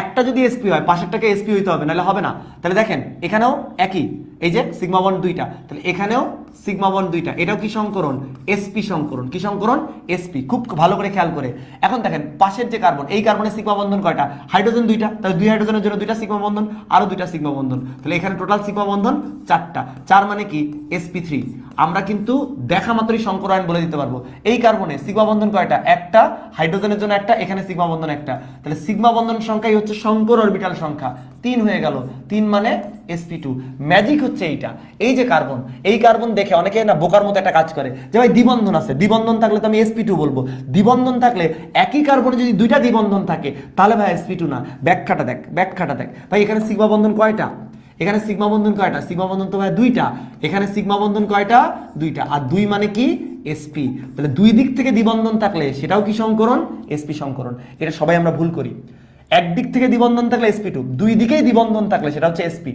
একটা যদি এসপি হয় পাশেরটাকে এসপি হইতে হবে, নাহলে হবে না। তাহলে দেখেন এখানেও একই, এই যে সিগমা বন্ড 2টা, তাহলে এখানেও সিগমা বন্ড 2টা, এটাও কি সংকরণ? এসপি সংকরণ। কি সংকরণ? এসপি। খুব ভালো করে খেয়াল করে এখন দেখেন পাশের যে কার্বন, এই কার্বনের সিগমা বন্ধন কয়টা? হাইড্রোজেন 2টা, তাহলে 2 হাইড্রোজেনের জন্য 2টা সিগমা বন্ধন, আরো 2টা সিগমা বন্ধন, তাহলে এখানে টোটাল সিগমা বন্ধন 4টা। 4 মানে কি? sp3। আমরা কিন্তু দেখা মাত্রই সংকরায়ন বলে দিতে পারবো। এই কার্বনে সিগমা বন্ধন কয়টা? একটা, হাইড্রোজেনের জন্য একটা, এখানে সিগমা বন্ধন একটা, তাহলে সিগমা বন্ধন সংখ্যাই হচ্ছে সংকর অরবিটাল সংখ্যা, 3 হয়ে গেল। 3 মানে sp2। ম্যাজিক হচ্ছে এইটা, এই যে কার্বন, এই কার্বন দেখে অনেকে না বোকার মতো একটা কাজ করে যে ভাই দ্বিবন্ধন আছে, দ্বিবন্ধন থাকলে তো আমি sp2 বলবো। দ্বিবন্ধন থাকলে, একই কার্বনে যদি 2টা দ্বিবন্ধন থাকে তাহলে ভাই sp2 না। ব্যাখ্যাটা দেখ ভাই, এখানে সিগমা বন্ধন কয়টা? এখানে সিগমা বন্ধন কয়টা? সিগমা বন্ধন তো ভাই 2টা। এখানে সিগমা বন্ধন কয়টা? 2টা। আর 2 মানে কি? sp। তাহলে 2 দিক থেকে দ্বিবন্ধন থাকলে সেটাও কি সংকরণ? sp সংকরণ। এটা সবাই আমরা ভুল করি। একদিক থেকে দ্বিবন্ধন থাকলে sp2, 2 দিকেই দ্বিবন্ধন থাকলে সেটা হচ্ছে sp।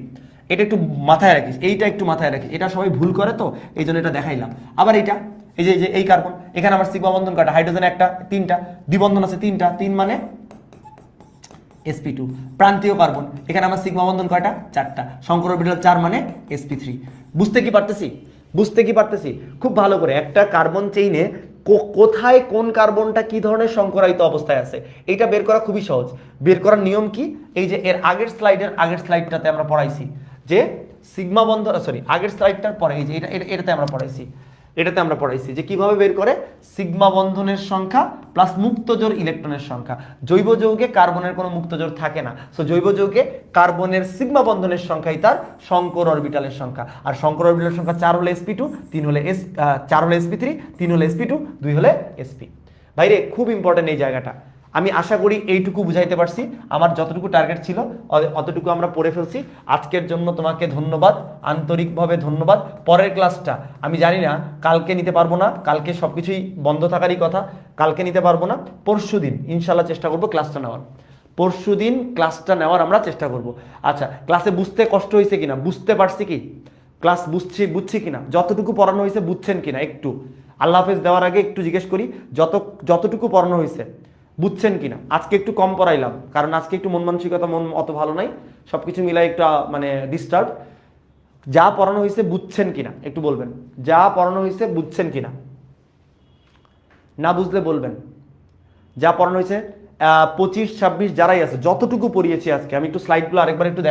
এটা একটু মাথায় রাখিস, এইটা একটু মাথায় রাখিস, এটা সবাই ভুল করে, তো এই জন্য এটা দেখাইলাম। আবার এইটা, এই যে এই কার্বন, এখানে আমার সিগমা বন্ধন কয়টা? হাইড্রোজেন একটা, 3টা, দ্বিবন্ধন আছে 3টা, 3 মানে sp2। প্রান্তীয় কার্বন, এখানে আমার সিগমা বন্ধন কয়টা? 4টা। শঙ্কর অরবিটাল 4 মানে sp3। বুঝতে কি পারতেছি? বুঝতে কি পারতেছি? খুব ভালো করে একটা কার্বন চেইনে কোথায় কোন কার্বনটা কি ধরনের সংকরায়িত অবস্থায় আছে এটা বের করা খুবই সহজ। বের করার নিয়ম কি? এই যে এর আগের স্লাইডটাতে আমরা পড়াইছি যে সিগমা বন্ধন, সরি আগের স্লাইডটার পরে এই যে এটাতে আমরা পড়াইছি যে কিভাবে বের করে সিগমা বন্ধনের সংখ্যা প্লাস মুক্তজোড় ইলেকট্রনের সংখ্যা। জৈব যৌগে কার্বনের কোনো মুক্তজোড় থাকে না, সো জৈব যৌগে কার্বনের সিগমা বন্ধনের সংখ্যাই তার শঙ্কর অরবিটালের সংখ্যা। আর শঙ্কর অরবিটালের সংখ্যা 4 হলে sp2, 3 হলে 4 হলে sp3, 3 হলে sp2, 2 হলে sp। ভাইরে খুব ইম্পর্টেন্ট এই জায়গাটা। আমি আশা করি এইটুকু বুঝাইতে পারছি। আমার যতটুকু টার্গেট ছিল অতটুকু আমরা পড়ে ফেলছি। আজকের জন্য তোমাকে ধন্যবাদ, আন্তরিকভাবে ধন্যবাদ। পরের ক্লাসটা আমি জানি না কালকে নিতে পারবো না, কালকে সব কিছুই বন্ধ থাকারই কথা, কালকে নিতে পারবো না। পরশু দিন ইনশাল্লাহ চেষ্টা করবো ক্লাসটা নেওয়ার, পরশু দিন ক্লাসটা নেওয়ার আমরা চেষ্টা করব। আচ্ছা, ক্লাসে বুঝতে কষ্ট হয়েছে কিনা, বুঝতে পারছি কি, ক্লাস বুঝছি কিনা, যতটুকু পড়ানো হয়েছে বুঝছেন কিনা, একটু আল্লাহ হাফেজ দেওয়ার আগে একটু জিজ্ঞেস করি যতটুকু পড়ানো হয়েছে বুঝছেন কিনা। আজকে একটু কম পড়াইলাম কারণ আজকে একটু মন মানসিকতা অত ভালো নাই, সবকিছু মিলাই একটু মানে ডিস্টার্ব। যা পড়ানো হয়েছে বুঝছেন কিনা একটু বলবেন, যা পড়ানো হয়েছে বুঝছেন কিনা, না বুঝলে বলবেন। যা পড়ানো হয়েছে 25, 26 যারাই আছে যতটুকু পড়িয়েছি আজকে, আমি একটু স্লাইডগুলো আরেকবার একটু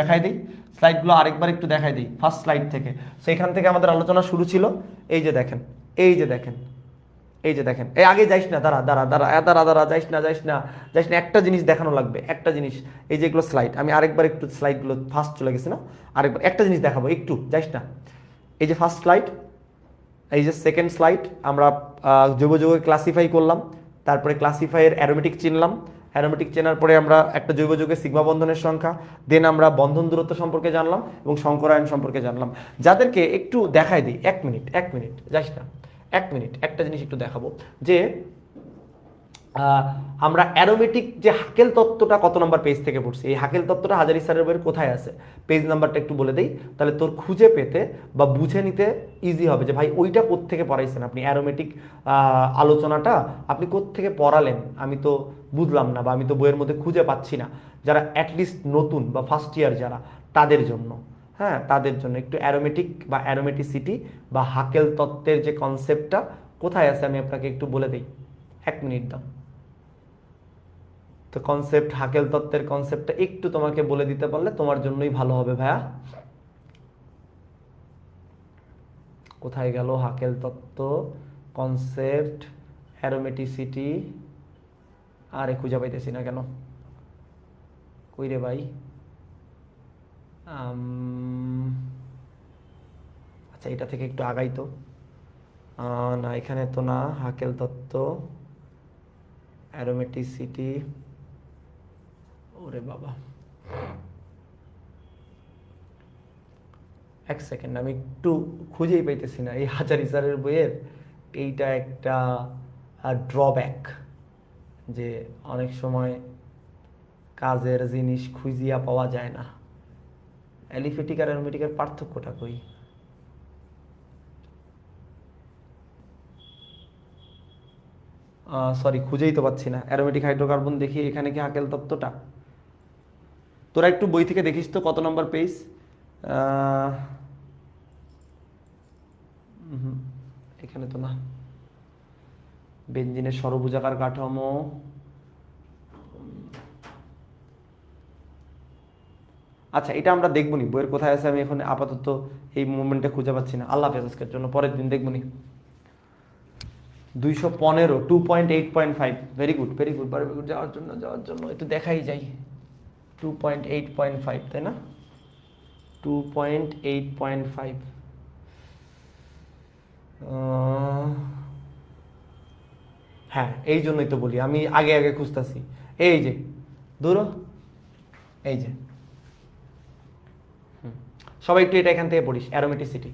দেখাই দিই, ফার্স্ট স্লাইড থেকে। সেখান থেকে আমাদের আলোচনা শুরু ছিল। এই যে দেখেন, এই আগে যাইস না, দাঁড়া, যাইস না, একটা জিনিস দেখানো লাগবে, একটা জিনিস। এই যেগুলো স্লাইড, আমি আরেকবার একটু স্লাইডগুলো ফার্স্ট চলে গেছে না, আরেকবার একটা জিনিস দেখাবো, একটু যাইস না। এই যে ফার্স্ট স্লাইড, এই যে সেকেন্ড স্লাইড, আমরা জৈব যৌগে ক্লাসিফাই করলাম, তারপরে ক্লাসিফাইয়ের অ্যারোমেটিক চিনলাম, অ্যারোমেটিক চেনার পরে আমরা একটা জৈব যৌগের সিগমা বন্ধনের সংখ্যা, দেন আমরা বন্ধন দূরত্ব সম্পর্কে জানলাম এবং সংকরায়ন সম্পর্কে জানলাম। যাদেরকে একটু দেখাই দিই, এক মিনিট যাইস না, একটা জিনিস একটু দেখাবো যে আমরা অ্যারোমেটিক যে হাকেল তত্ত্বটা কত নম্বর পেজ থেকে পড়ছি, এই হাকেল তত্ত্বটা হাজারি স্যারের বইয়ের কোথায় আছে, পেজ নাম্বারটা একটু বলে দেই, তাহলে তোর খুঁজে পেতে বা বুঝে নিতে ইজি হবে যে ভাই ওইটা কোত্থেকে পড়াইছেন আপনি, অ্যারোমেটিক আলোচনাটা আপনি কোত্থেকে পড়ালেন, আমি তো বুঝলাম না বা আমি তো বইয়ের মধ্যে খুঁজে পাচ্ছি না। যারা অ্যাটলিস্ট নতুন বা ফার্স্ট ইয়ার যারা, তাদের জন্য, হ্যাঁ তাদের জন্য একটু অ্যারোমেটিক বা অ্যারোমেটিসিটি বা হাকেল তত্ত্বের যে কনসেপ্টটা কোথায় আছে আমি আপনাকে একটু বলে দিই, 1 মিনিট দাও। তো কনসেপ্ট, হাকেল তত্ত্বের কনসেপ্টটা একটু তোমাকে বলে দিতে পারলে তোমার জন্যই ভালো হবে ভাইয়া। কোথায় গেল হাকেল তত্ত্ব, কনসেপ্ট, অ্যারোমেটিসিটি, আরে খুঁজে পাইতেছি না কেন, কই রে ভাই। আচ্ছা, এটা থেকে একটু আগাই তো, না এখানে তো না, হাকেল তত্ত্ব, অ্যারোমেটিসিটি, ওরে বাবা 1 সেকেন্ড, আমি একটু খুঁজেই পাইতেছি না। এই হাজারি স্যারের বইয়ের এইটা একটা ড্রব্যাক, যে অনেক সময় কাজের জিনিস খুঁজিয়া পাওয়া যায় না। অ্যালিফেটিক আর অ্যারোমেটিকের পার্থক্যটা কই? সরি, খুঁজেই তো পাচ্ছি না। অ্যারোমেটিক হাইড্রোকার্বন দেখি এখানে কি হাকেল তত্ত্বটা, তোরা একটু বই থেকে দেখিস তো কত নম্বর পেজ। এখানে তো না। বেঞ্জিনের ষড়ভুজাকার কাঠামো, আচ্ছা এটা আমরা দেখবনি, বইয়ের কোথায় আছে আমি এখন আপাতত এই মুভমেন্টে খুঁজে পাচ্ছি না। আল্লাহ হাফেজ, আজকের জন্য পরের দিন দেখবনি। 215, 2.8.5, ভেরি গুড যাওয়ার জন্য একটু দেখাই যাই। 2.8.5 তাই না, 2.8.5। হ্যাঁ, এই জন্যই তো বলি আমি আগে খুঁজতেছি। এই যে দূর, এই যে সবাই একটু এটা এখান থেকে পড়িস, অ্যারোমেটিসিটি।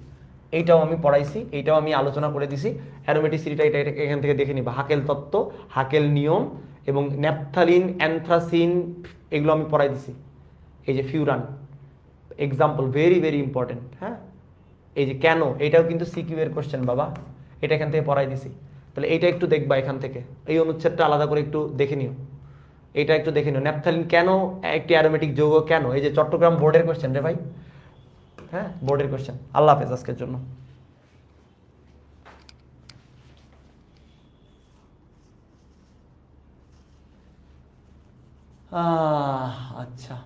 এইটাও আমি পড়াইছি, এইটাও আমি আলোচনা করে দিছি। অ্যারোমেটিসিটিটা এটা এখান থেকে দেখে নিবা, হাকেল তত্ত্ব, হাকেল নিয়ম এবং ন্যাপথালিন, অ্যানথ্রাসিন এগুলো আমি পড়াই দিছি। এই যে ফিউরান এক্সাম্পল, ভেরি ইম্পর্টেন্ট। হ্যাঁ, এই যে কেন, এটাও কিন্তু সিকিউ এর কোশ্চেন বাবা, এটা এখান থেকে পড়াই দিছি। তাহলে এইটা একটু দেখবা এখান থেকে, এই অনুচ্ছেদটা আলাদা করে একটু দেখে নিও। এটা একটু দেখে নিও। ন্যাপথালিন কেন একটি অ্যারোমেটিক যৌগ, কেন? এই যে চট্টগ্রাম বোর্ডের কোশ্চেন রে ভাই, হ্যাঁ বোর্ডের কোশ্চেন। আল্লাহ হাফেজ আজকের জন্য। আচ্ছা।